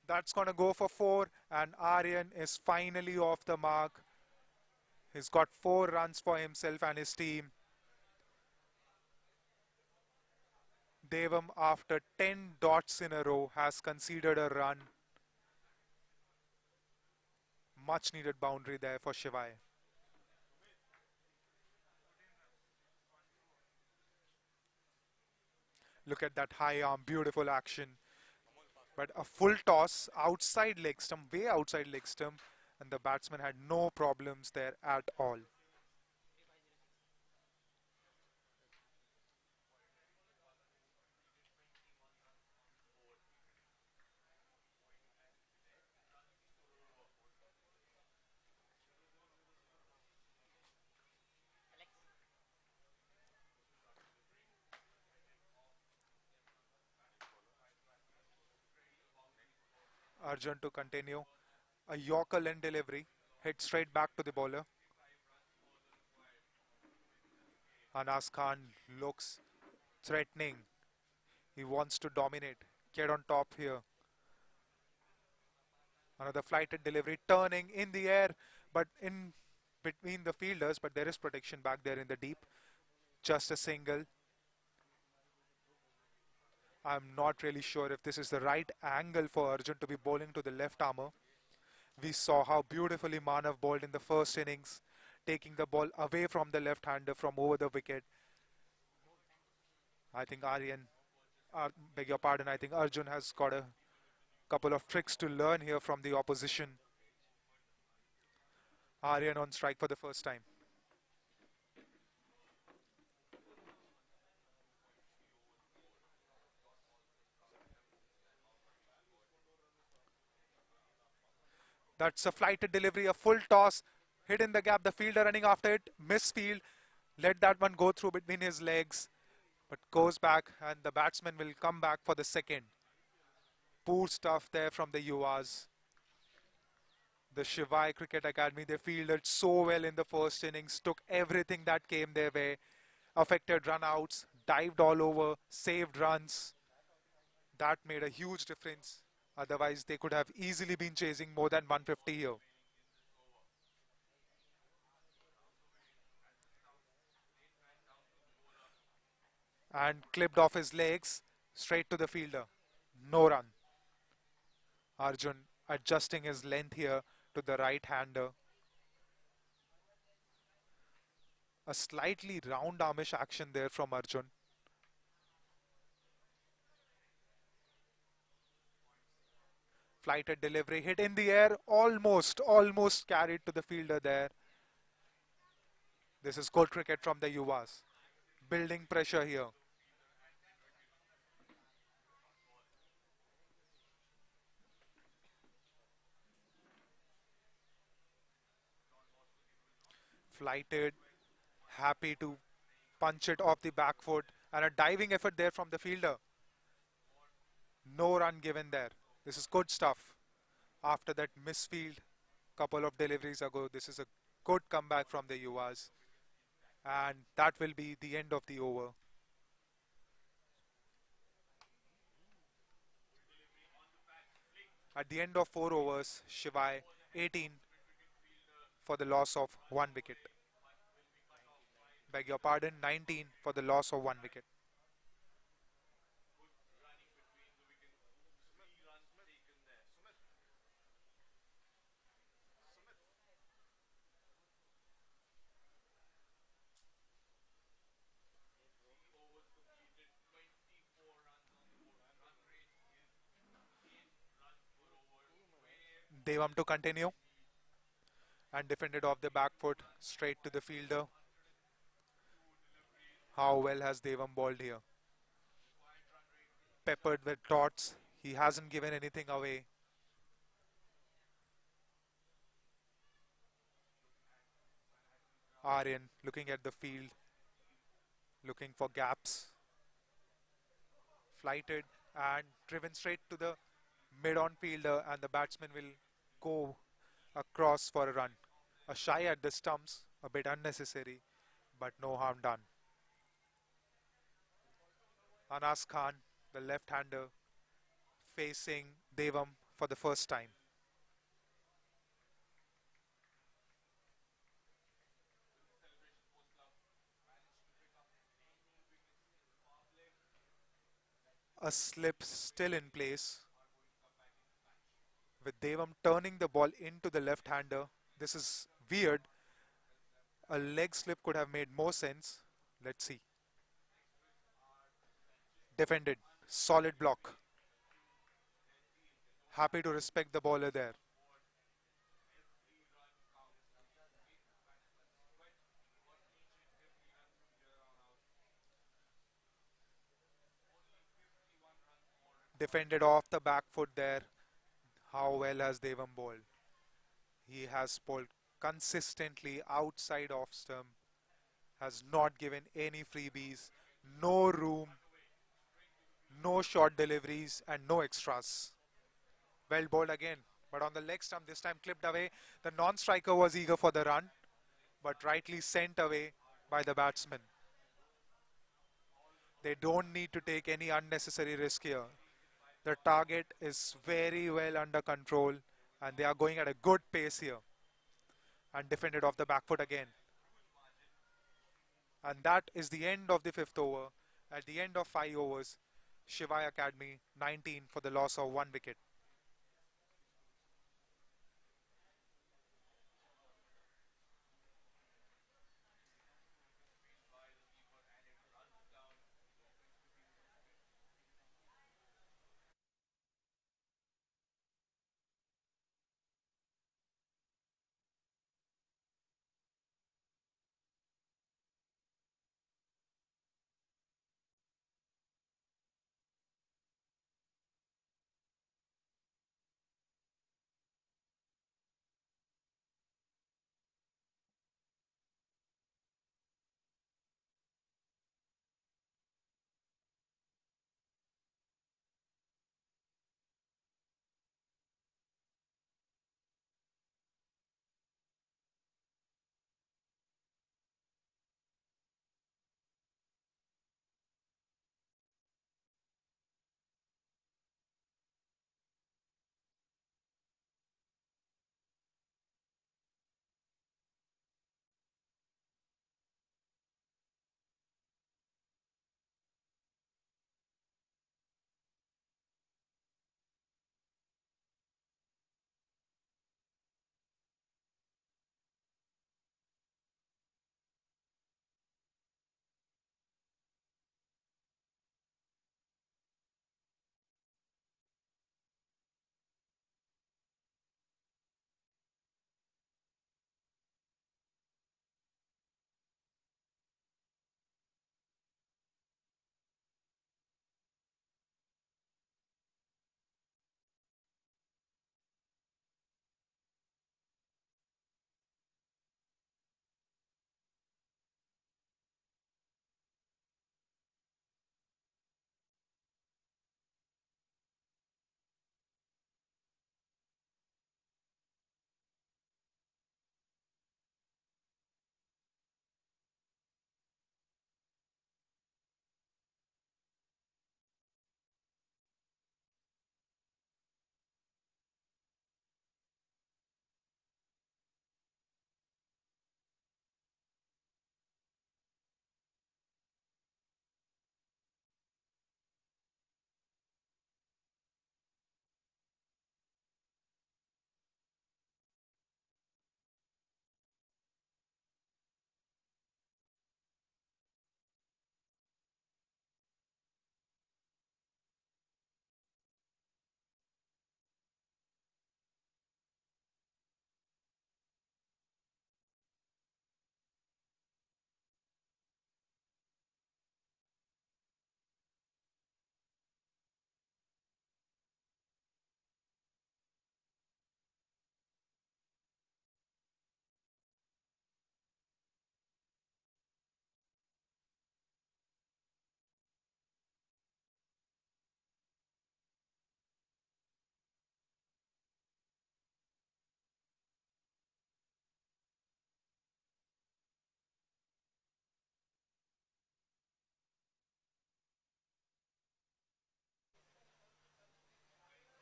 That's going to go for 4. And Aryan is finally off the mark. He's got 4 runs for himself and his team. Devam, after 10 dots in a row, has conceded a run. Much needed boundary there for Shivai. Look at that high arm, beautiful action. But a full toss outside leg stump, way outside leg stump, and the batsman had no problems there at all. Arjun to continue. A Yorker end delivery. Hit straight back to the bowler. Anas Khan looks threatening. He wants to dominate. Get on top here. Another flighted delivery. Turning in the air. But in between the fielders, but there is protection back there in the deep. Just a single. I'm not really sure if this is the right angle for Arjun to be bowling to the left armour. We saw how beautifully Manav bowled in the first innings, taking the ball away from the left-hander from over the wicket. I think beg your pardon, I think Arjun has got a couple of tricks to learn here from the opposition. Aryan on strike for the first time. That's a flighted delivery, a full toss, hit in the gap, the fielder running after it, misfield, let that one go through between his legs, but goes back and the batsman will come back for the second. Poor stuff there from the Yuvas. The Shivai Cricket Academy, they fielded so well in the first innings, took everything that came their way, affected run-outs, dived all over, saved runs. That made a huge difference. Otherwise, they could have easily been chasing more than 150 here. And clipped off his legs, straight to the fielder. No run. Arjun adjusting his length here to the right-hander. A slightly round armish action there from Arjun. Flighted delivery, hit in the air, almost carried to the fielder there. This is good cricket from the Yuvas. Building pressure here. Flighted, happy to punch it off the back foot, and a diving effort there from the fielder. No run given there. This is good stuff. After that misfield couple of deliveries ago, this is a good comeback from the Yuvas. And that will be the end of the over. At the end of 4 overs, Shivai 18 for the loss of 1 wicket. Beg your pardon, 19 for the loss of 1 wicket. Devam to continue and defended off the back foot straight to the fielder. How well has Devam bowled here? Peppered with dots. He hasn't given anything away. Aryan looking at the field, looking for gaps. Flighted and driven straight to the mid-on fielder, and the batsman will go across for a run. A shy at the stumps, a bit unnecessary, but no harm done. Anas Khan, the left-hander, facing Devam for the first time. A slip still in place, with Devam turning the ball into the left-hander. This is weird. A leg slip could have made more sense. Let's see. Defended. Solid block. Happy to respect the bowler there. Defended off the back foot there. How well has Devam bowled? He has bowled consistently outside off stump. Has not given any freebies. No room. No short deliveries and no extras. Well bowled again. But on the leg stump, this time clipped away. The non-striker was eager for the run, but rightly sent away by the batsman. They don't need to take any unnecessary risk here. The target is very well under control and they are going at a good pace here. and defended off the back foot again. And that is the end of the fifth over. At the end of 5 overs, Shivai Academy 19 for the loss of 1 wicket.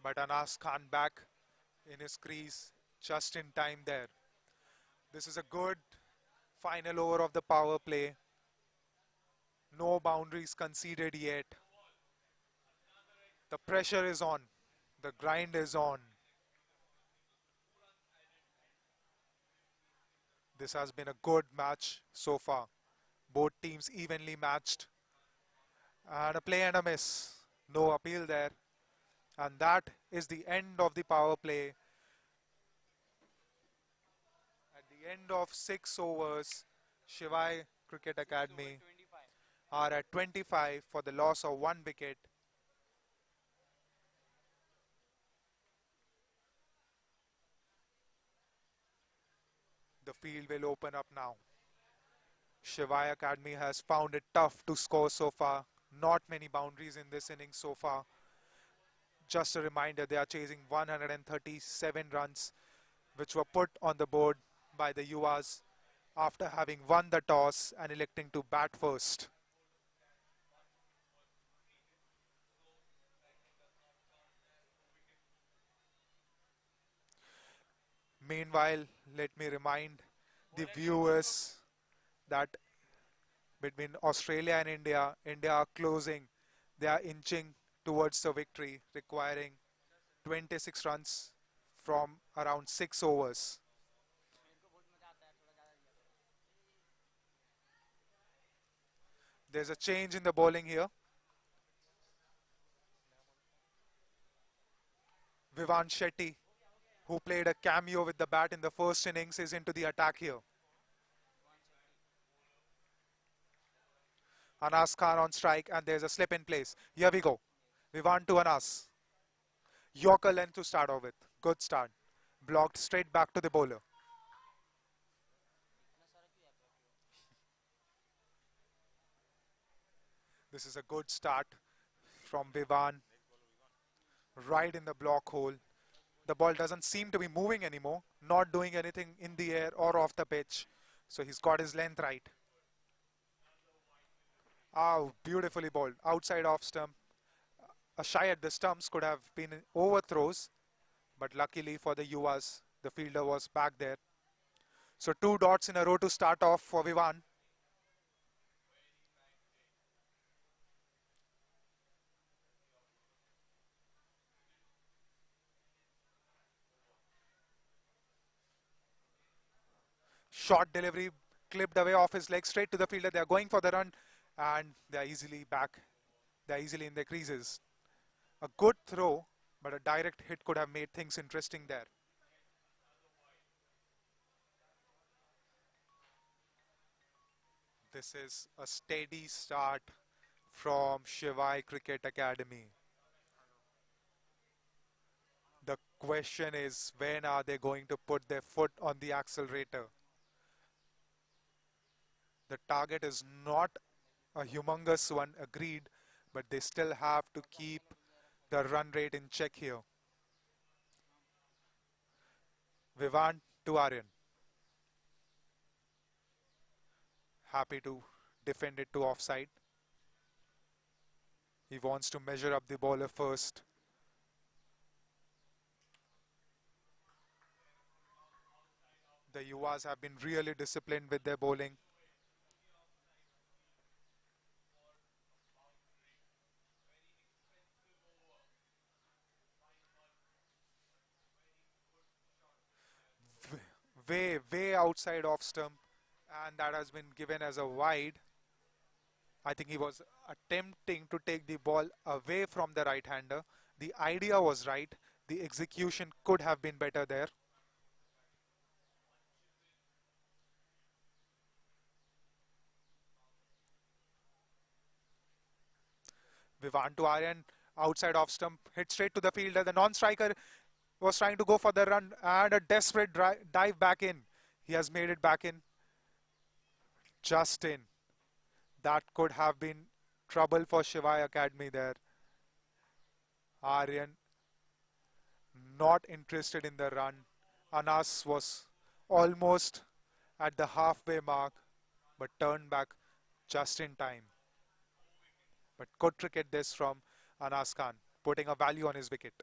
But Anas Khan back in his crease just in time there. This is a good final over of the power play. No boundaries conceded yet. The pressure is on. The grind is on. This has been a good match so far. Both teams evenly matched. And a play and a miss. No appeal there. And that is the end of the power play. At the end of 6 overs, Shivai Cricket Academy are at 25 for the loss of 1 wicket. The field will open up now. Shivai Academy has found it tough to score so far. Not many boundaries in this inning so far. Just a reminder, they are chasing 137 runs, which were put on the board by the Yuvas after having won the toss and electing to bat first. Meanwhile, let me remind the viewers that between Australia and India, India are closing. They are inching towards the victory, requiring 26 runs from around 6 overs. There's a change in the bowling here. Vivan Shetty, who played a cameo with the bat in the first innings, is into the attack here. Anas Khan on strike, and there's a slip in place. Here we go. Vivan to Anas. Yorker length to start off with. Good start. Blocked straight back to the bowler. This is a good start from Vivan. Right in the block hole. The ball doesn't seem to be moving anymore. Not doing anything in the air or off the pitch. So he's got his length right. Oh, beautifully bowled. Outside off stump. A shy at the stumps could have been overthrows. But luckily for the Yuvas, the fielder was back there. So 2 dots in a row to start off for Vivan. Short delivery, clipped away off his leg, straight to the fielder. They are going for the run, and they are easily back. They are easily in their creases. A good throw, but a direct hit could have made things interesting there. This is a steady start from Shivai Cricket Academy. The question is, when are they going to put their foot on the accelerator? The target is not a humongous one, agreed, but they still have to keep the run rate in check here. Vivan to Aryan. Happy to defend it to offside. He wants to measure up the bowler first. The Yuvas have been really disciplined with their bowling. Way outside off stump, and that has been given as a wide. I think he was attempting to take the ball away from the right-hander. The idea was right. The execution could have been better there. Vivan to Aryan, outside off stump, hit straight to the fielder. The non-striker was trying to go for the run, and a desperate dive back in. He has made it back in. Just in. That could have been trouble for Shivai Academy there. Aryan not interested in the run. Anas was almost at the halfway mark, but turned back just in time. But good cricket this from Anas Khan, putting a value on his wicket.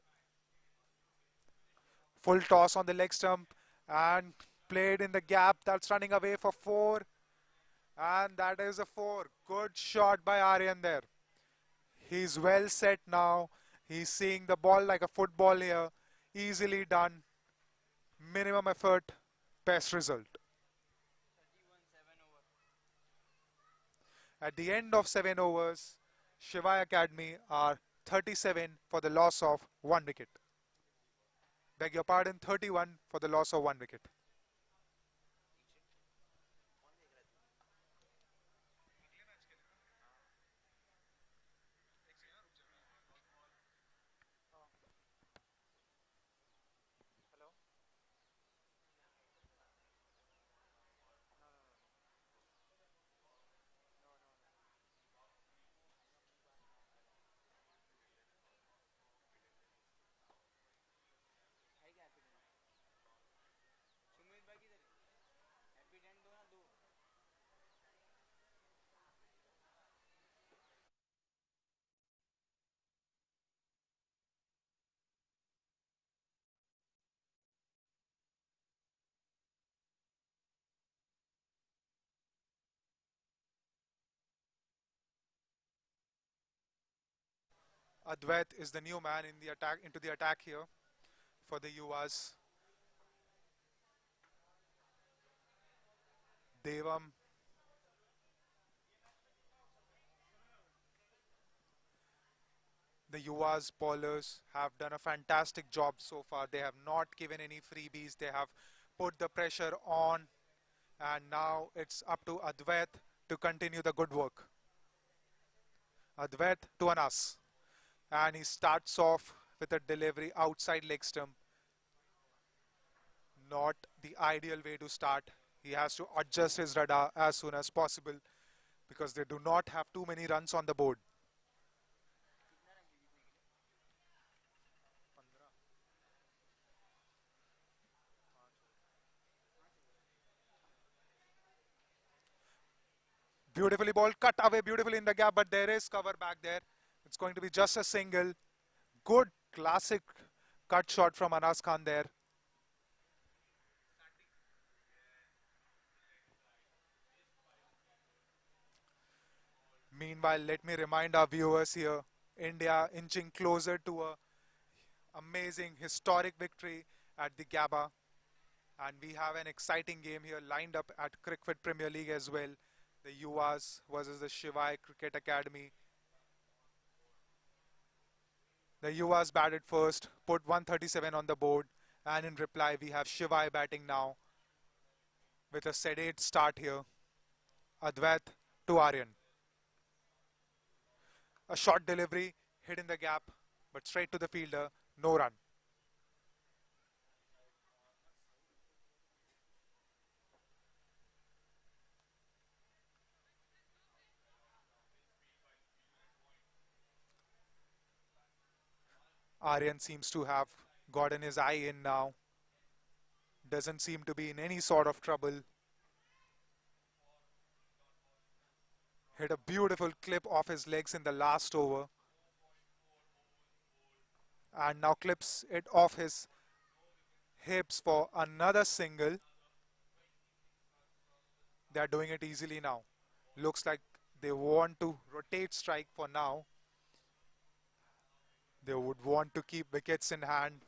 Full toss on the leg stump and played in the gap. That's running away for 4. And that is a 4. Good shot by Aryan there. He's well set now. He's seeing the ball like a football here. Easily done. Minimum effort. Best result. At the end of 7 overs, Shivai Academy are 37 for the loss of 1 wicket. Beg your pardon, 31 for the loss of 1 wicket. Advait is the new man in the attack into the attack here for the Yuvas. Devam. The Yuvas bowlers have done a fantastic job so far. They have not given any freebies. They have put the pressure on, and now it's up to Advait to continue the good work. Advait to Anas, and he starts off with a delivery outside leg stump. Not the ideal way to start. He has to adjust his radar as soon as possible because they do not have too many runs on the board. Beautifully ball, cut away beautifully in the gap, but there is cover back there. It's going to be just a single. Good classic cut shot from Anas Khan there. Meanwhile, let me remind our viewers here, India inching closer to a amazing historic victory at the Gabba. And we have an exciting game here lined up at Cricfit Premier League as well. The Yuvas versus the Shivai Cricket Academy. The Yuvas batted first, put 137 on the board, and in reply we have Shivai batting now with a sedate start here. Advait to Aryan. A short delivery, hit in the gap, but straight to the fielder, no run. Aryan seems to have gotten his eye in now. Doesn't seem to be in any sort of trouble. Hit a beautiful clip off his legs in the last over. And now clips it off his hips for another single. They're doing it easily now. Looks like they want to rotate strike for now. They would want to keep wickets in hand,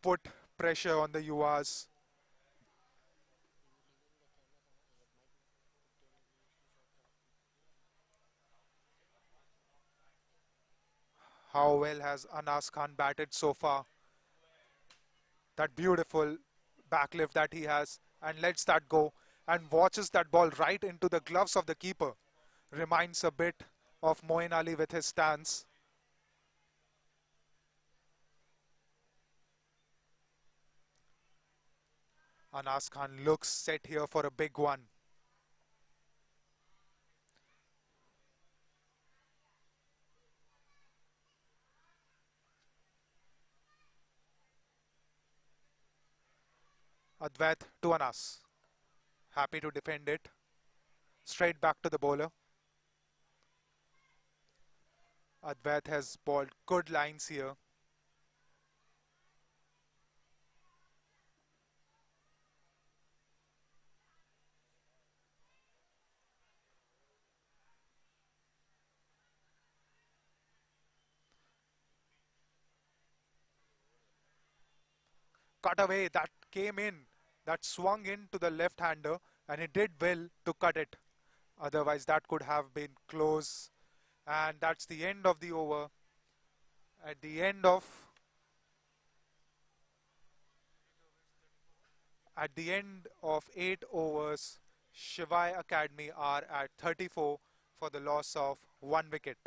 put pressure on the Yuvas. How well has Anas Khan batted so far? That beautiful backlift that he has, and lets that go and watches that ball right into the gloves of the keeper. Reminds a bit of Moeen Ali with his stance. Anas Khan looks set here for a big one. Advait to Anas. Happy to defend it. Straight back to the bowler. Advait has bowled good lines here. Cut away, that came in, that swung in to the left-hander, and he did well to cut it. Otherwise that could have been close, and that's the end of the over. At the end of 8 overs, Shivai Academy are at 34 for the loss of 1 wicket.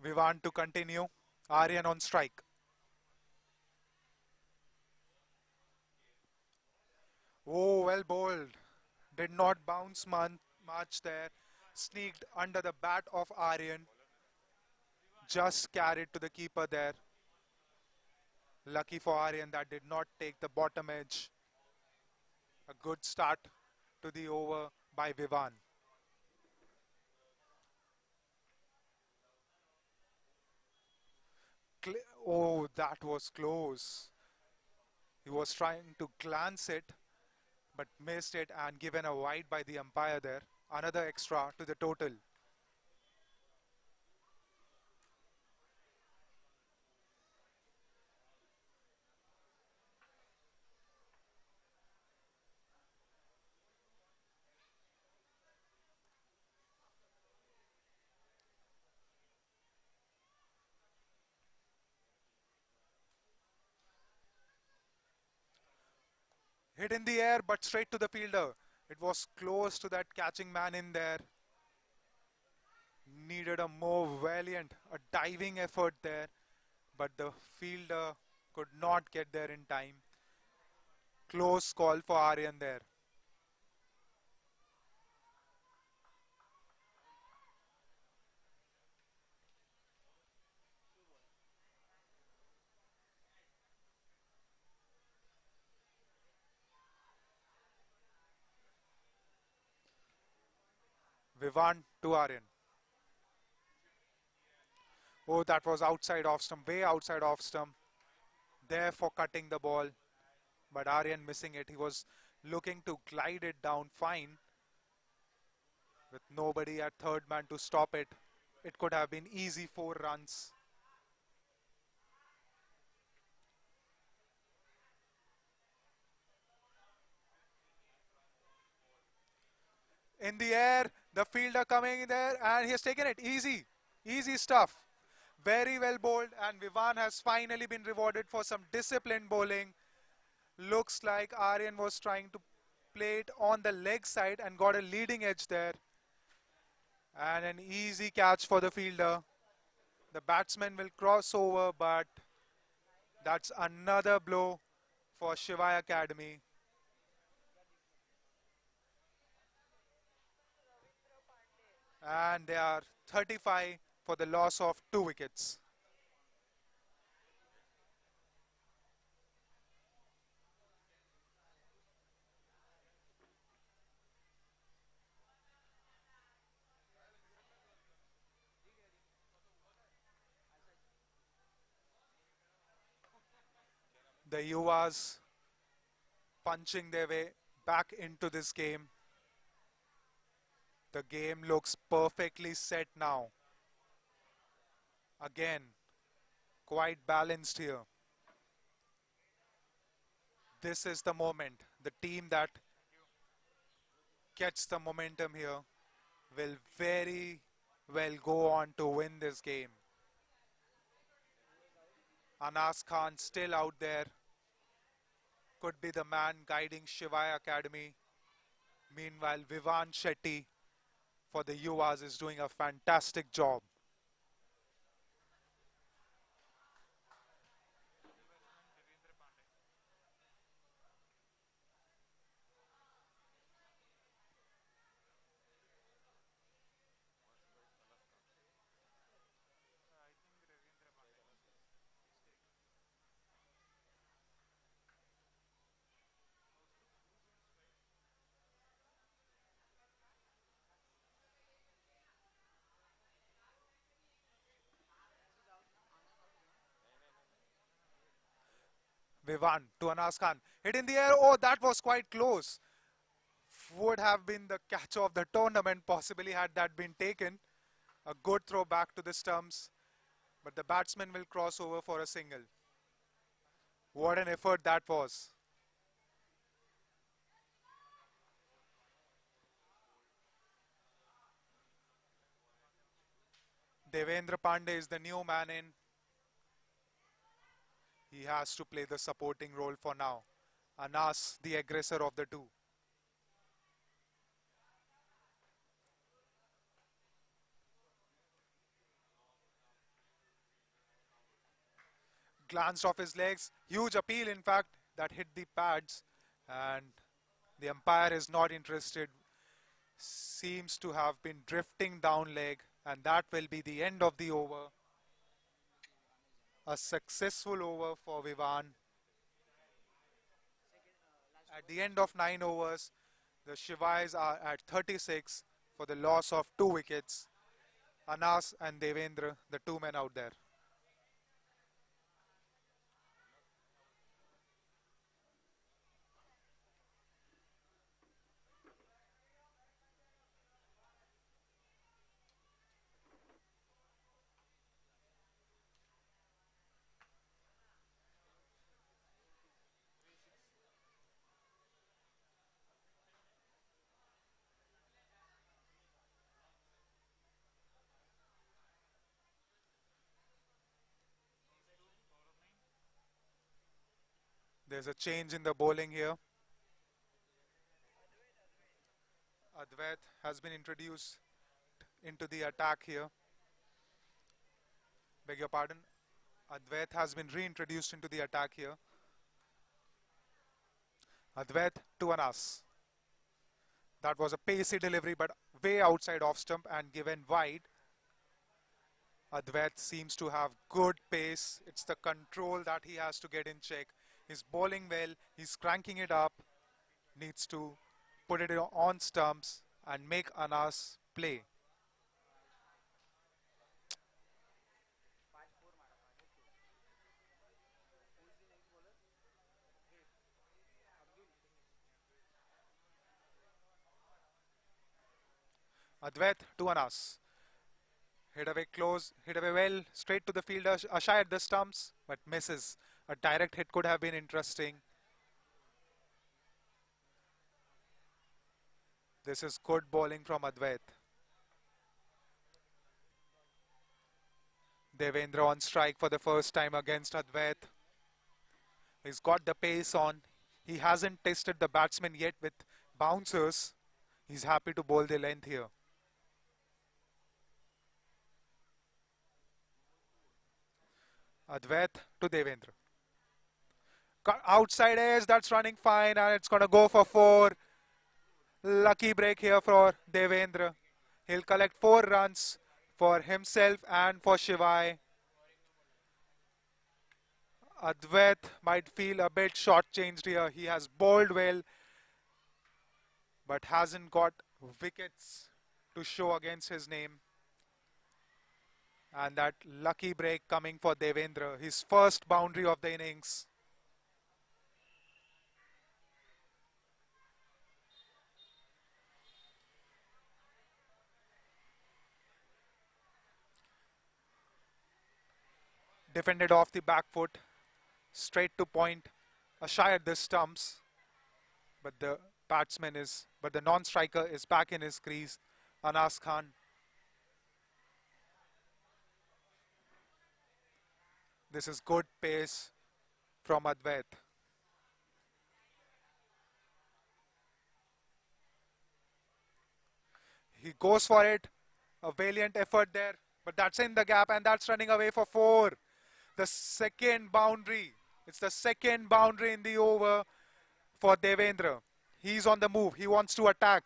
Vivan to continue. Aryan on strike. Oh, well bowled. Did not bounce much there. Sneaked under the bat of Aryan. Just carried to the keeper there. Lucky for Aryan that did not take the bottom edge. A good start to the over by Vivan. Oh, that was close. He was trying to glance it, but missed it and given a wide by the umpire there. Another extra to the total. Hit in the air, but straight to the fielder. It was close to that catching man in there. Needed a more valiant, a diving effort there, but the fielder could not get there in time. Close call for Aryan there. Vivan to Aryan. Oh, that was outside off stump, way outside off stump. There for cutting the ball, but Aryan missing it. He was looking to glide it down fine with nobody at third man to stop it. It could have been easy 4 runs. In the air, the fielder coming there and he has taken it. Easy, easy stuff. Very well bowled, and Vivan has finally been rewarded for some disciplined bowling. Looks like Aryan was trying to play it on the leg side and got a leading edge there. And an easy catch for the fielder. The batsman will cross over, but that's another blow for Shivai Academy. And they are 35 for the loss of 2 wickets. The Yuvas punching their way back into this game. The game looks perfectly set now. Again, quite balanced here. This is the moment. The team that gets the momentum here will very well go on to win this game. Anas Khan still out there. Could be the man guiding Shivai Academy. Meanwhile, Vivan Shetty for the Yuvas is doing a fantastic job. Vivan to Anas Khan. Hit in the air. Oh, that was quite close. Would have been the catch of the tournament, possibly, had that been taken. A good throw back to the stumps. But the batsman will cross over for a single. What an effort that was. Devendra Pandey is the new man in. He has to play the supporting role for now. Anas, the aggressor of the two. glanced off his legs. Huge appeal, in fact, that hit the pads. And the umpire is not interested. Seems to have been drifting down leg. And that will be the end of the over. A successful over for Vivan. At the end of 9 overs, the Shivais are at 36 for the loss of 2 wickets. Anas and Devendra, the 2 men out there. There's a change in the bowling here. Advait has been introduced into the attack here. Beg your pardon. Advait has been reintroduced into the attack here. Advait to Anas. That was a pacey delivery, but way outside off stump and given wide. Advait seems to have good pace. It's the control that he has to get in check. He's bowling well. He's cranking it up. Needs to put it on stumps and make Anas play. Advait to Anas. Hit away close, hit away well, straight to the fielder. Ashai at the stumps, but misses. A direct hit could have been interesting. This is good bowling from Advait. Devendra on strike for the first time against Advait. He's got the pace on. He hasn't tested the batsman yet with bouncers. He's happy to bowl the length here. Advait to Devendra. Outside edge, that's running fine, and it's going to go for 4. Lucky break here for Devendra. He'll collect 4 runs for himself and for Shivai. Advait might feel a bit shortchanged here. He has bowled well, but hasn't got wickets to show against his name. And that lucky break coming for Devendra, his first boundary of the innings. Defended off the back foot, straight to point, a shy at the stumps, but the non-striker is back in his crease, Anas Khan. This is good pace from Advait. He goes for it, a valiant effort there, but that's in the gap and that's running away for 4. The second boundary. It's the second boundary in the over for Devendra. He's on the move. He wants to attack.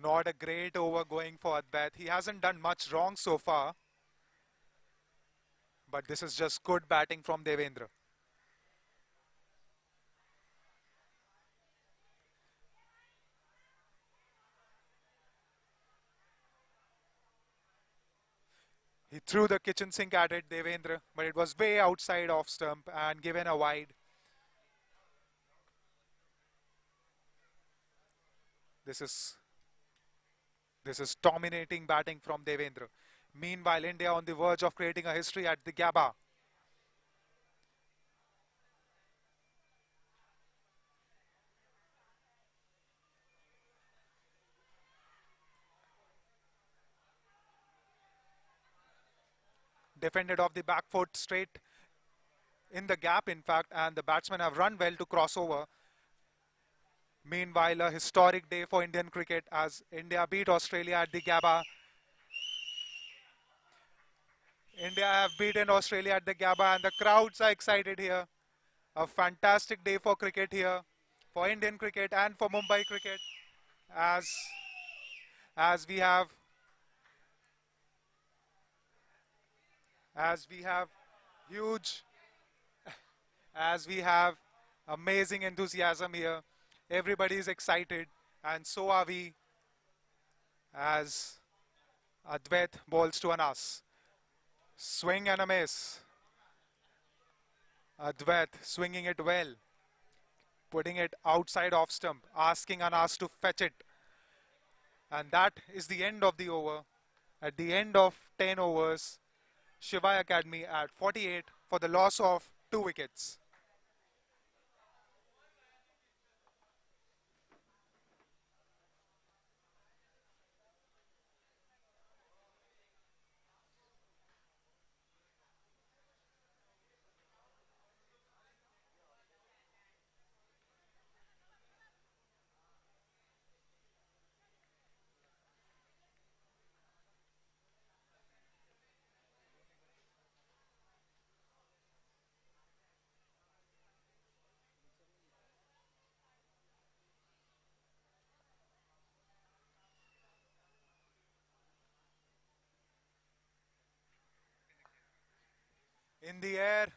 Not a great over going for Advait. He hasn't done much wrong so far. But this is just good batting from Devendra. He threw the kitchen sink at it, Devendra, but it was way outside off stump and given a wide. This is dominating batting from Devendra. Meanwhile, India on the verge of creating a history at the Gabba. Defended off the back foot, straight in the gap, in fact, and the batsmen have run well to cross over. Meanwhile, a historic day for Indian cricket as India beat Australia at the Gabba. India have beaten Australia at the Gabba and the crowds are excited here. A fantastic day for cricket here, for Indian cricket and for Mumbai cricket, as as we have as we have huge as we have amazing enthusiasm here. Everybody is excited, and so are we. As Advait bowls to Anas, swing and a miss. Advait swinging it well, putting it outside off stump, asking Anas to fetch it. And that is the end of the over. At the end of 10 overs, Shivai Academy at 48 for the loss of 2 wickets. In the air,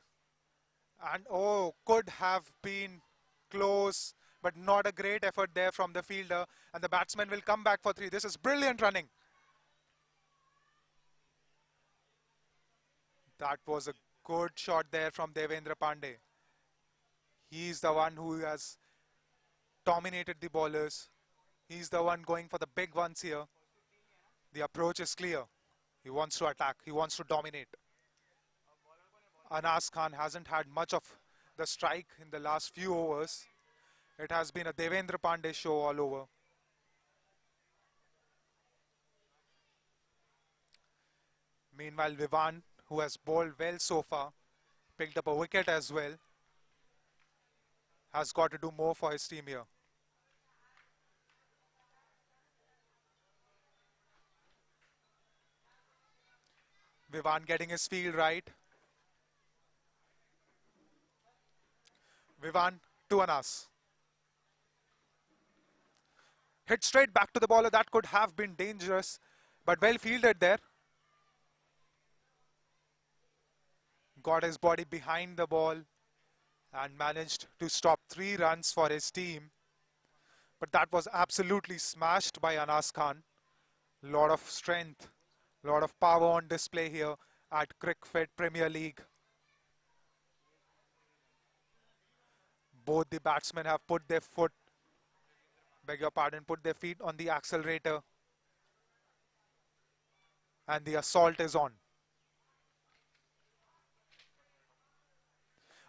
and oh, could have been close, but not a great effort there from the fielder, and the batsman will come back for 3. This is brilliant running. That was a good shot there from Devendra Pandey. He's the one who has dominated the bowlers. He's the one going for the big ones here. The approach is clear. He wants to attack. He wants to dominate. Anas Khan hasn't had much of the strike in the last few overs. It has been a Devendra Pandey show all over. Meanwhile, Vivan, who has bowled well so far, picked up a wicket as well, has got to do more for his team here. Vivan getting his field right. Vivan to Anas. Hit straight back to the bowler. That could have been dangerous, but well fielded there. Got his body behind the ball and managed to stop 3 runs for his team. But that was absolutely smashed by Anas Khan. Lot of strength, lot of power on display here at Cricfit Premier League. Both the batsmen have put their foot, put their feet on the accelerator. And the assault is on.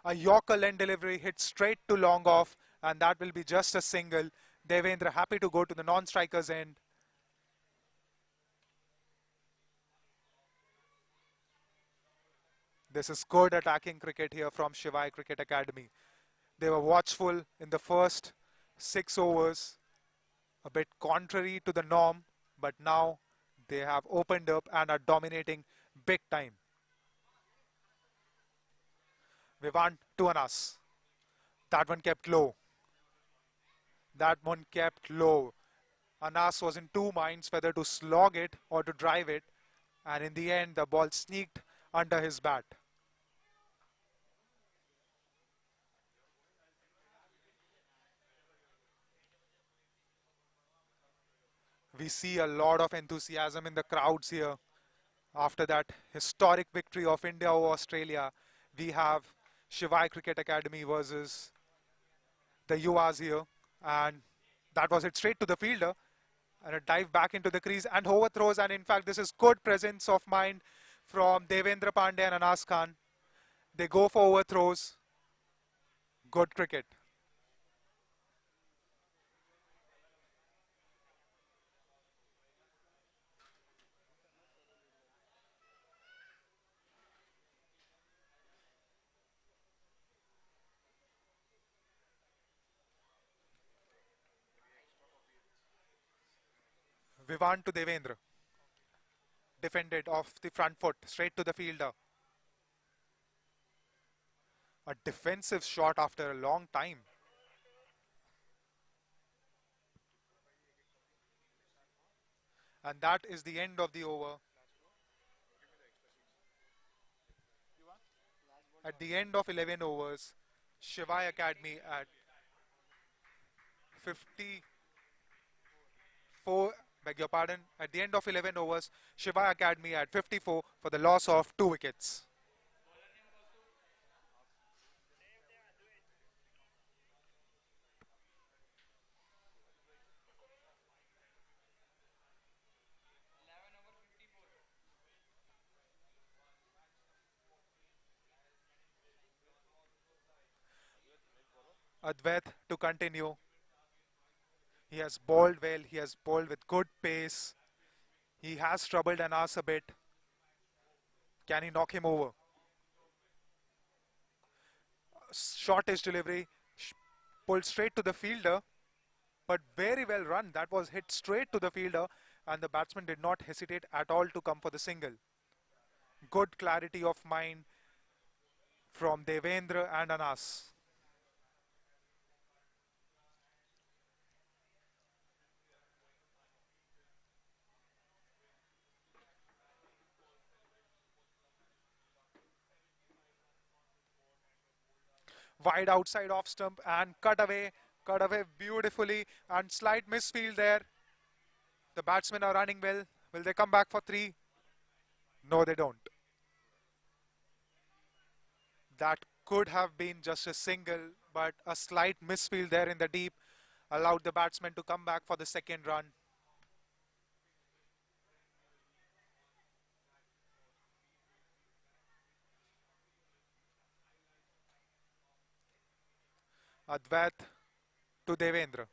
A Yorker end delivery hit straight to long off, and that will be just a single. Devendra happy to go to the non-striker's end. This is good attacking cricket here from Shivai Cricket Academy. They were watchful in the first 6 overs, a bit contrary to the norm, but now they have opened up and are dominating big time. Vivan to Anas. That one kept low. That one kept low. Anas was in 2 minds whether to slog it or to drive it, and in the end the ball sneaked under his bat. We see a lot of enthusiasm in the crowds here. After that historic victory of India over Australia, we have Shivai Cricket Academy versus the Yuvas here, and that was hit straight to the fielder and a dive back into the crease and overthrows, and in fact this is good presence of mind from Devendra Pandey and Anas Khan. They go for overthrows. Good cricket. Vivan to Devendra. Defended off the front foot, straight to the fielder. A defensive shot after a long time. And that is the end of the over. At the end of 11 overs, Shivai Academy at 54, beg your pardon, at the end of 11 overs, Shivai Academy at 54 for the loss of 2 wickets. Advait to continue. He has bowled well, he has bowled with good pace. He has troubled Anas a bit. Can he knock him over? Shortish delivery, pulled straight to the fielder, but very well run. That was hit straight to the fielder, and the batsman did not hesitate at all to come for the single. Good clarity of mind from Devendra and Anas. Wide outside off stump and cut away beautifully, and slight misfield there. The batsmen are running well. Will they come back for 3? No, they don't. That could have been just a single, but a slight misfield there in the deep allowed the batsman to come back for the second run. Advait to Devendra.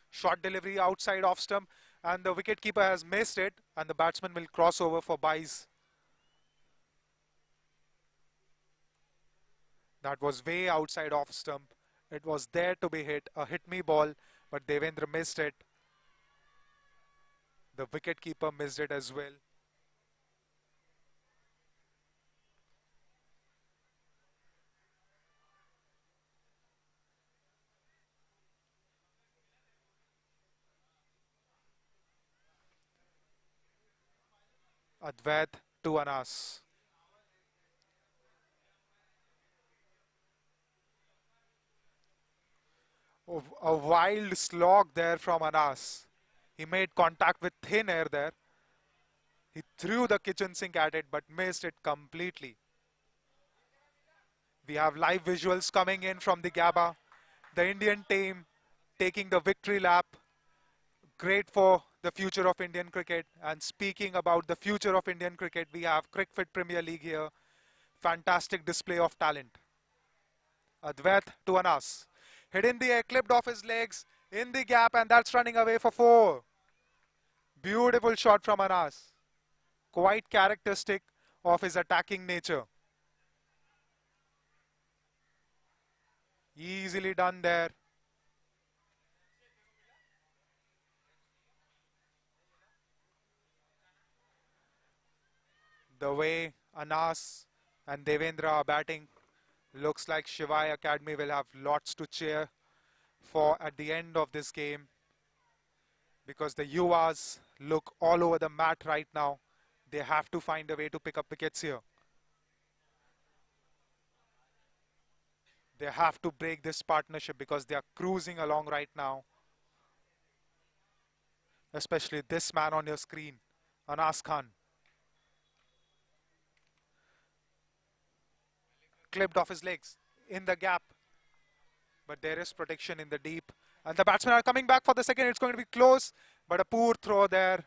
Short delivery outside off stump, and the wicketkeeper has missed it, and the batsman will cross over for byes. That was way outside off stump. It was there to be hit, a hit me ball, but Devendra missed it. The wicketkeeper missed it as well. Advait to Anas. A wild slog there from Anas. He made contact with thin air there. He threw the kitchen sink at it but missed it completely. We have live visuals coming in from the Gabba. The Indian team taking the victory lap. Great for the future of Indian cricket. And speaking about the future of Indian cricket, we have Cricfit Premier League here. Fantastic display of talent. Advait to Anas. Hit in the air, clipped off his legs, in the gap, and that's running away for 4. Beautiful shot from Anas. Quite characteristic of his attacking nature. Easily done there. The way Anas and Devendra are batting, looks like Shivai Academy will have lots to cheer for at the end of this game, because the Yuvas look all over the mat right now. They have to find a way to pick up wickets here. They have to break this partnership because they are cruising along right now. Especially this man on your screen, Anas Khan. Clipped off his legs in the gap, but there is protection in the deep, and the batsmen are coming back for the second. It's going to be close, but a poor throw there,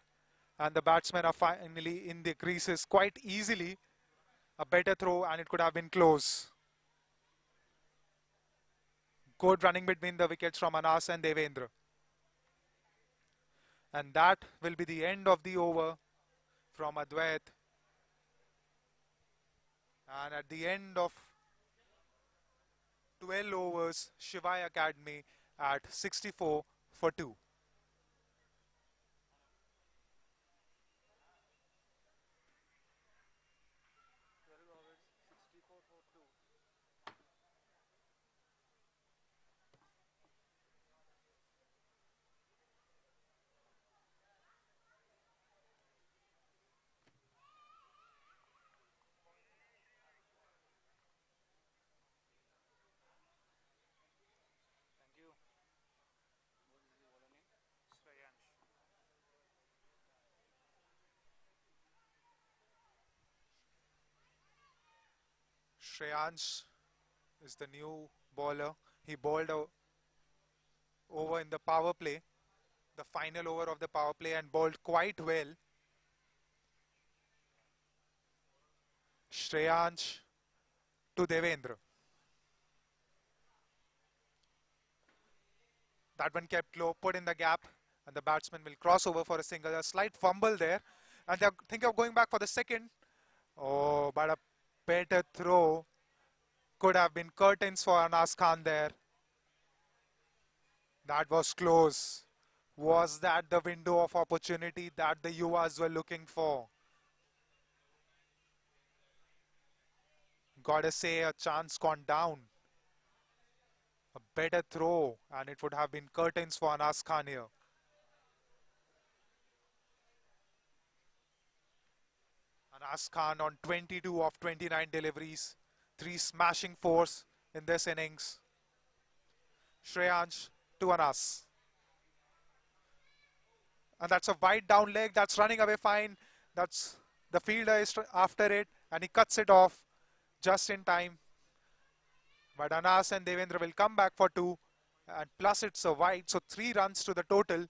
and the batsmen are finally in the creases quite easily. A better throw and it could have been close. Good running between the wickets from Anas and Devendra, and that will be the end of the over from Advait. And at the end of 12 overs, Shivai Academy at 64 for 2. Shreyansh is the new bowler. He bowled over in the power play, the final over of the power play, and bowled quite well. Shreyansh to Devendra. That one kept low, put in the gap, and the batsman will cross over for a single. A slight fumble there, and they think of going back for the second. Oh, but a better throw. Could have been curtains for Anas Khan there. That was close. Was that the window of opportunity that the Yuvas were looking for? Gotta say, a chance gone down. A better throw, and it would have been curtains for Anas Khan here. Anas Khan on 22 of 29 deliveries. 3 smashing fours in this innings. Shreyansh to Anas. And that's a wide down leg. That's running away fine. That's the fielder is after it, and he cuts it off just in time. But Anas and Devendra will come back for 2. And plus it's a wide, so 3 runs to the total.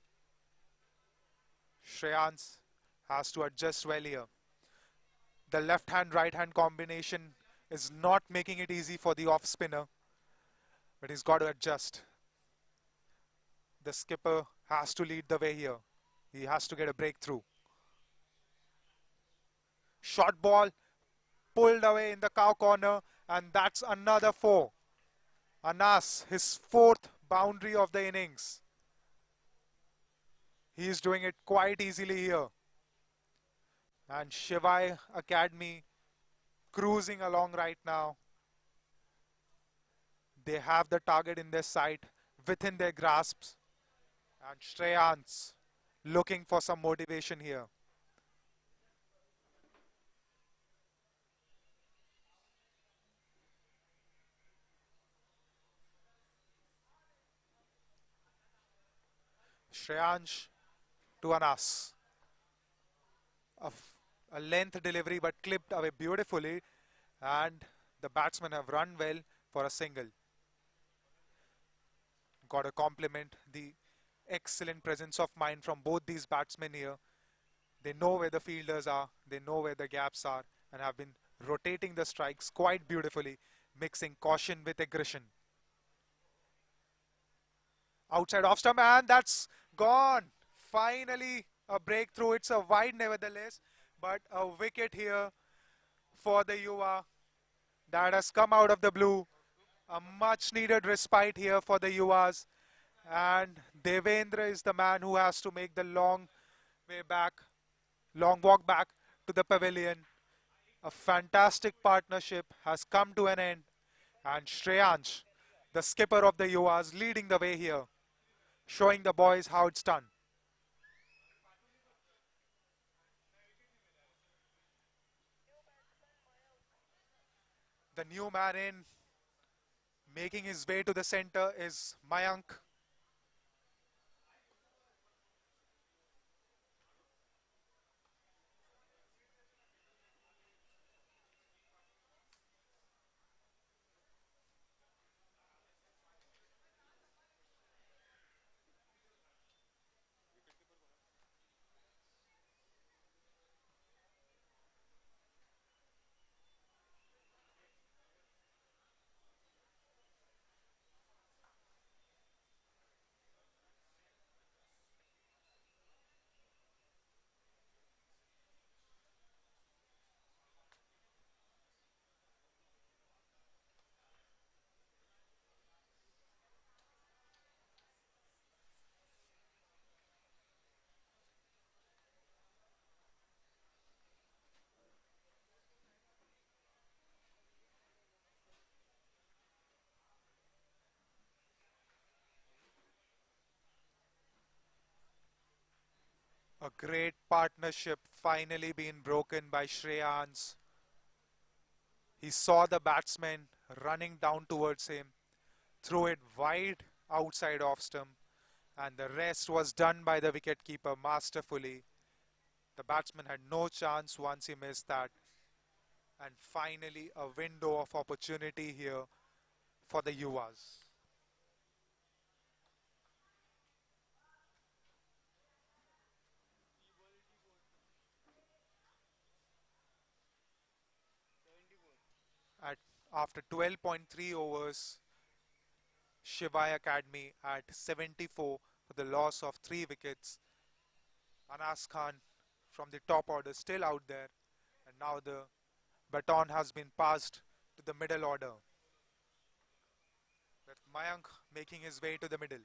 Shreyansh has to adjust well here. The left hand, right hand combination is not making it easy for the off spinner. But he's got to adjust. The skipper has to lead the way here. He has to get a breakthrough. Short ball pulled away in the cow corner, and that's another 4. Anas, his 4th boundary of the innings. He is doing it quite easily here. And Shivai Academy cruising along right now. They have the target in their sight, within their grasps. And Shreyansh looking for some motivation here. Shreyansh to Anas. A length delivery but clipped away beautifully, and the batsmen have run well for a single. Got to compliment the excellent presence of mind from both these batsmen here. They know where the fielders are, they know where the gaps are, and have been rotating the strikes quite beautifully, mixing caution with aggression. Outside off stump, and that's gone. Finally a breakthrough. It's a wide nevertheless, but a wicket here for the Yuva that has come out of the blue. A much needed respite here for the Yuvas, and Devendra is the man who has to make the long walk back to the pavilion. A fantastic partnership has come to an end, and Shreyansh, the skipper of the Yuvas, leading the way here, showing the boys how it's done. The new man in, making his way to the center, is Mayank. A great partnership finally being broken by Shreyansh. He saw the batsman running down towards him, threw it wide outside off stump, and the rest was done by the wicketkeeper masterfully. The batsman had no chance once he missed that. And finally, a window of opportunity here for the Yuvas. At after 12.3 overs, Shivai Academy at 74 for the loss of 3 wickets. Anas Khan from the top order still out there, and now the baton has been passed to the middle order. With Mayank making his way to the middle.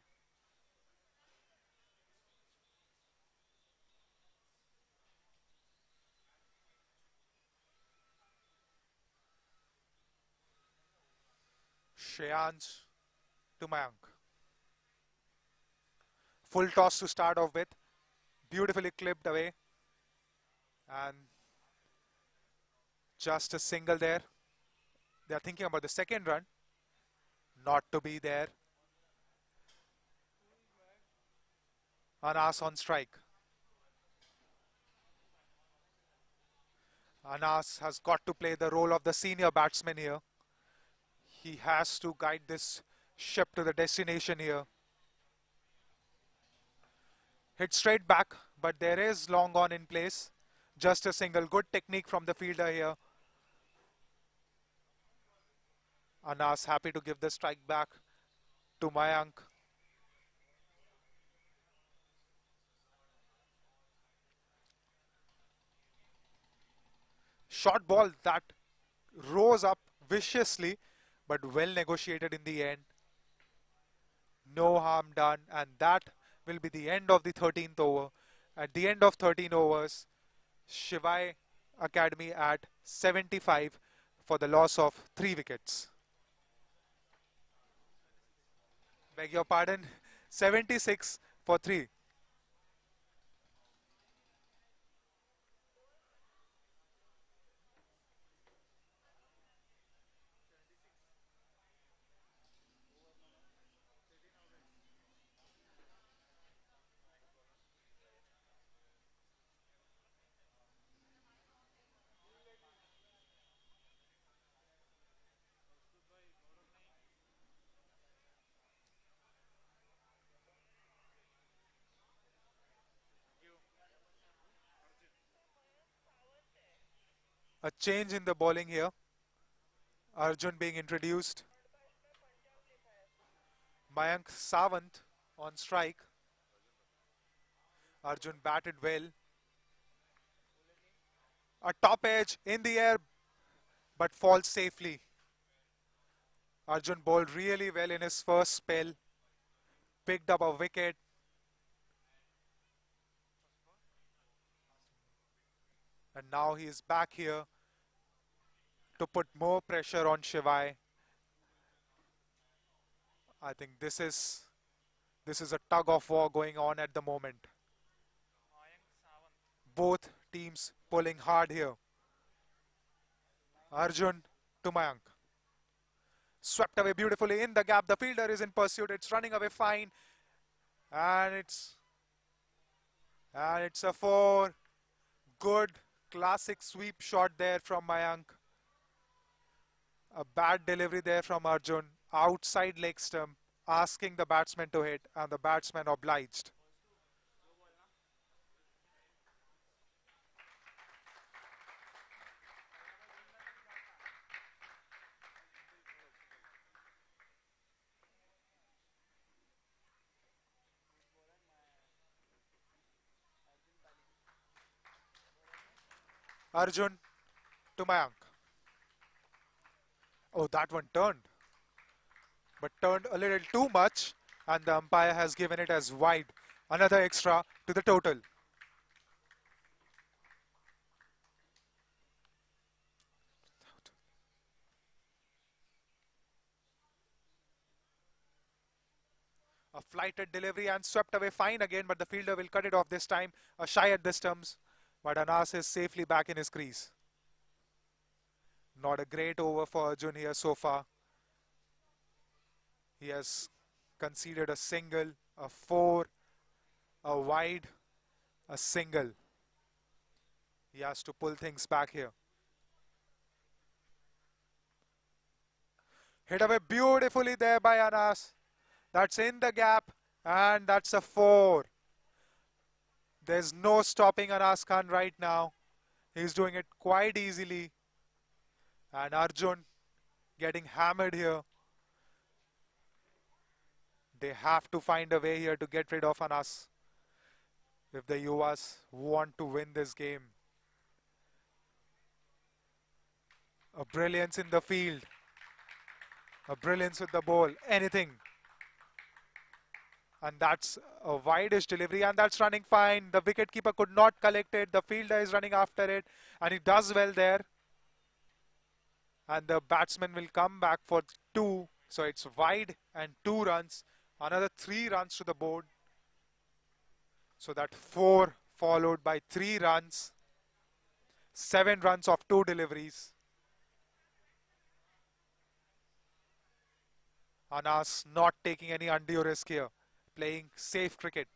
Shreyansh to Mayank. Full toss to start off with. Beautifully clipped away. And just a single there. They are thinking about the second run. Not to be there. Anas on strike. Anas has got to play the role of the senior batsman here. He has to guide this ship to the destination here. Hit straight back, but there is long on in place. Just a single. Good technique from the fielder here. Anas happy to give the strike back to Mayank. Short ball that rose up viciously, but well negotiated in the end. No harm done, and that will be the end of the 13th over. At the end of 13 overs, Shivai Academy at 75 for the loss of 3 wickets. Beg your pardon, 76 for 3. A change in the bowling here. Arjun being introduced. Mayank Sawant on strike. Arjun batted well. A top edge in the air, but falls safely. Arjun bowled really well in his first spell. Picked up a wicket. And now he is back here to put more pressure on Shivai. I think this is a tug of war going on at the moment. Both teams pulling hard here. Arjun to Mayank. Swept away beautifully in the gap. The fielder is in pursuit. It's running away fine. And it's a 4. Good classic sweep shot there from Mayank. A bad delivery there from Arjun. Outside leg stump, asking the batsman to hit, and the batsman obliged. Arjun to Mayank. Oh, that one turned. But turned a little too much, and the umpire has given it as wide. Another extra to the total. A flighted delivery and swept away fine again, but the fielder will cut it off this time. A shy at the stumps, but Anas is safely back in his crease. Not a great over for Arjun here so far. He has conceded a single, a 4, a wide, a single. He has to pull things back here. Hit away beautifully there by Anas. That's in the gap, and that's a 4. There's no stopping Anas Khan right now. He's doing it quite easily. And Arjun getting hammered here. They have to find a way here to get rid of Anas if the Yuvas want to win this game. A brilliance in the field. A brilliance with the ball. Anything. And that's a wide-ish delivery, and that's running fine. The wicketkeeper could not collect it. The fielder is running after it, and he does well there. And the batsman will come back for 2. So it's wide and 2 runs. Another 3 runs to the board. So that 4 followed by 3 runs. 7 runs of 2 deliveries. Anas not taking any undue risk here. Playing safe cricket.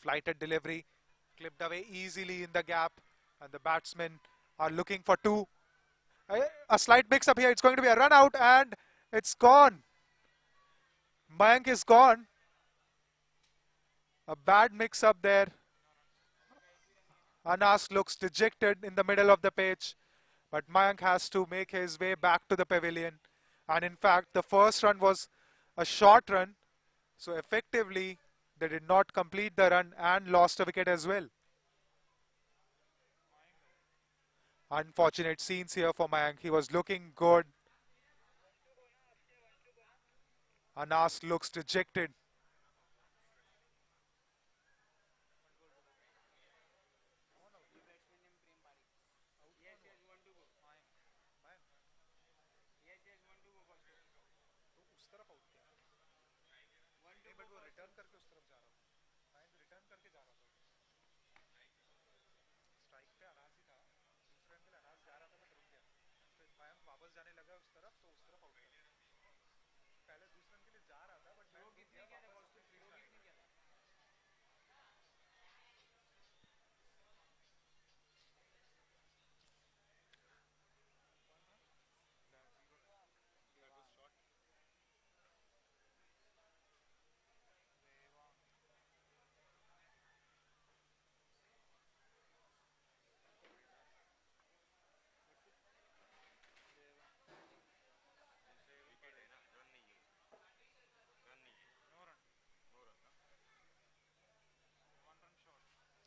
Flighted delivery. Clipped away easily in the gap. And the batsmen are looking for 2. A slight mix-up here. It's going to be a run out, and it's gone. Mayank is gone. A bad mix-up there. Anas looks dejected in the middle of the pitch, but Mayank has to make his way back to the pavilion. And in fact, the first run was a short run, so effectively they did not complete the run and lost a wicket as well. Unfortunate scenes here for Mayank. He was looking good. Anas looks dejected.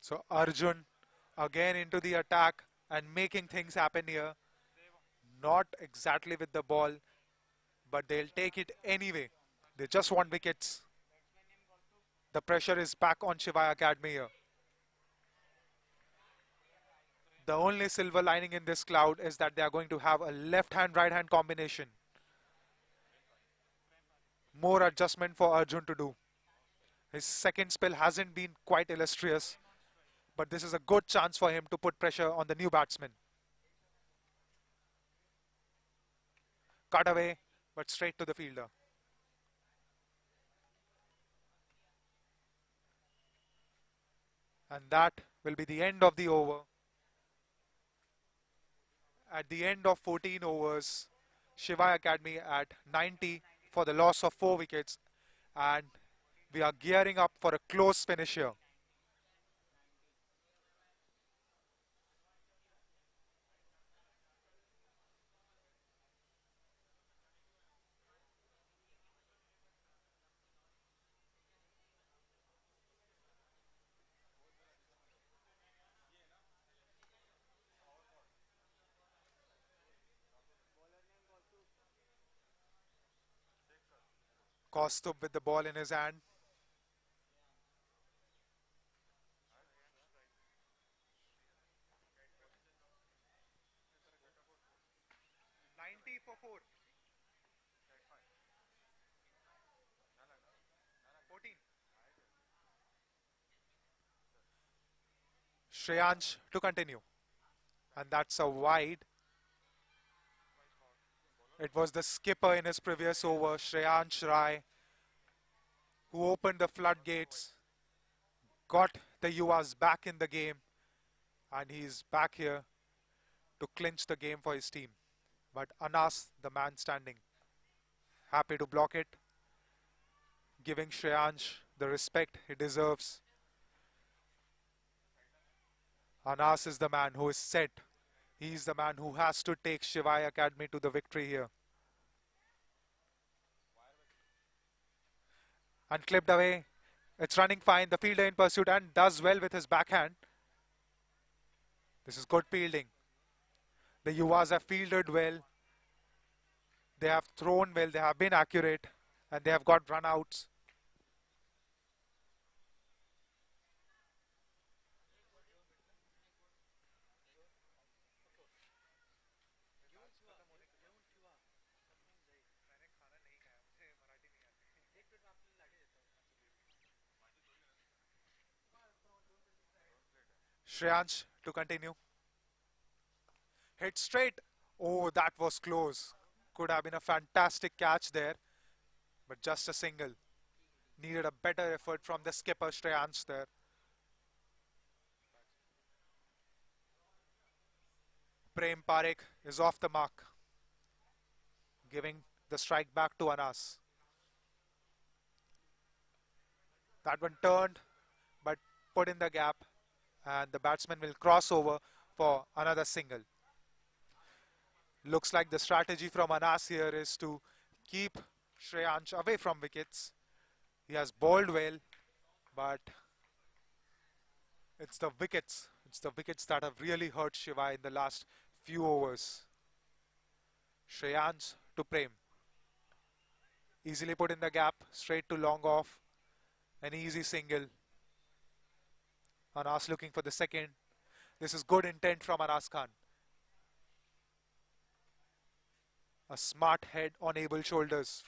So Arjun again into the attack and making things happen here. Not exactly with the ball, but they'll take it anyway. They just want wickets. The pressure is back on Shivai Academy here. The only silver lining in this cloud is that they are going to have a left-hand, right-hand combination. More adjustment for Arjun to do. His second spell hasn't been quite illustrious, but this is a good chance for him to put pressure on the new batsman. Cut away, but straight to the fielder. And that will be the end of the over. At the end of 14 overs, Shivai Academy at 90 for the loss of 4 wickets, and we are gearing up for a close finish here. Kostub with the ball in his hand. Shreyansh to continue. And that's a wide. It was the skipper in his previous over, Shreyansh Rai, who opened the floodgates, got the Yuvas back in the game, and he's back here to clinch the game for his team. But Anas, the man standing. happy to block it, giving Shreyansh the respect he deserves. Anas is the man who is set. He's the man who has to take Shivai Academy to the victory here. And clipped away. It's running fine. The fielder in pursuit and does well with his backhand. This is good fielding. The Yuvas have fielded well. They have thrown well. They have been accurate. And they have got run-outs. Shreyansh to continue. Hit straight. Oh, that was close. Could have been a fantastic catch there. But just a single. Needed a better effort from the skipper Shreyansh there. Prem Parekh is off the mark. Giving the strike back to Anas. That one turned, but put in the gap. And the batsman will cross over for another single. Looks like the strategy from Anas here is to keep Shreyansh away from wickets. He has bowled well, but it's the wickets. It's the wickets that have really hurt Shivai in the last few overs. Shreyansh to Prem. Easily put in the gap, straight to long off. An easy single. Anas looking for the second. This is good intent from Anas Khan. A smart head on able shoulders.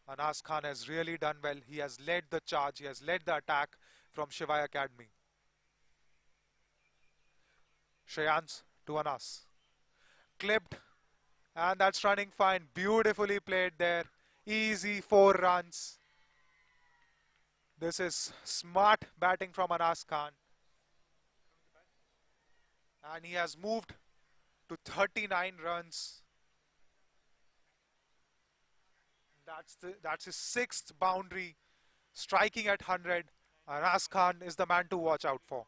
Anas Khan has really done well. He has led the charge. He has led the attack from Shivai Academy. Shreyansh to Anas. Clipped. And that's running fine. Beautifully played there. Easy 4 runs. This is smart batting from Anas Khan. And he has moved to 39 runs. That's his 6th boundary, striking at 100. Anas Khan is the man to watch out for.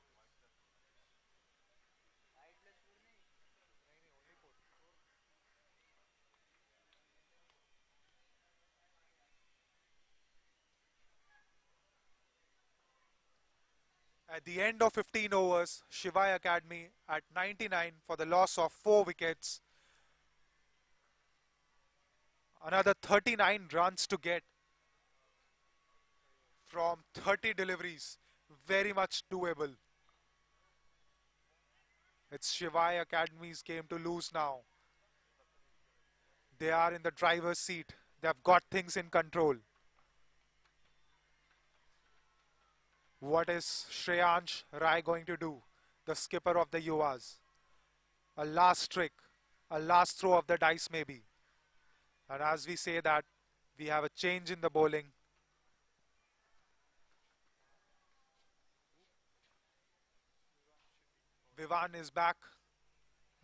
At the end of 15 overs, Shivai Academy at 99 for the loss of 4 wickets. Another 39 runs to get from 30 deliveries. Very much doable. It's Shivai Academy's game to lose now. They are in the driver's seat. They have got things in control. What is Shreyansh Rai going to do? The skipper of the Yuvas. A last trick. A last throw of the dice maybe. And as we say that, we have a change in the bowling. Vivan is back.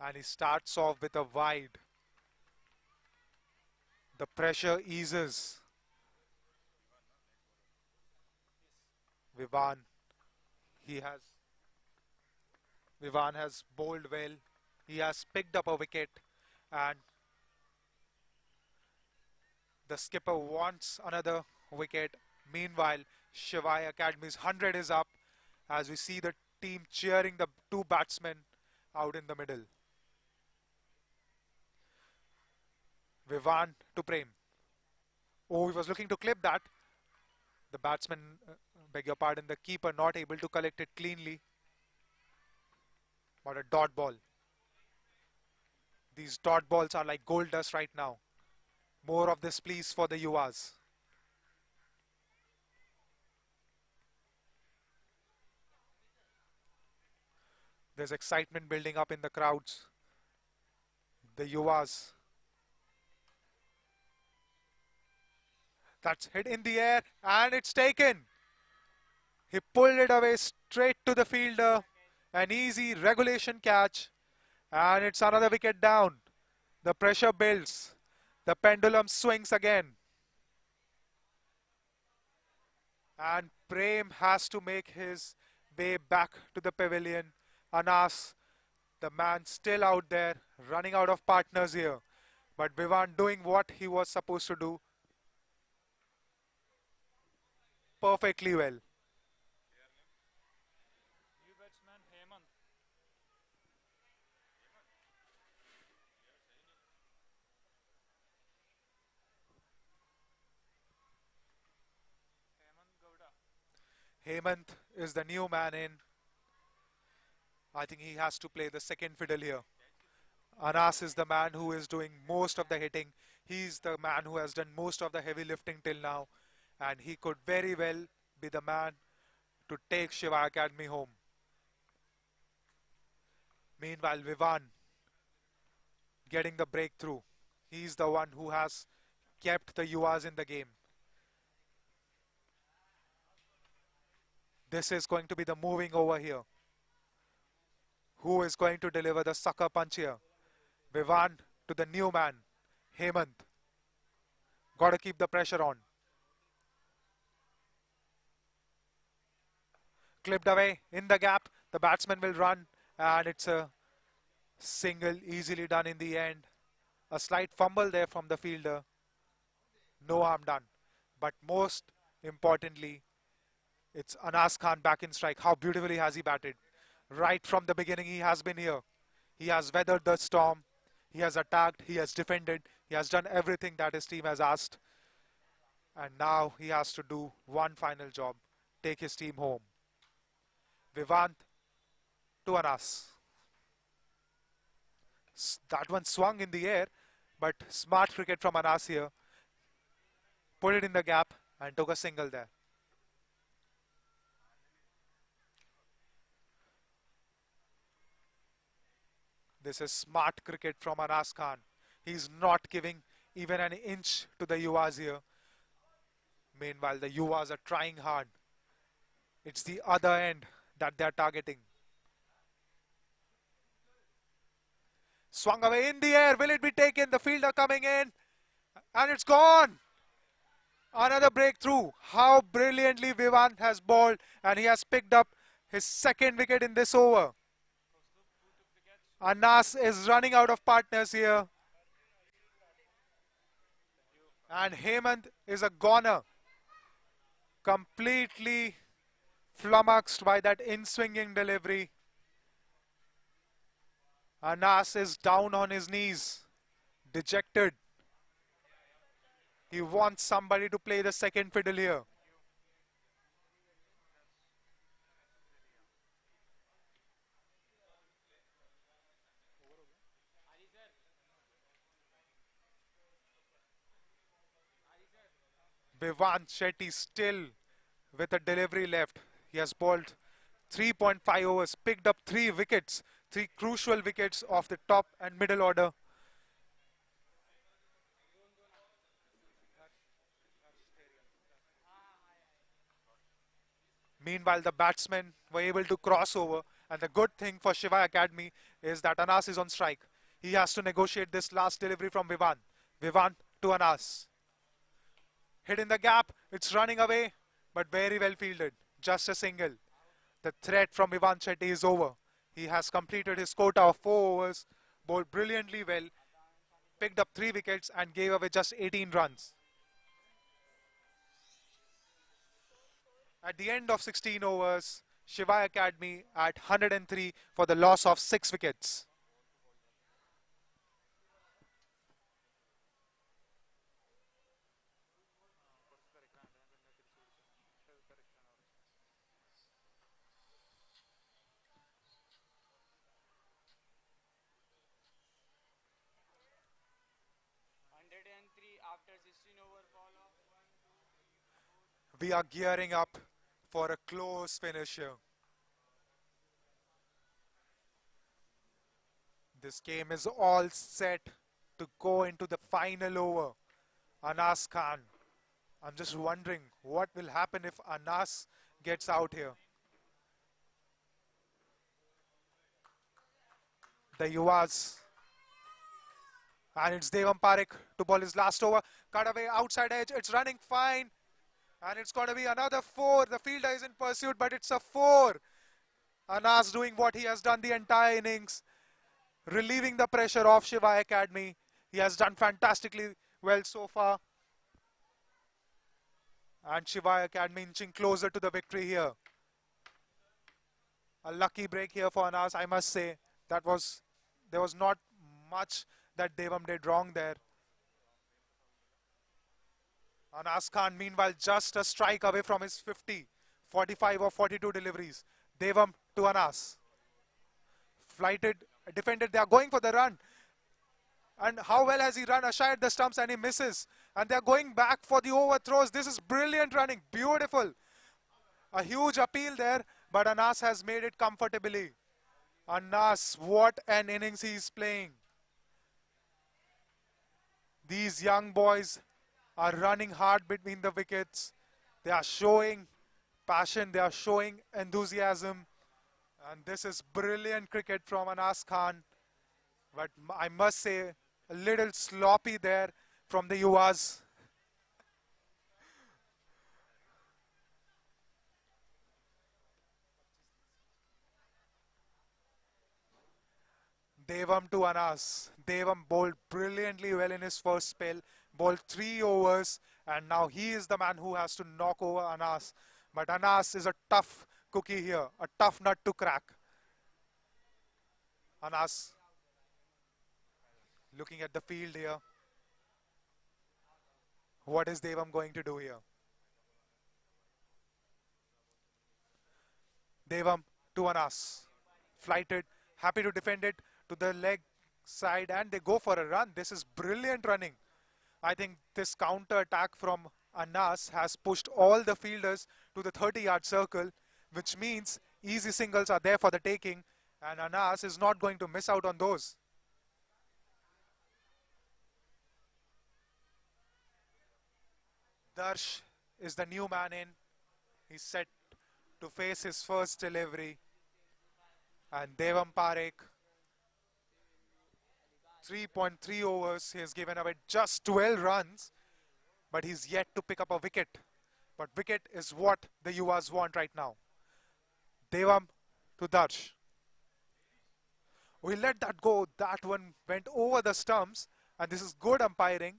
And he starts off with a wide. The pressure eases. Vivan has bowled well. He has picked up a wicket and the skipper wants another wicket. Meanwhile, Shivai Academy's 100 is up as we see the team cheering the 2 batsmen out in the middle. Vivan to Prem. Oh, he was looking to clip that. The batsman, beg your pardon, the keeper not able to collect it cleanly. But a dot ball. These dot balls are like gold dust right now. More of this please for the Yuvas. There's excitement building up in the crowds. The Yuvas. That's hit in the air and it's taken. He pulled it away straight to the fielder. An easy regulation catch. And it's another wicket down. The pressure builds. The pendulum swings again. And Prem has to make his way back to the pavilion. Anas, the man still out there, running out of partners here. But Vivan doing what he was supposed to do perfectly well. Hemant is the new man in. I think he has to play the second fiddle here. Anas is the man who is doing most of the hitting. He's the man who has done most of the heavy lifting till now. And he could very well be the man to take Shivai Academy home. Meanwhile, Vivan getting the breakthrough. He's the one who has kept the Yuvas in the game. This is going to be the moving over here. Who is going to deliver the sucker punch here? Vivan to the new man, Hemant. Got to keep the pressure on. Clipped away in the gap. The batsman will run and it's a single easily done in the end. A slight fumble there from the fielder. No harm done. But most importantly, it's Anas Khan back in strike. How beautifully has he batted? Right from the beginning he has been here. He has weathered the storm. He has attacked. He has defended. He has done everything that his team has asked. And now he has to do one final job. Take his team home. Vivant to Anas. That one swung in the air, but smart cricket from Anas here. Put it in the gap and took a single there. This is smart cricket from Anas Khan. He's not giving even an inch to the Yuvas here. Meanwhile, the Yuvas are trying hard. It's the other end that they're targeting. Swung away in the air. Will it be taken? The fielder coming in. And it's gone. Another breakthrough. How brilliantly Vivan has bowled. And he has picked up his second wicket in this over. Anas is running out of partners here. And Hemant is a goner. Completely flummoxed by that in-swinging delivery. Anas is down on his knees, dejected. He wants somebody to play the second fiddle here. Vivan Shetty still with a delivery left. He has bowled 3.5 overs, picked up 3 wickets, 3 crucial wickets off the top and middle order. Meanwhile, the batsmen were able to cross over, and the good thing for Shivai Academy is that Anas is on strike. He has to negotiate this last delivery from Vivan. Vivan to Anas. Hit in the gap, it's running away, but very well fielded. Just a single. The threat from Vivan Shetty is over. He has completed his quota of 4 overs, bowled brilliantly well, picked up 3 wickets and gave away just 18 runs. At the end of 16 overs, Shivai Academy at 103 for the loss of 6 wickets. We are gearing up for a close finish here. This game is all set to go into the final over. Anas Khan. I'm just wondering what will happen if Anas gets out here. The Yuvas. And it's Devam Parekh to bowl his last over. Cut away outside edge. It's running fine. And it's going to be another 4. The fielder is in pursuit, but it's a 4. Anas doing what he has done the entire innings, relieving the pressure of Shivai Academy. He has done fantastically well so far. And Shivai Academy inching closer to the victory here. A lucky break here for Anas, I must say. There was not much that Devam did wrong there. Anas Khan, meanwhile, just a strike away from his 50, 45 or 42 deliveries. Devam to Anas. Flighted, defended, they are going for the run. And how well has he run? Asha at the stumps and he misses. And they are going back for the overthrows. This is brilliant running, beautiful. A huge appeal there, but Anas has made it comfortably. Anas, what an innings he is playing. These young boys are running hard between the wickets. They are showing passion, they are showing enthusiasm. And this is brilliant cricket from Anas Khan. But I must say, a little sloppy there from the Yuvas. Devam to Anas. Devam bowled brilliantly well in his first spell. Bowled 3 overs, and now he is the man who has to knock over Anas. But Anas is a tough cookie here, a tough nut to crack. Anas looking at the field here. What is Devam going to do here? Devam to Anas. Flighted, happy to defend it to the leg side, and they go for a run. This is brilliant running. I think this counter attack from Anas has pushed all the fielders to the 30-yard circle, which means easy singles are there for the taking, and Anas is not going to miss out on those. Darsh is the new man in. He's set to face his first delivery. And Devam Parekh, 3.3 overs, he has given away just 12 runs, but he's yet to pick up a wicket. But wicket is what the Yuvas want right now. Devam to Darsh. We let that go. That one went over the stumps, and this is good umpiring.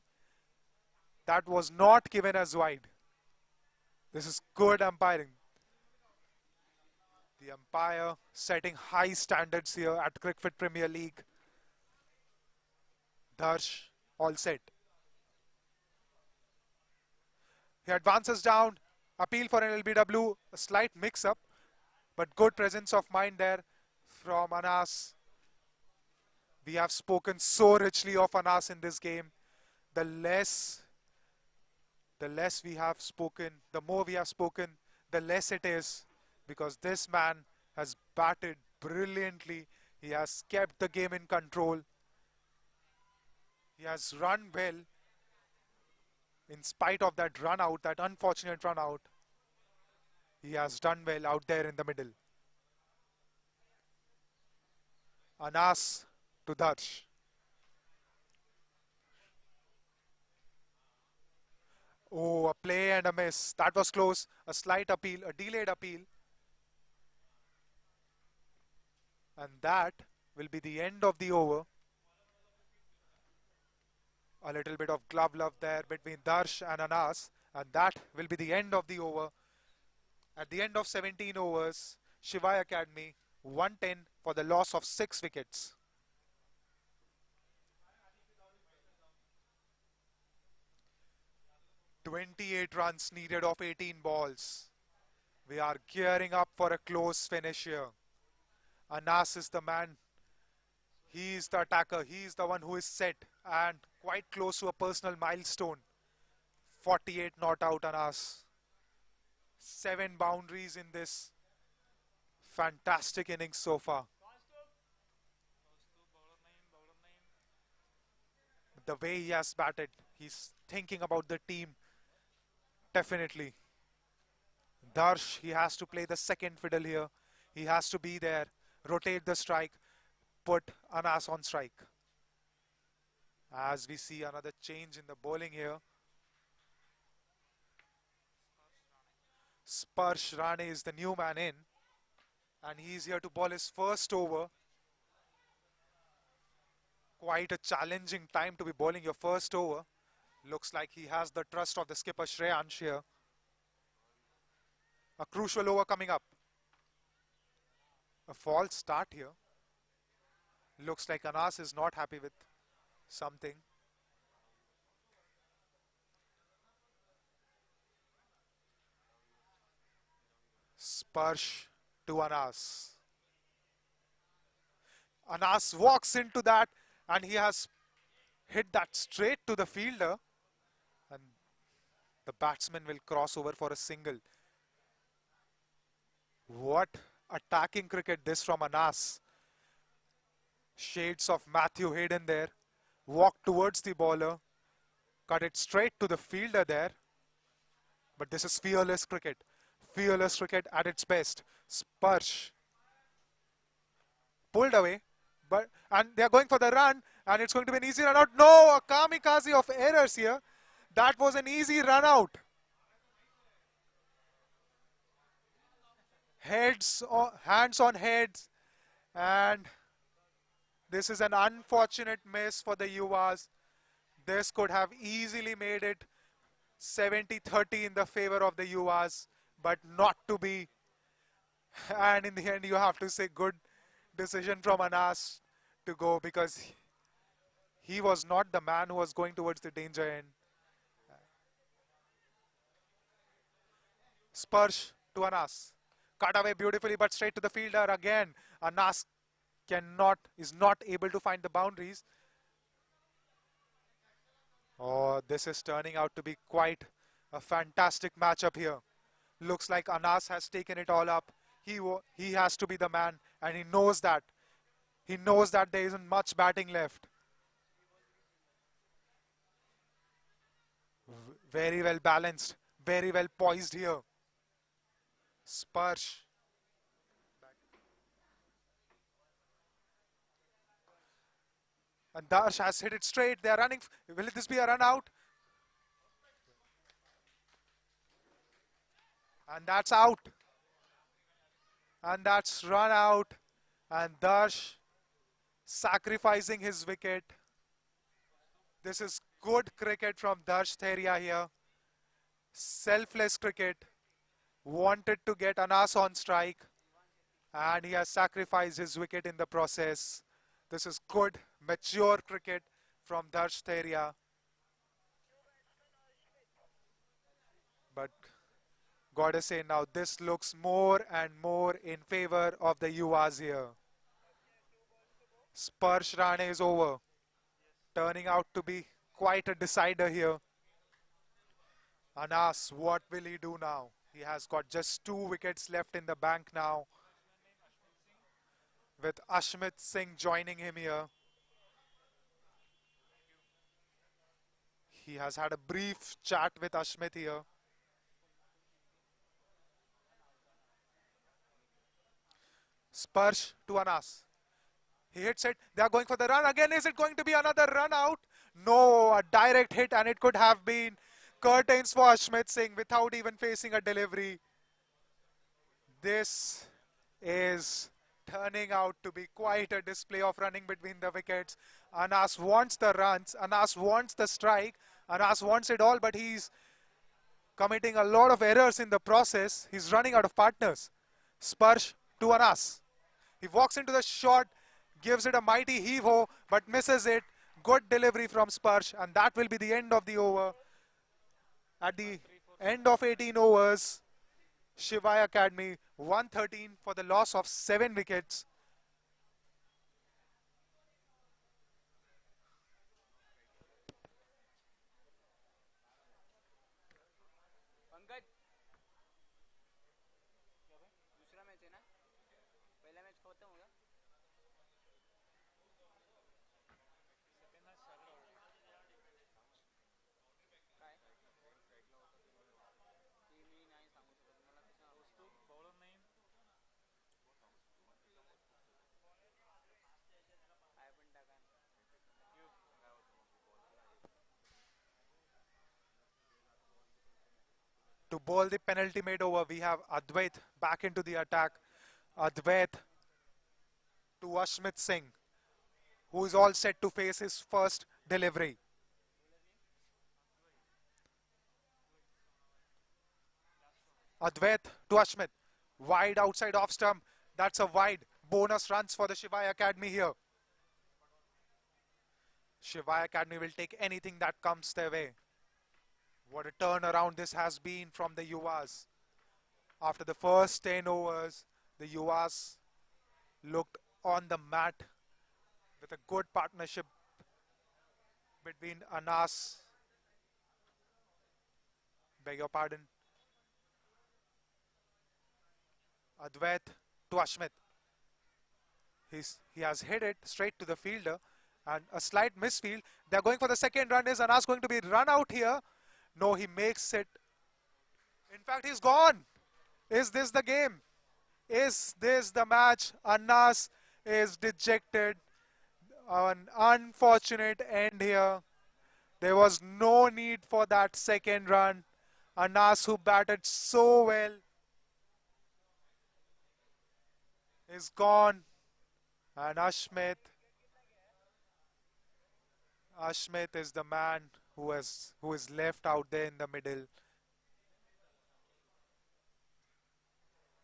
That was not given as wide. This is good umpiring. The umpire setting high standards here at Cricfit Premier League. Darsh, all set. He advances down. Appeal for an LBW. A slight mix-up, but good presence of mind there from Anas. We have spoken so richly of Anas in this game. The less we have spoken, the more we have spoken, the less it is, because this man has batted brilliantly. He has kept the game in control. He has run well in spite of that run out, that unfortunate run out. He has done well out there in the middle. Anas to Darsh. Oh, a play and a miss. That was close. A slight appeal, a delayed appeal. And that will be the end of the over. A little bit of glove love there between Darsh and Anas. And that will be the end of the over. At the end of 17 overs, Shivai Academy 110 for the loss of 6 wickets. "28 runs needed of 18 balls. We are gearing up for a close finish here. Anas is the man. He is the attacker. He is the one who is set and quite close to a personal milestone. 48 not out, Anas. 7 boundaries in this fantastic innings so far. The way he has batted, he's thinking about the team. Definitely. Darsh, he has to play the second fiddle here. He has to be there, rotate the strike, put Anas on strike. As we see another change in the bowling here. Sparsh Rane is the new man in, and he's here to bowl his first over. Quite a challenging time to be bowling your first over. Looks like he has the trust of the skipper Shreyansh here. A crucial over coming up. A false start here. Looks like Anas is not happy with something. Sparsh to Anas. Anas walks into that and he has hit that straight to the fielder. And the batsman will cross over for a single. What attacking cricket this from Anas. Shades of Matthew Hayden there. Walk towards the bowler. Cut it straight to the fielder there. But this is fearless cricket. Fearless cricket at its best. Sparsh pulled away. And they are going for the run. And it's going to be an easy run out. No, a kamikaze of errors here. That was an easy run out. Hands on heads. And this is an unfortunate miss for the Yuvas. This could have easily made it 70-30 in the favor of the Yuvas, but not to be. And in the end, you have to say good decision from Anas to go, because he was not the man who was going towards the danger end. Sparsh to Anas. Cut away beautifully, but straight to the fielder again. Anas is not able to find the boundaries. Oh, this is turning out to be quite a fantastic matchup here. Looks like Anas has taken it all up. He has to be the man, and he knows that. He knows that there isn't much batting left. Very well balanced, very well poised here. Sparsh. And Darsh has hit it straight. They are running. Will this be a run out? And that's out. And that's run out. And Darsh sacrificing his wicket. This is good cricket from Darsh Theria here. Selfless cricket. Wanted to get Anas on strike. And he has sacrificed his wicket in the process. This is good, mature cricket from Darsh Theria. But gotta say now, this looks more and more in favor of the Yuvas here. Sparsh Rane is over. Turning out to be quite a decider here. Anas, what will he do now? He has got just 2 wickets left in the bank now, with Ashmit Singh joining him here. He has had a brief chat with Ashmit here. Sparsh to Anas. He hits it. They are going for the run again. Is it going to be another run out? No, a direct hit, and it could have been curtains for Ashmit Singh without even facing a delivery. This is turning out to be quite a display of running between the wickets. Anas wants the runs. Anas wants the strike. Anas wants it all, but he's committing a lot of errors in the process. He's running out of partners. Sparsh to Anas. He walks into the shot, gives it a mighty heave-ho, but misses it. Good delivery from Sparsh, and that will be the end of the over. At the end of 18 overs, Shivai Academy 113 for the loss of 7 wickets. To bowl the penalty made over, we have Advait back into the attack. Advait to Ashmit Singh, who is all set to face his first delivery. Advait to Ashmit. Wide outside off stump. That's a wide. Bonus runs for the Shivai Academy here. Shivai Academy will take anything that comes their way. What a turnaround this has been from the Yuvas. After the first 10 overs, the Yuvas looked on the mat with a good partnership between Anas, beg your pardon, Advait to Ashmit. He has hit it straight to the fielder and a slight misfield. They're going for the second run. Is Anas going to be run out here? No, he makes it. In fact, he's gone. Is this the game? Is this the match? Anas is dejected. An unfortunate end here. There was no need for that second run. Anas, who batted so well, is gone. And Ashmit is the man who is left out there in the middle.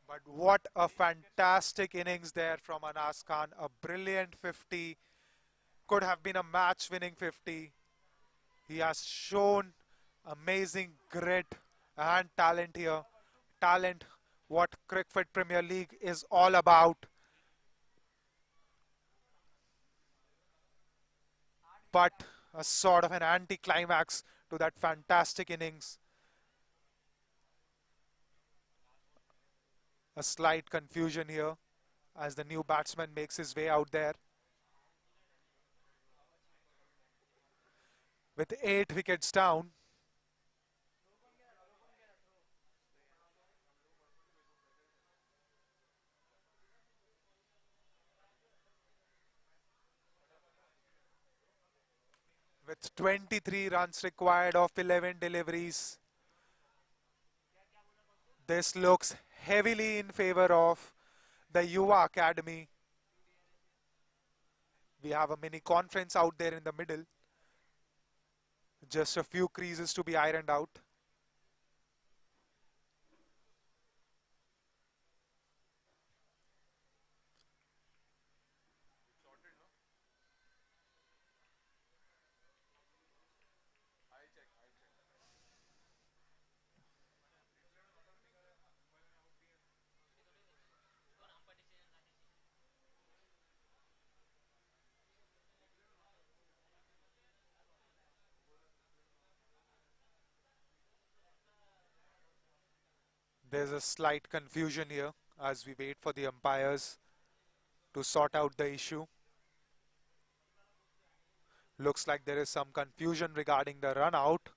But what a fantastic innings there from Anas Khan. A brilliant 50. Could have been a match-winning 50. He has shown amazing grit and talent here. Talent, what Cricfit Premier League is all about. But a sort of an anti-climax to that fantastic innings. A slight confusion here as the new batsman makes his way out there. With 8 wickets down, with 23 runs required of 11 deliveries, this looks heavily in favor of the Yuva Academy. We have a mini conference out there in the middle. Just a few creases to be ironed out. There's a slight confusion here as we wait for the umpires to sort out the issue. Looks like there is some confusion regarding the run out.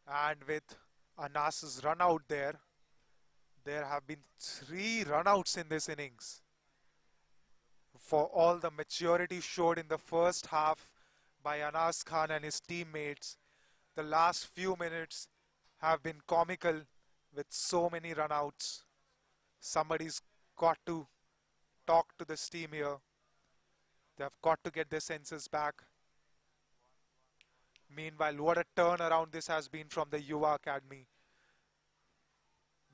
And with Anas's run out there have been 3 runouts in this innings. For all the maturity showed in the first half by Anas Khan and his teammates, the last few minutes have been comical with so many runouts. Somebody's got to talk to this team here. They've got to get their senses back. Meanwhile, what a turnaround this has been from the Yuva Academy.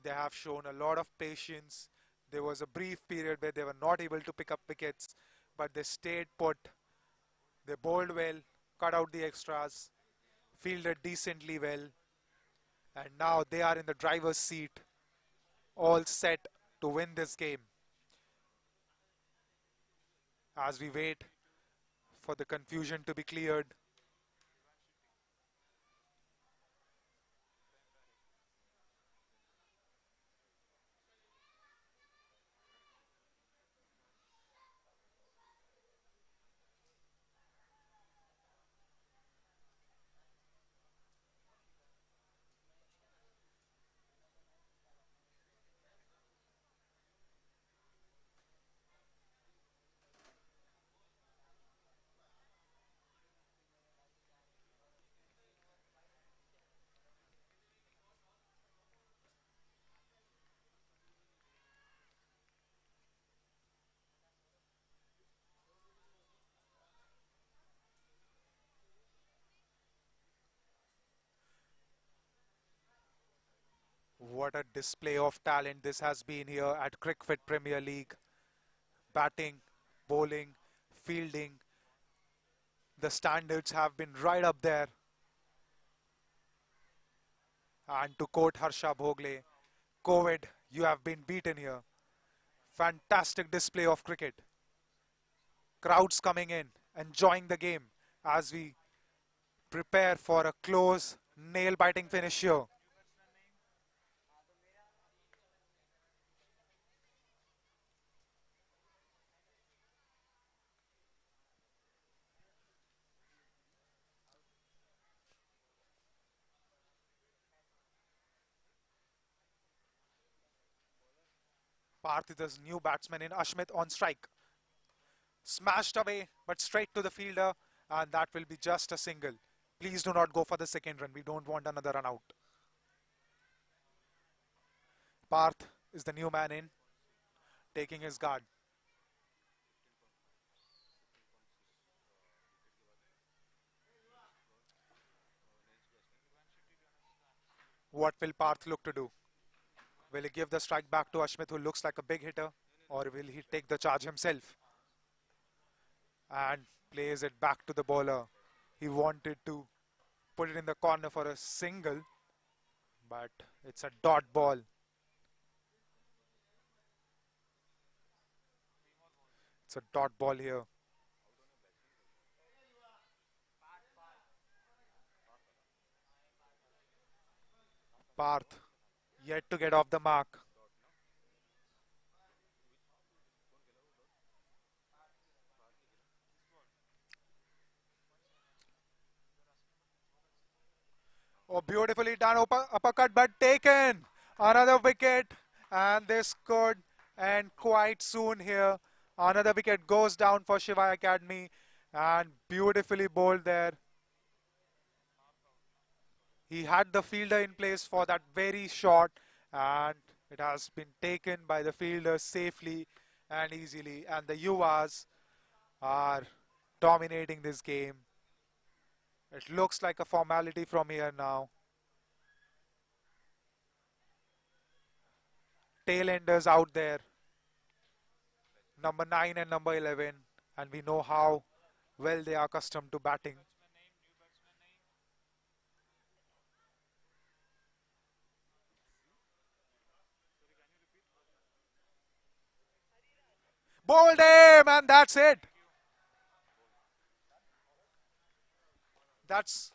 They have shown a lot of patience. There was a brief period where they were not able to pick up wickets, but they stayed put. They bowled well, cut out the extras, fielded decently well, and now they are in the driver's seat, all set to win this game. As we wait for the confusion to be cleared, What a display of talent this has been here at Cricfit Premier League. Batting, bowling, fielding. The standards have been right up there. And to quote Harsha Bhogle, COVID, you have been beaten here. Fantastic display of cricket. Crowds coming in, enjoying the game as we prepare for a close, nail-biting finish here. Parth is the new batsman in Ashmit on strike. Smashed away, but straight to the fielder, and that will be just a single. Please do not go for the second run. We don't want another run out. Parth is the new man in, taking his guard. What will Parth look to do? Will he give the strike back to Ashmit, who looks like a big hitter, or will he take the charge himself and plays it back to the bowler? He wanted to put it in the corner for a single, but it's a dot ball. It's a dot ball here. Parth yet to get off the mark. Oh, beautifully done uppercut, but taken. Another wicket, and this could end quite soon here. Another wicket goes down for Shivai Academy, and beautifully bowled there. He had the fielder in place for that very shot, and it has been taken by the fielder safely and easily. And the Yuvas are dominating this game. It looks like a formality from here now. Tailenders out there, number 9 and number 11, and we know how well they are accustomed to batting. Bowled him, and that's it. That's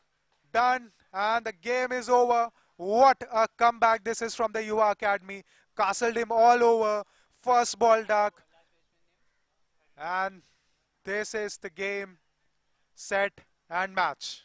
done, and the game is over. What a comeback this is from the Yuva Academy. Castled him all over. First ball duck. And this is the game, set, and match.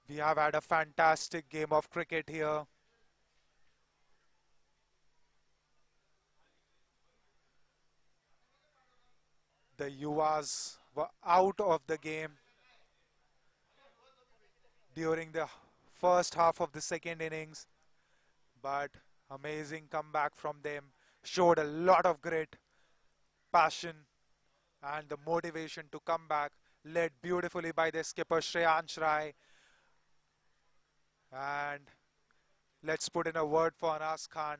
We have had a fantastic game of cricket here. The Yuvas were out of the game during the first half of the second innings, but amazing comeback from them. Showed a lot of grit, passion, and the motivation to come back, led beautifully by their skipper Shreyansh Rai. And let's put in a word for Anas Khan,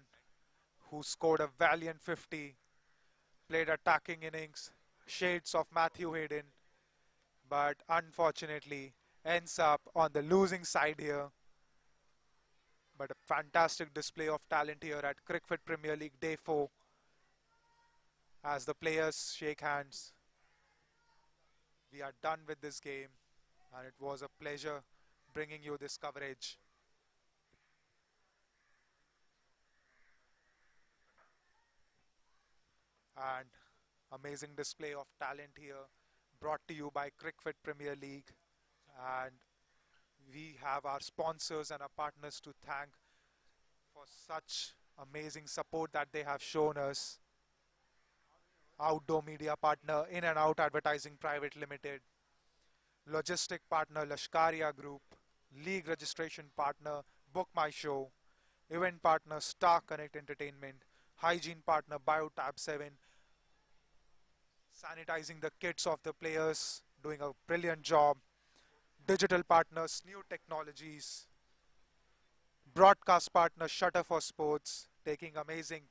who scored a valiant 50, played attacking innings, shades of Matthew Hayden, but unfortunately ends up on the losing side here. But a fantastic display of talent here at Cricfit Premier League Day 4 as the players shake hands. We are done with this game, and it was a pleasure bringing you this coverage. And amazing display of talent here. brought to you by Cricfit Premier League, and we have our sponsors and our partners to thank for such amazing support that they have shown us. Outdoor media partner In and Out Advertising Private Limited, logistic partner Lashkaria Group, league registration partner Book My Show, event partner Star Connect Entertainment, hygiene partner BioTab 7, sanitizing the kits of the players, doing a brilliant job, digital partners New Technologies, broadcast partner Shutter for Sports, taking amazing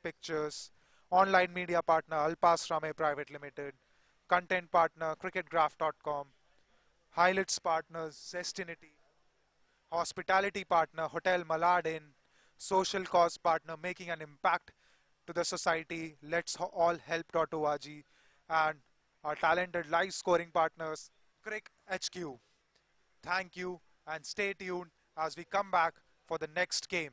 pictures, online media partner Alpas Rame Private Limited, content partner cricketgraph.com, highlights partners Zestinity, hospitality partner Hotel Maladin, social cause partner Making an Impact to the Society, Let's All Help.org, and our talented live scoring partners Crick HQ. Thank you and stay tuned as we come back for the next game.